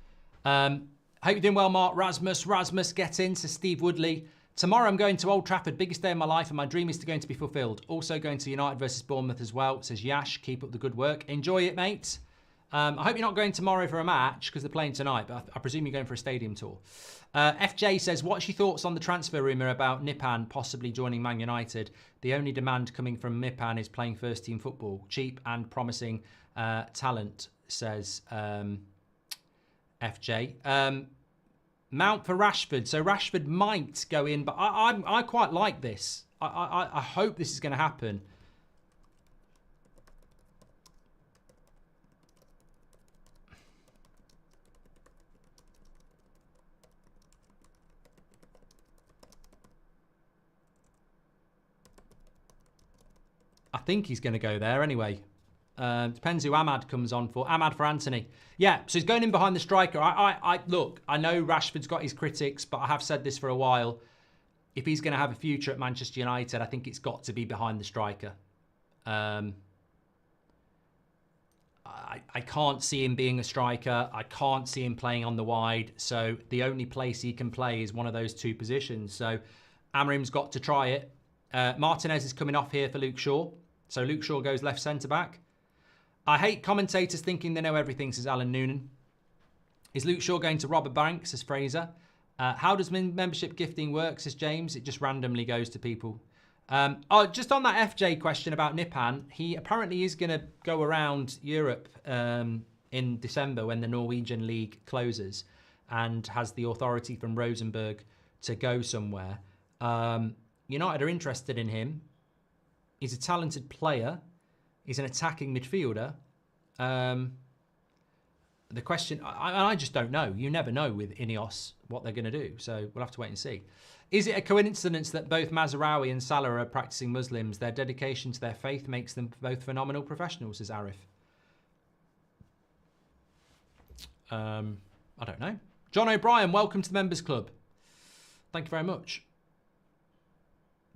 Hope you're doing well, Mark. Rasmus, get in, says Steve Woodley. Tomorrow I'm going to Old Trafford, biggest day of my life, and my dream is going to be fulfilled. Also going to United versus Bournemouth as well, says Yash. Keep up the good work. Enjoy it, mate. I hope you're not going tomorrow for a match because they're playing tonight, but I presume you're going for a stadium tour. FJ says, what's your thoughts on the transfer rumour about Nipan possibly joining Man United? The only demand coming from Nipan is playing first team football. Cheap and promising talent, says FJ. Mount for Rashford. So Rashford might go in, but I quite like this. I hope this is going to happen. I think he's going to go there anyway. Depends who Ahmad comes on for. Ahmad for Anthony. Yeah, so he's going in behind the striker. Look, I know Rashford's got his critics, but I have said this for a while. If he's going to have a future at Manchester United, I think it's got to be behind the striker. I can't see him being a striker. I can't see him playing on the wide. So the only place he can play is one of those two positions. So Amorim's got to try it. Martinez is coming off here for Luke Shaw. So Luke Shaw goes left centre-back. I hate commentators thinking they know everything, says Alan Noonan. Is Luke Shaw going to rob a bank, says Fraser. How does membership gifting work, says James? It just randomly goes to people. Just on that FJ question about Nipan, he apparently is going to go around Europe in December when the Norwegian league closes. and has the authority from Rosenberg to go somewhere. United are interested in him. He's a talented player. He's an attacking midfielder. The question, I just don't know. You never know with Ineos what they're going to do. So we'll have to wait and see. Is it a coincidence that both Mazraoui and Salah are practicing Muslims? Their dedication to their faith makes them both phenomenal professionals, says Arif. I don't know. John O'Brien, welcome to the Members Club. Thank you very much.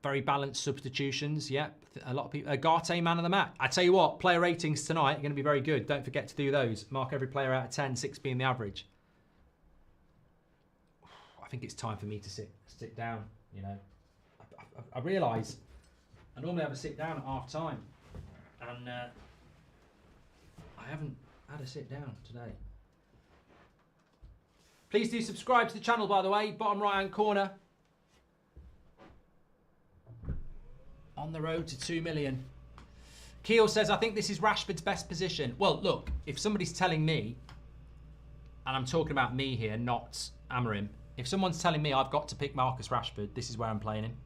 Very balanced substitutions. Yep, a lot of people. Agate, man of the match. I tell you what, player ratings tonight are going to be very good. Don't forget to do those. Mark every player out of 10, 6 being the average. I think it's time for me to sit down. You know, I realise I normally have a sit down at half time, and I haven't had a sit down today. Please do subscribe to the channel, by the way. Bottom right hand corner. On the road to 2 million. Keel says, I think this is Rashford's best position. Well, look, if somebody's telling me, and I'm talking about me here, not Amorim, if someone's telling me I've got to pick Marcus Rashford, this is where I'm playing him.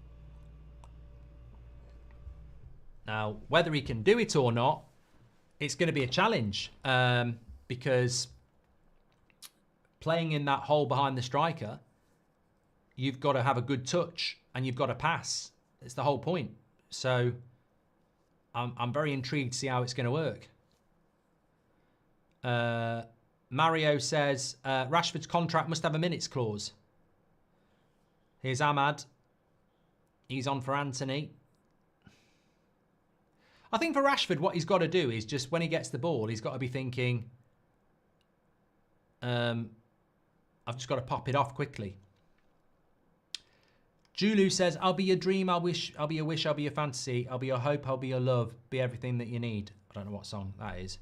Now, whether he can do it or not, it's going to be a challenge, because playing in that hole behind the striker, you've got to have a good touch and you've got to pass. It's the whole point. So I'm very intrigued to see how it's going to work. Mario says, Rashford's contract must have a minutes clause. Here's Ahmad. He's on for Anthony. I think for Rashford, what he's got to do is just when he gets the ball, he's got to be thinking, I've just got to pop it off quickly. Julu says, I'll be your dream, I'll be your wish, I'll be your fantasy, I'll be your hope, I'll be your love, be everything that you need. I don't know what song that is.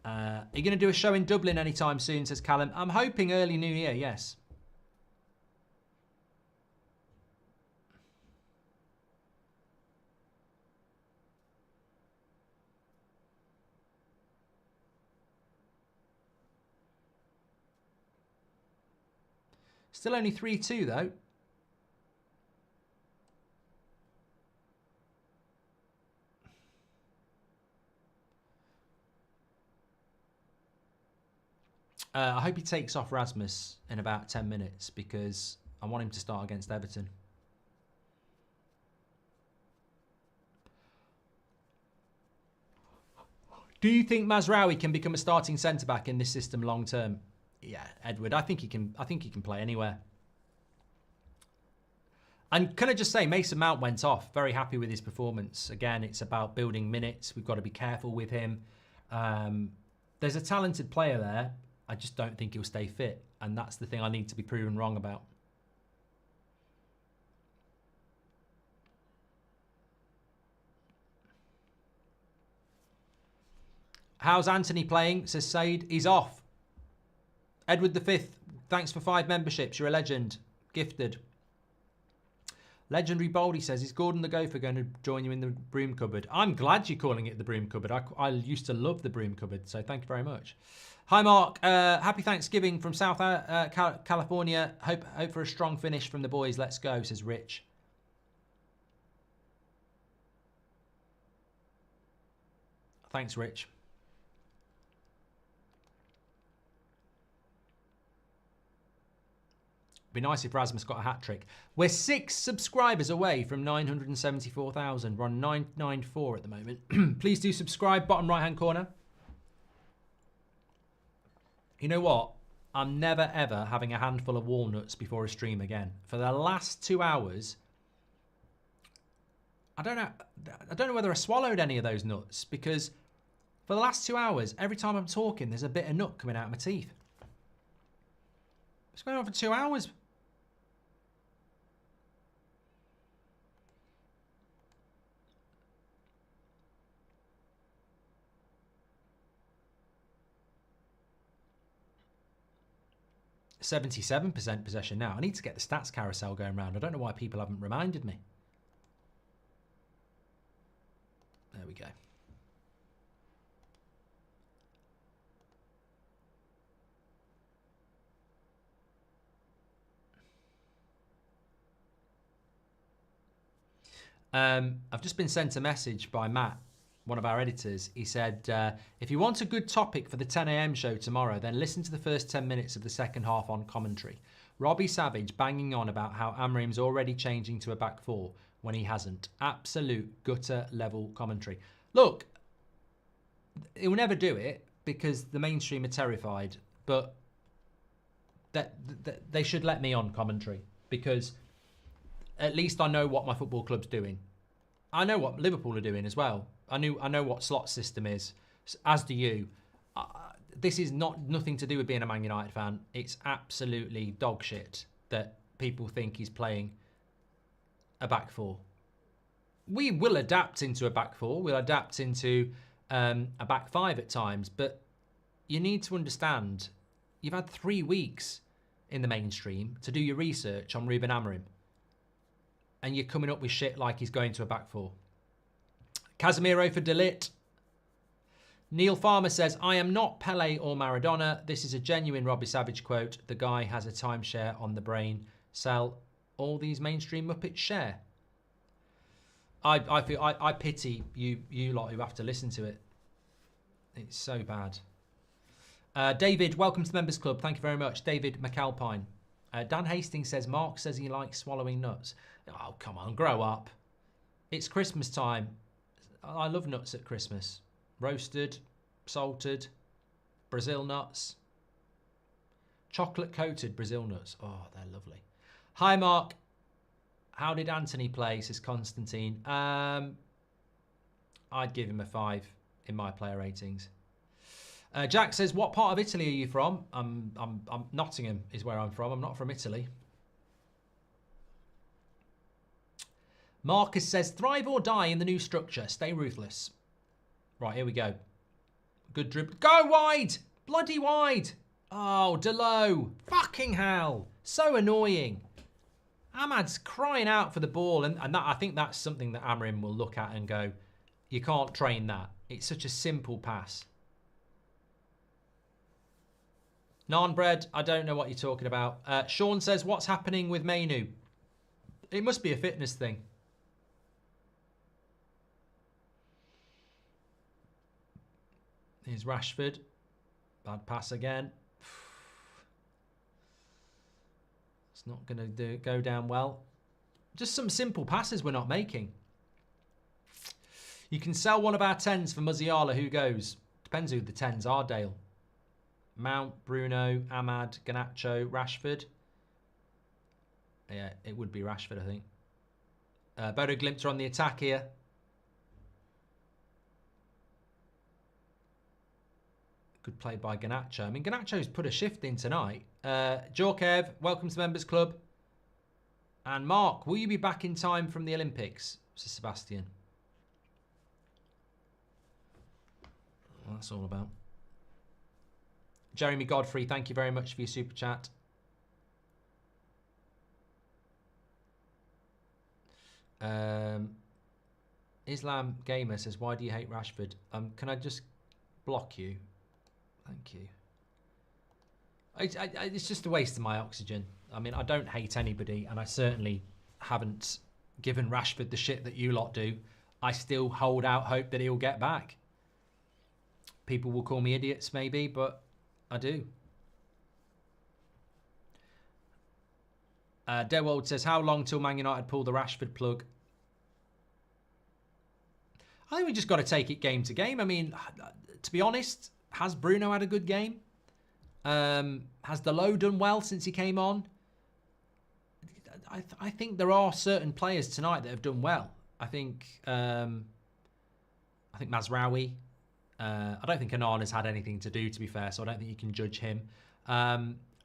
Are you going to do a show in Dublin anytime soon, says Callum? I'm hoping early New Year, yes. Still only 3-2 though. I hope he takes off Rasmus in about 10 minutes because I want him to start against Everton. Do you think Mazraoui can become a starting centre-back in this system long term? Yeah, Edward, I think he can play anywhere. And can I just say, Mason Mount went off. Very happy with his performance. Again, it's about building minutes. We've got to be careful with him. There's a talented player there. I just don't think he'll stay fit. And that's the thing I need to be proven wrong about. How's Anthony playing? Says Said. He's off. Edward V, thanks for 5 memberships. You're a legend. Gifted. Legendary Boldy says, is Gordon the Gopher going to join you in the broom cupboard? I'm glad you're calling it the broom cupboard. I used to love the broom cupboard, so thank you very much. Hi, Mark. Happy Thanksgiving from South California. Hope for a strong finish from the boys. Let's go, says Rich. Thanks, Rich. Be nice if Rasmus got a hat-trick. We're 6 subscribers away from 974,000. We're on 994 at the moment. Please do subscribe, bottom right-hand corner. You know what? I'm never, ever having a handful of walnuts before a stream again. For the last 2 hours, I don't know whether I swallowed any of those nuts, because for the last 2 hours, every time I'm talking, there's a bit of nut coming out of my teeth. It's going on for 2 hours. %77% possession now. I need to get the stats carousel going round. I don't know why people haven't reminded me. There we go. I've just been sent a message by Matt, one of our editors. He said, if you want a good topic for the 10 a.m. show tomorrow, then listen to the first 10 minutes of the second half on commentary. Robbie Savage banging on about how Amrim's already changing to a back four when he hasn't. Absolute gutter level commentary. Look, he'll never do it because the mainstream are terrified, but they should let me on commentary because at least I know what my football club's doing. I know what Liverpool are doing as well. I know what slot system is, as do you. This is nothing to do with being a Man United fan. It's absolutely dog shit that people think he's playing a back four. We will adapt into a back four. We'll adapt into a back five at times. But you need to understand, you've had 3 weeks in the mainstream to do your research on Ruben Amorim. And you're coming up with shit like he's going to a back four. Casemiro for Delit. Neil Farmer says, I am not Pele or Maradona. This is a genuine Robbie Savage quote. The guy has a timeshare on the brain. Sell all these mainstream Muppets share. I pity you lot who have to listen to it. It's so bad. David, welcome to the Members Club. Thank you very much. David McAlpine. Dan Hastings says, Mark says he likes swallowing nuts. Oh, come on, grow up. It's Christmas time. I love nuts at Christmas. Roasted, salted, Brazil nuts. Chocolate-coated Brazil nuts. Oh, they're lovely. Hi, Mark. How did Anthony play, says Constantine. I'd give him a 5 in my player ratings. Jack says, what part of Italy are you from? I'm Nottingham is where I'm from. I'm not from Italy. Marcus says, thrive or die in the new structure. Stay ruthless. Right, here we go. Good dribble. Go wide! Bloody wide! Oh, Delo. Fucking hell. So annoying. Ahmad's crying out for the ball. And that, I think that's something that Amorim will look at and go, you can't train that. It's such a simple pass. Naan bread, I don't know what you're talking about. Sean says, what's happening with Mainu? It must be a fitness thing. Here's Rashford. Bad pass again. It's not going to go down well. Just some simple passes we're not making. You can sell one of our 10s for Musiala. Who goes? Depends who the 10s are, Dale. Mount, Bruno, Ahmad, Garnacho, Rashford. Yeah, it would be Rashford, I think. Bodo Glimt are on the attack here. Good play by Garnacho. I mean, Garnacho's put a shift in tonight. Jorkev, welcome to the Members Club. And Mark, will you be back in time from the Olympics? Says Sebastian. Well, that's all about. Jeremy Godfrey, thank you very much for your super chat. Islam Gamer says, why do you hate Rashford? Can I just block you? Thank you. It's just a waste of my oxygen. I mean, I don't hate anybody, and I certainly haven't given Rashford the shit that you lot do. I still hold out hope that he'll get back. People will call me idiots, maybe, but I do. Dewold says, how long till Man United pull the Rashford plug? I think we just got to take it game to game. I mean, to be honest, has Bruno had a good game? Has Delo done well since he came on? I think there are certain players tonight that have done well. I think Mazraoui. I don't think Onana's had anything to do, to be fair, so I don't think you can judge him. I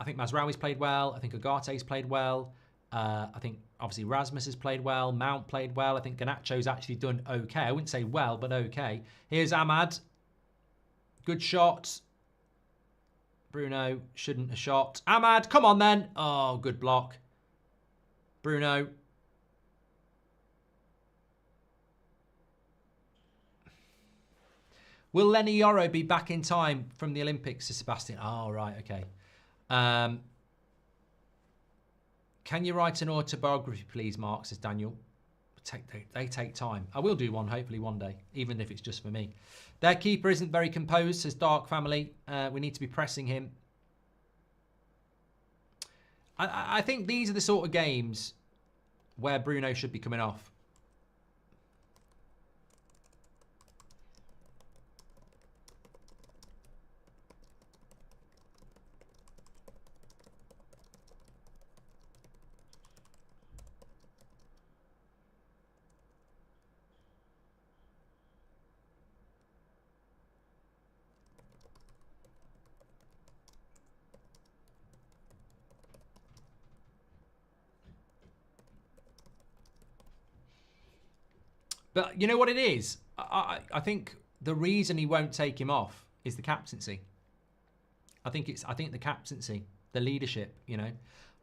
think Mazraoui's played well. I think Ugarte's played well. I think, obviously, Rasmus has played well. Mount played well. I think Garnacho's actually done okay. I wouldn't say well, but okay. Here's Ahmad. Good shot. Bruno shouldn't have shot. Ahmad, come on then. Oh, good block. Bruno. Will Lenny Yoro be back in time from the Olympics, says Sebastian? Oh, right, okay. Can you write an autobiography, please, Mark, says Daniel. They take time. I will do one, hopefully one day, even if it's just for me. Their keeper isn't very composed, says Dark Family. We need to be pressing him. I think these are the sort of games where Bruno should be coming off. But you know what it is? I think the reason he won't take him off is the captaincy. I think the captaincy, the leadership, you know.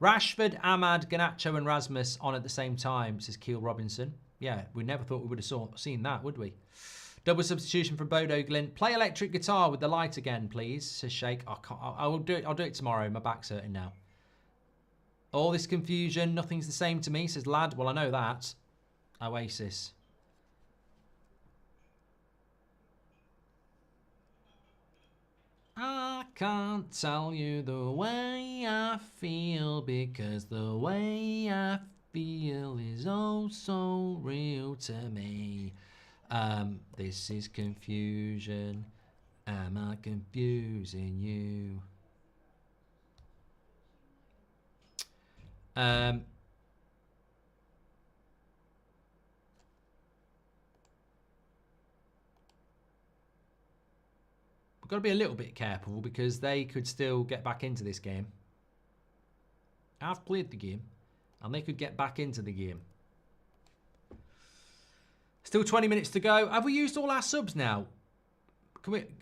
Rashford, Ahmad, Garnacho and Rasmus on at the same time, says Keel Robinson. Yeah, we never thought we would have seen that, would we? Double substitution from Bodo Glint. Play electric guitar with the light again, please, says Sheikh. I will do it. I'll do it tomorrow. My back's hurting now. All this confusion, nothing's the same to me, says Lad. Well, I know that. Oasis. I can't tell you the way I feel, because the way I feel is oh so real to me. This is confusion. Am I confusing you? We've got to be a little bit careful because they could still get back into this game. I've played the game and they could get back into the game. Still 20 minutes to go. Have we used all our subs now?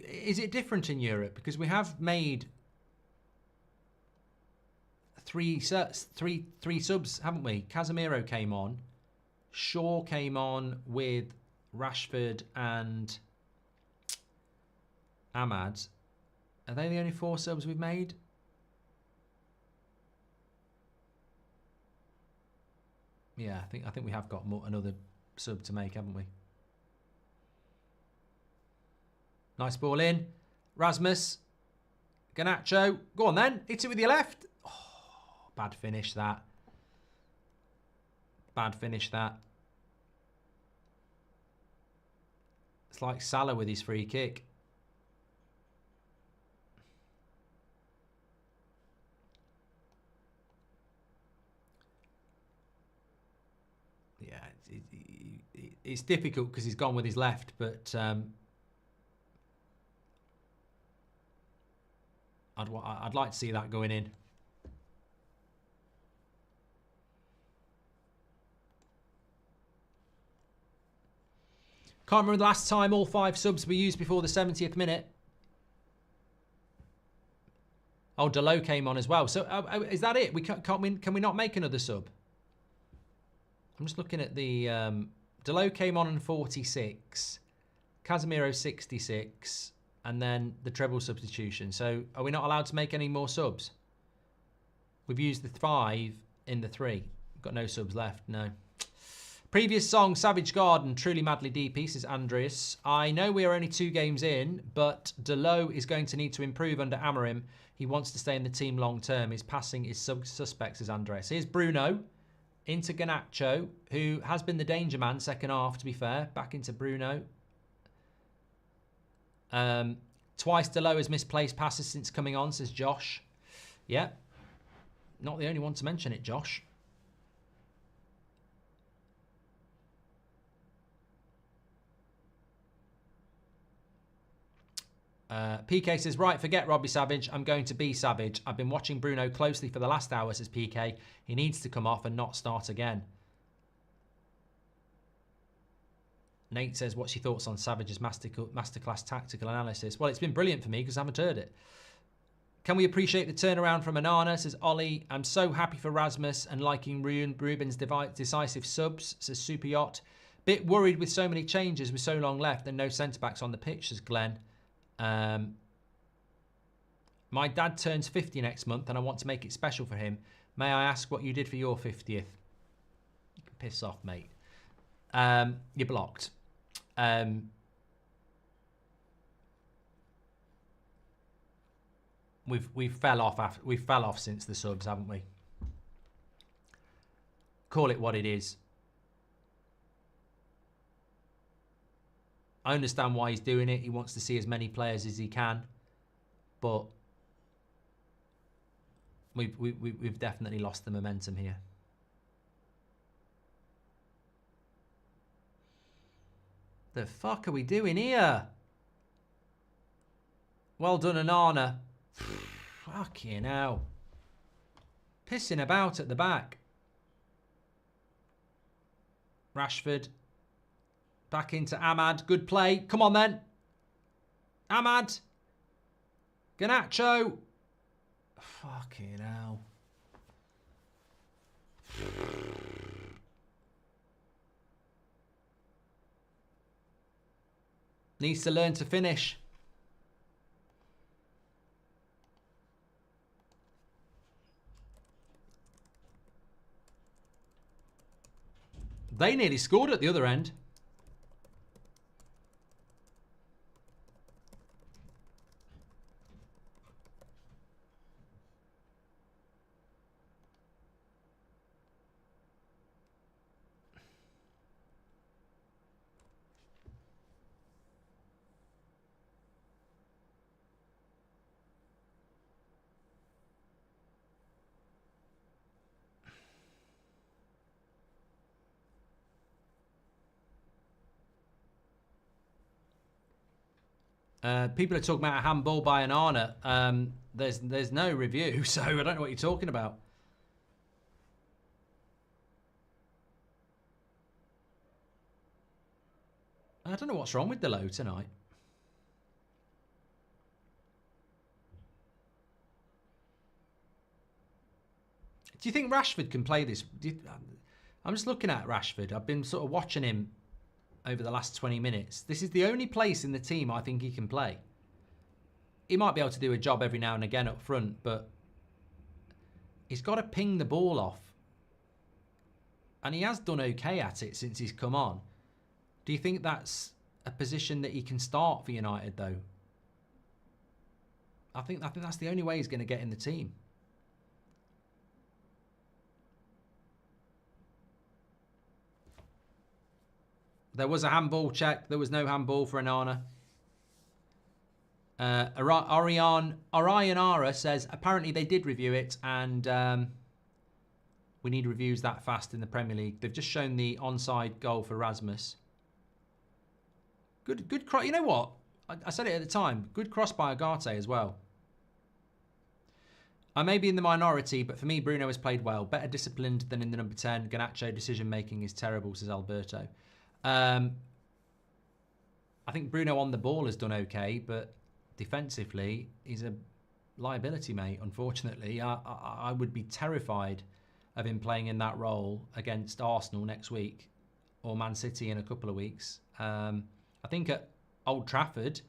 Is it different in Europe? Because we have made three subs, haven't we? Casemiro came on. Shaw came on with Rashford and Ahmad. Are they the only 4 subs we've made? Yeah, I think we have got another sub to make, haven't we? Nice ball in. Rasmus. Garnacho. Go on then. Hit it with your left. Oh, bad finish that. Bad finish that. It's like Salah with his free kick. Yeah, it's difficult because he's gone with his left, but I'd like to see that going in. Can't remember the last time all 5 subs were used before the 70th minute. Oh, Delo came on as well. So is that it? Can we not make another sub? I'm just looking at the... Delo came on in 46. Casemiro 66. And then the treble substitution. So are we not allowed to make any more subs? We've used the 5 in the 3. We've got no subs left, no. Previous song, Savage Garden, Truly Madly DP, says Andreas. I know we are only 2 games in, but Delo is going to need to improve under Amorim. He wants to stay in the team long term. His passing is suspect, says Andreas. Here's Bruno into Garnacho, who has been the danger man second half, to be fair. Back into Bruno. Twice Delo has misplaced passes since coming on, says Josh. Yeah. Not the only one to mention it, Josh. PK says, right, forget Robbie Savage. I'm going to be Savage. I've been watching Bruno closely for the last hour, says PK. He needs to come off and not start again. Nate says, what's your thoughts on Savage's masterclass tactical analysis? Well, it's been brilliant for me because I haven't heard it. Can we appreciate the turnaround from Onana, says Ollie. I'm so happy for Rasmus and liking Ruben's decisive subs, says Super Yacht. Bit worried with so many changes with so long left and no centre-backs on the pitch, says Glenn. My dad turns 50 next month and I want to make it special for him. May I ask what you did for your 50th? You can piss off, mate. You're blocked. We fell off since the subs, haven't we? Call it what it is. I understand why he's doing it. He wants to see as many players as he can, but we've definitely lost the momentum here. The fuck are we doing here? Well done, Onana. Fucking hell. Pissing about at the back. Rashford. Back into Ahmad. Good play. Come on then. Ahmad. Garnacho. Fucking hell. Needs to learn to finish. They nearly scored at the other end. People are talking about a handball by Onana. There's no review, so I don't know what you're talking about. I don't know what's wrong with the low tonight. Do you think Rashford can play this? I'm just looking at Rashford. I've been sort of watching him over the last 20 minutes. This is the only place in the team I think he can play. He might be able to do a job every now and again up front, but he's got to ping the ball off. And he has done okay at it since he's come on. Do you think that's a position that he can start for United, though? I think that's the only way he's going to get in the team. There was a handball check. There was no handball for Onana. Orion Ara says, apparently they did review it, and we need reviews that fast in the Premier League. They've just shown the onside goal for Rasmus. Good cross. You know what? I said it at the time. Good cross by Agate as well. I may be in the minority, but for me, Bruno has played well. Better disciplined than in the number 10. Garnacho decision-making is terrible, says Alberto. I think Bruno on the ball has done okay, but defensively, he's a liability, mate, unfortunately. I would be terrified of him playing in that role against Arsenal next week or Man City in a couple of weeks. I think at Old Trafford,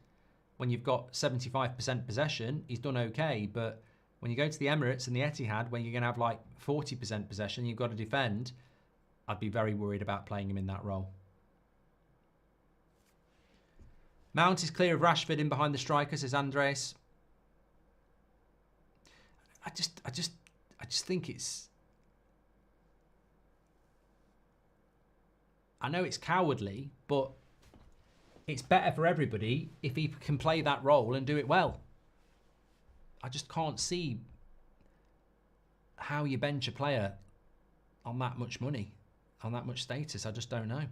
when you've got 75% possession, he's done okay, but when you go to the Emirates and the Etihad, when you're going to have like 40% possession, you've got to defend, I'd be very worried about playing him in that role. Mount is clear of Rashford in behind the striker, says Andres. I just think it's... I know it's cowardly, but it's better for everybody if he can play that role and do it well. I just can't see how you bench a player on that much money, on that much status. I just don't know.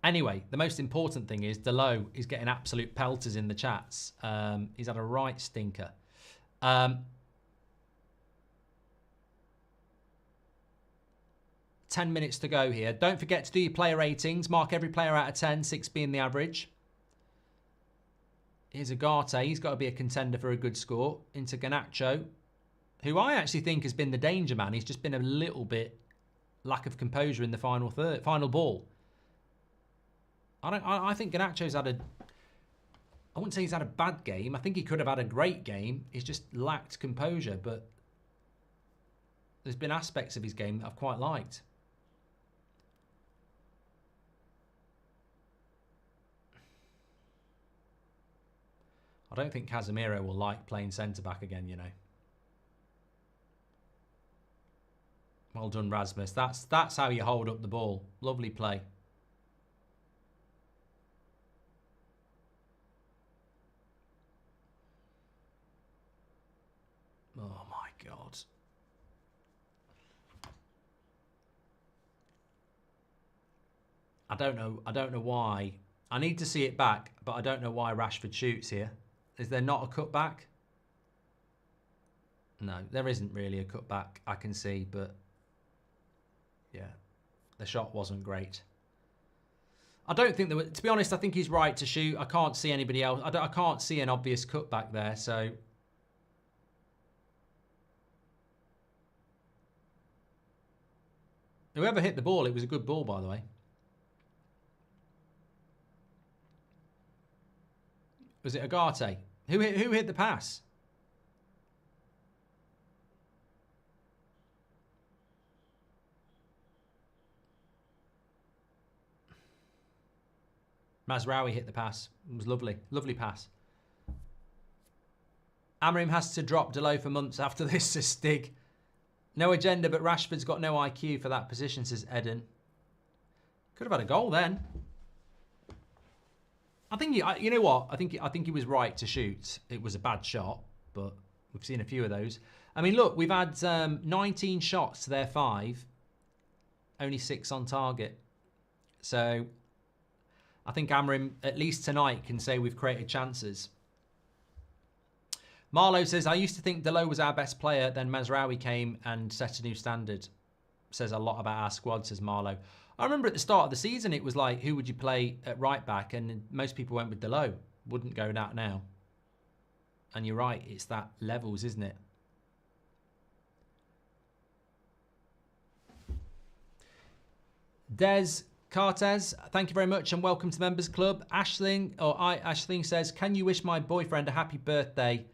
Anyway, the most important thing is Delo is getting absolute pelters in the chats. He's had a right stinker. 10 minutes to go here. Don't forget to do your player ratings. Mark every player out of 10, 6 being the average. Here's Agate. He's got to be a contender for a good score. Into Garnacho, who I actually think has been the danger man. He's just been a little bit lack of composure in the final ball. I think Garnacho's had I wouldn't say he's had a bad game. I think he could have had a great game. He's just lacked composure, but there's been aspects of his game that I've quite liked. I don't think Casemiro will like playing centre-back again, you know. Well done, Rasmus. That's how you hold up the ball. Lovely play. Oh my God. I don't know why. I need to see it back, but I don't know why Rashford shoots here. Is there not a cutback? No, there isn't really a cutback, I can see, but yeah, the shot wasn't great. I don't think there was, to be honest, I think he's right to shoot. I can't see anybody else. I can't see an obvious cutback there, so. Whoever hit the ball, it was a good ball, by the way. Was it Agate? Who hit the pass? Mazraoui hit the pass. It was lovely. Lovely pass. Amorim has to drop Delo for months after this, says Stig. No agenda, but Rashford's got no IQ for that position, says Eden. Could have had a goal then. I think, you know what? I think he was right to shoot. It was a bad shot, but we've seen a few of those. I mean, look, we've had 19 shots to their 5. Only 6 on target. So I think Amorim, at least tonight, can say we've created chances. Marlowe says, I used to think Delo was our best player, then Mazraoui came and set a new standard. Says a lot about our squad, says Marlowe. I remember at the start of the season, it was like, who would you play at right back? And most people went with Delo. Wouldn't go that now. And you're right, it's that levels, isn't it? Des Cartes, thank you very much and welcome to the Members Club. Ashling says, can you wish my boyfriend a happy birthday?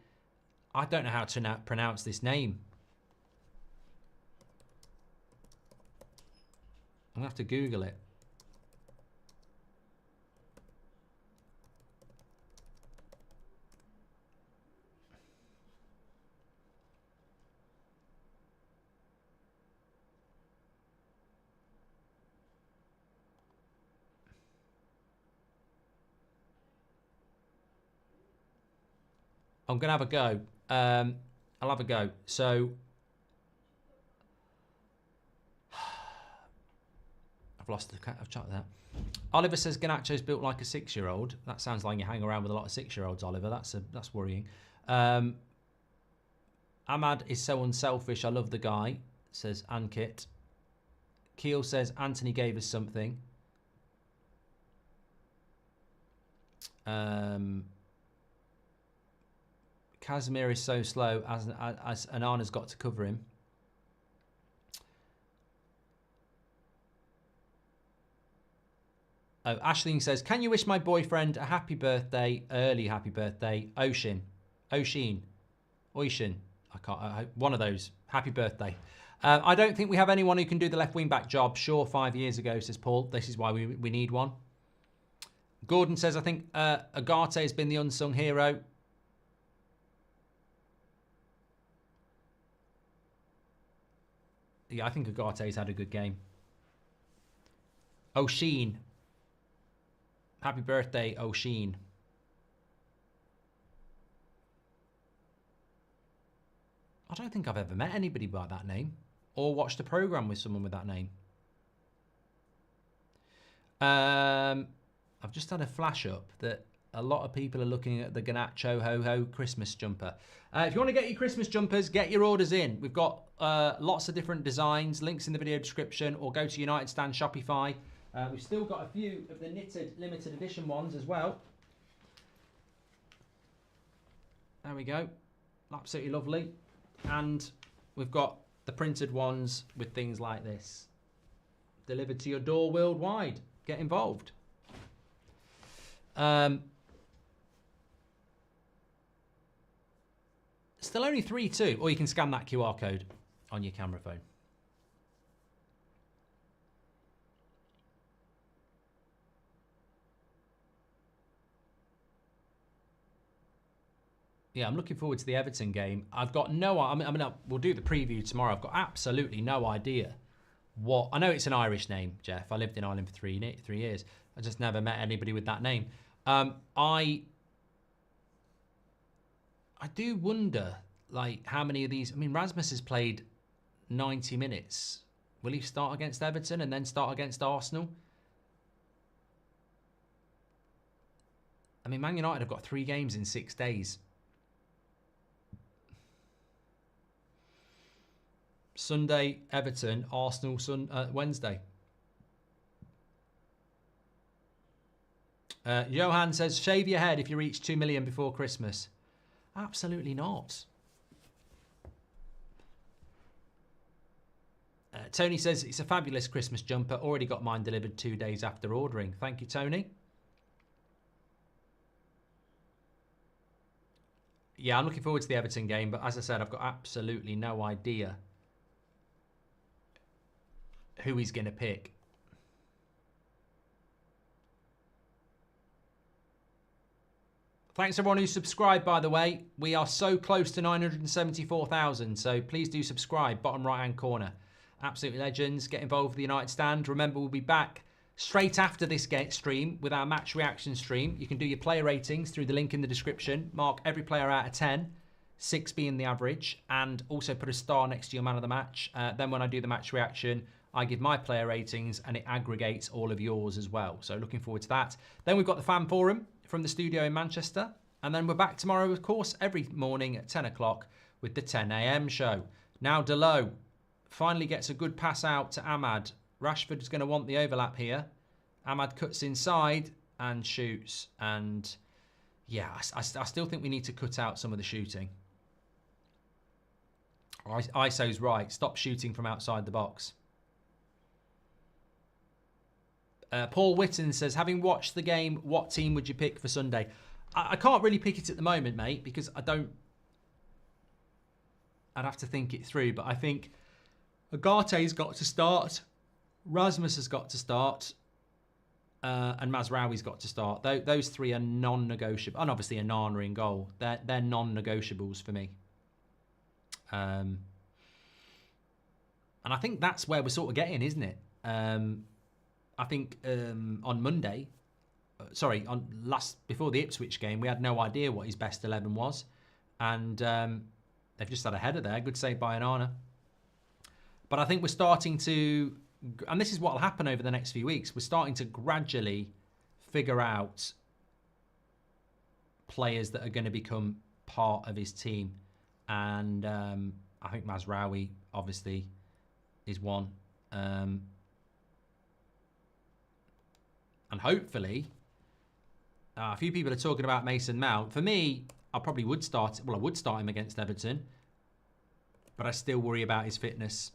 I don't know how to pronounce this name. I'm going to have to Google it. I'm going to have a go. I'll have a go. So, I've lost the cat. I've chatted that. Oliver says Garnacho's built like a 6-year-old. That sounds like you hang around with a lot of 6-year-olds, Oliver. That's worrying. Ahmad is so unselfish. I love the guy, says Ankit. Keel says Anthony gave us something. Casemiro is so slow as Anana's got to cover him. Oh, Ashling says, can you wish my boyfriend a happy birthday, early happy birthday, Oishin. I can't, one of those. Happy birthday. I don't think we have anyone who can do the left wing back job. Sure, 5 years ago, says Paul. This is why we need one. Gordon says, I think Agate has been the unsung hero. Yeah, I think Agate's had a good game. O'Sheen. Happy birthday, O'Sheen. I don't think I've ever met anybody by that name or watched a programme with someone with that name. I've just had a flash up that a lot of people are looking at the Garnacho Ho-Ho Christmas jumper. If you want to get your Christmas jumpers, get your orders in. We've got lots of different designs, links in the video description, or go to United Stand Shopify. We've still got a few of the knitted limited edition ones as well. There we go. Absolutely lovely. And we've got the printed ones with things like this. Delivered to your door worldwide. Get involved. Still only 3-2. Or you can scan that QR code on your camera phone. Yeah, I'm looking forward to the Everton game. I've got no... we'll do the preview tomorrow. I've got absolutely no idea what... I know it's an Irish name, Jeff. I lived in Ireland for three years. I just never met anybody with that name. I do wonder, like, how many of these... I mean, Rasmus has played 90 minutes. Will he start against Everton and then start against Arsenal? I mean, Man United have got 3 games in 6 days. Sunday, Everton, Arsenal, Wednesday. Johan says, shave your head if you reach 2 million before Christmas. Absolutely not. Tony says, it's a fabulous Christmas jumper. Already got mine delivered 2 days after ordering. Thank you, Tony. Yeah, I'm looking forward to the Everton game, but as I said, I've got absolutely no idea who he's going to pick. Thanks everyone who subscribed, by the way. We are so close to 974,000, so please do subscribe, bottom right-hand corner. Absolutely legends. Get involved with the United Stand. Remember, we'll be back straight after this stream with our match reaction stream. You can do your player ratings through the link in the description. Mark every player out of 10, 6 being the average, and also put a star next to your man of the match. Then when I do the match reaction, I give my player ratings and it aggregates all of yours as well. So looking forward to that. Then we've got the fan forum from the studio in Manchester. And then we're back tomorrow, of course, every morning at 10 o'clock with the 10 a.m. show. Now Delo finally gets a good pass out to Ahmad. Rashford's going to want the overlap here. Ahmad cuts inside and shoots. And yeah, I still think we need to cut out some of the shooting. ISO's right. Stop shooting from outside the box. Paul Witten says, having watched the game, what team would you pick for Sunday? I can't really pick it at the moment, mate, because I'd have to think it through. But I think Agate's got to start. Rasmus has got to start. And Mazraoui's got to start. Those 3 are non-negotiable. And obviously Anana in goal. They're non-negotiables for me. And I think that's where we're sort of getting, isn't it? I think on Monday, before the Ipswich game, we had no idea what his best 11 was. And they've just had a header there. Good save by Anana. But I think we're starting to, and this is what will happen over the next few weeks, we're starting to gradually figure out players that are going to become part of his team. And I think Mazraoui, obviously, is one. And hopefully, a few people are talking about Mason Mount. For me, I probably would start. Well, I would start him against Everton, but I still worry about his fitness,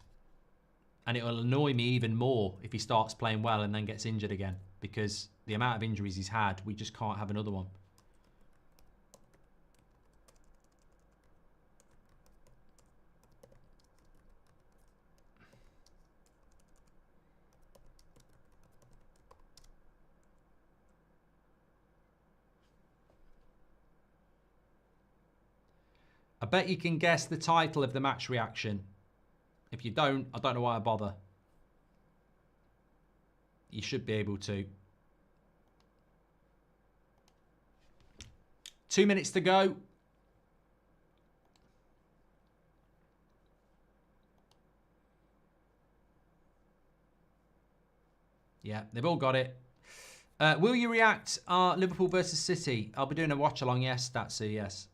and it will annoy me even more if he starts playing well and then gets injured again, because the amount of injuries he's had, we just can't have another one. I bet you can guess the title of the match reaction. If you don't, I don't know why I bother. You should be able to. 2 minutes to go. Yeah, they've all got it. Will you react Liverpool versus City? I'll be doing a watch along. Yes, that's a yes.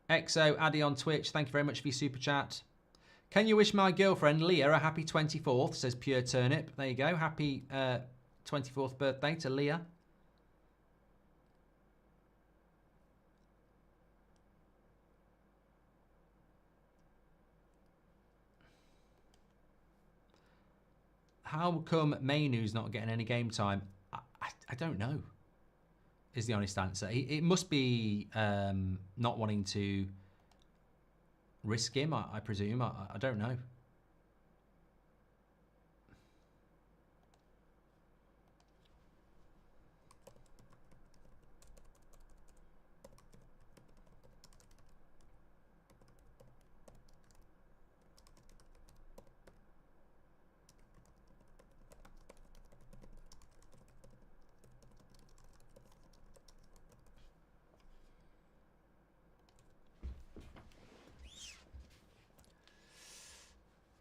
Exo, Addy on Twitch, thank you very much for your super chat. Can you wish my girlfriend Leah a happy 24th, says Pure Turnip. There you go, happy 24th birthday to Leah. How come Mainu's not getting any game time? I don't know, is the honest answer. It must be not wanting to risk him, I presume. I don't know.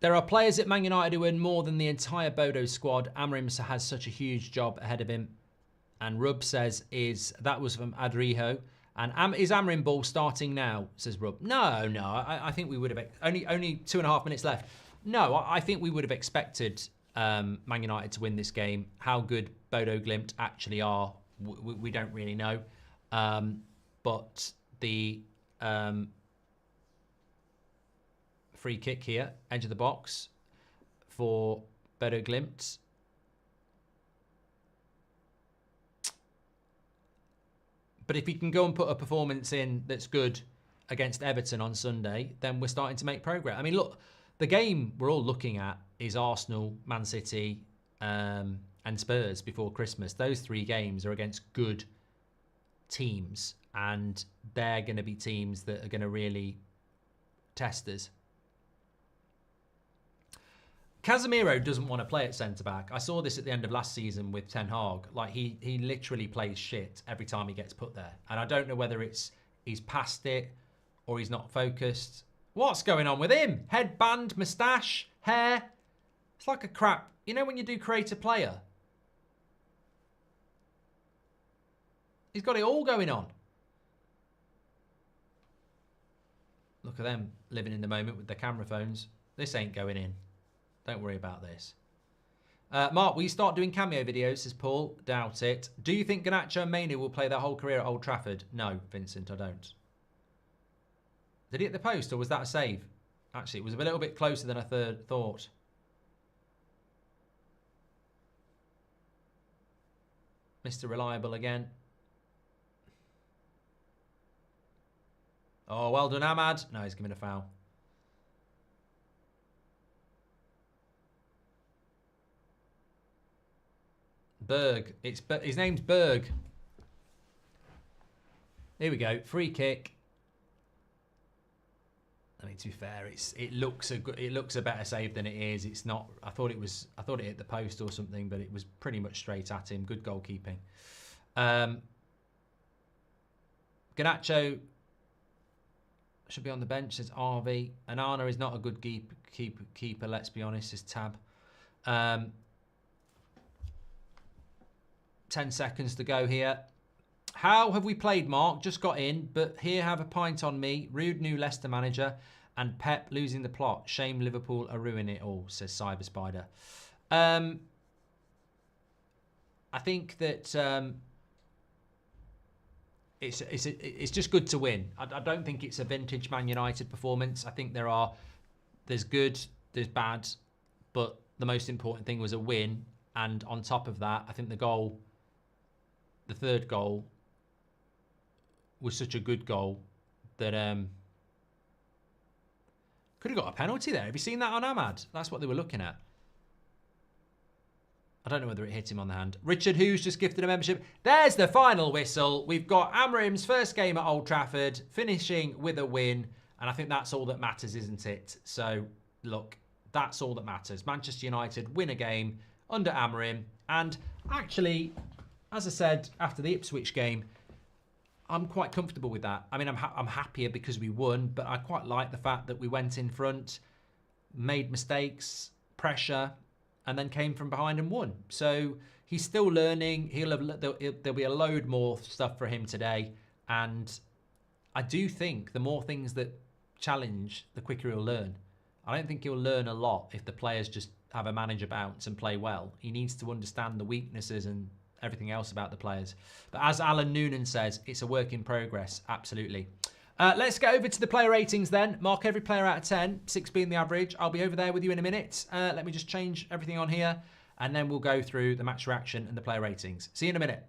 There are players at Man United who earn more than the entire Bodo squad. Amrim has such a huge job ahead of him. And Rub says, that was from Adrijo. And is Amrim Ball starting now, says Rub. No. I think we would have, only 2.5 minutes left. No, I think we would have expected Man United to win this game. How good Bodo Glimt actually are, we don't really know. But the free kick here, edge of the box for Bodo Glimt. But if he can go and put a performance in that's good against Everton on Sunday, then we're starting to make progress. I mean, look, the game we're all looking at is Arsenal, Man City, and Spurs before Christmas. Those 3 games are against good teams, and they're going to be teams that are going to really test us. Casemiro doesn't want to play at centre-back. I saw this at the end of last season with Ten Hag. Like, he literally plays shit every time he gets put there. And I don't know whether he's past it or he's not focused. What's going on with him? Headband, moustache, hair. It's like a crap. You know when you do create a player? He's got it all going on. Look at them living in the moment with their camera phones. This ain't going in. Don't worry about this. Mark, will you start doing cameo videos, says Paul? Doubt it. Do you think Garnacho and Mainu will play their whole career at Old Trafford? No, Vincent, I don't. Did he hit the post or was that a save? Actually, it was a little bit closer than I thought. Mr. Reliable again. Oh, well done, Ahmad. No, he's giving a foul. Berg. His name's Berg. Here we go. Free kick. I mean, to be fair, it looks a better save than it is. It's not. I thought it hit the post or something, but it was pretty much straight at him. Good goalkeeping. Garnacho should be on the bench, says RV. Anana is not a good keeper, let's be honest, says Tab. 10 seconds to go here. How have we played, Mark? Just got in, but here have a pint on me. Rude new Leicester manager and Pep losing the plot. Shame Liverpool are ruining it all, says Cyber Spider. I think that it's just good to win. I don't think it's a vintage Man United performance. I think there's good, there's bad, but the most important thing was a win. And on top of that, I think the third goal was such a good goal that could have got a penalty there. Have you seen that on Ahmad? That's what they were looking at. I don't know whether it hit him on the hand. Richard Hughes just gifted a membership. There's the final whistle. We've got Amrim's first game at Old Trafford, finishing with a win. And I think that's all that matters, isn't it? So, look, that's all that matters. Manchester United win a game under Amrim. And actually, as I said, after the Ipswich game, I'm quite comfortable with that. I mean, I'm happier because we won, but I quite like the fact that we went in front, made mistakes, pressure, and then came from behind and won. So he's still learning. There'll be a load more stuff for him today. And I do think the more things that challenge, the quicker he'll learn. I don't think he'll learn a lot if the players just have a manager bounce and play well. He needs to understand the weaknesses and everything else about the players. But as Alan Noonan says, it's a work in progress. Absolutely. Let's get over to the player ratings then. Mark every player out of 10, 6 being the average. I'll be over there with you in a minute. Let me just change everything on here, and then we'll go through the match reaction and the player ratings. See you in a minute.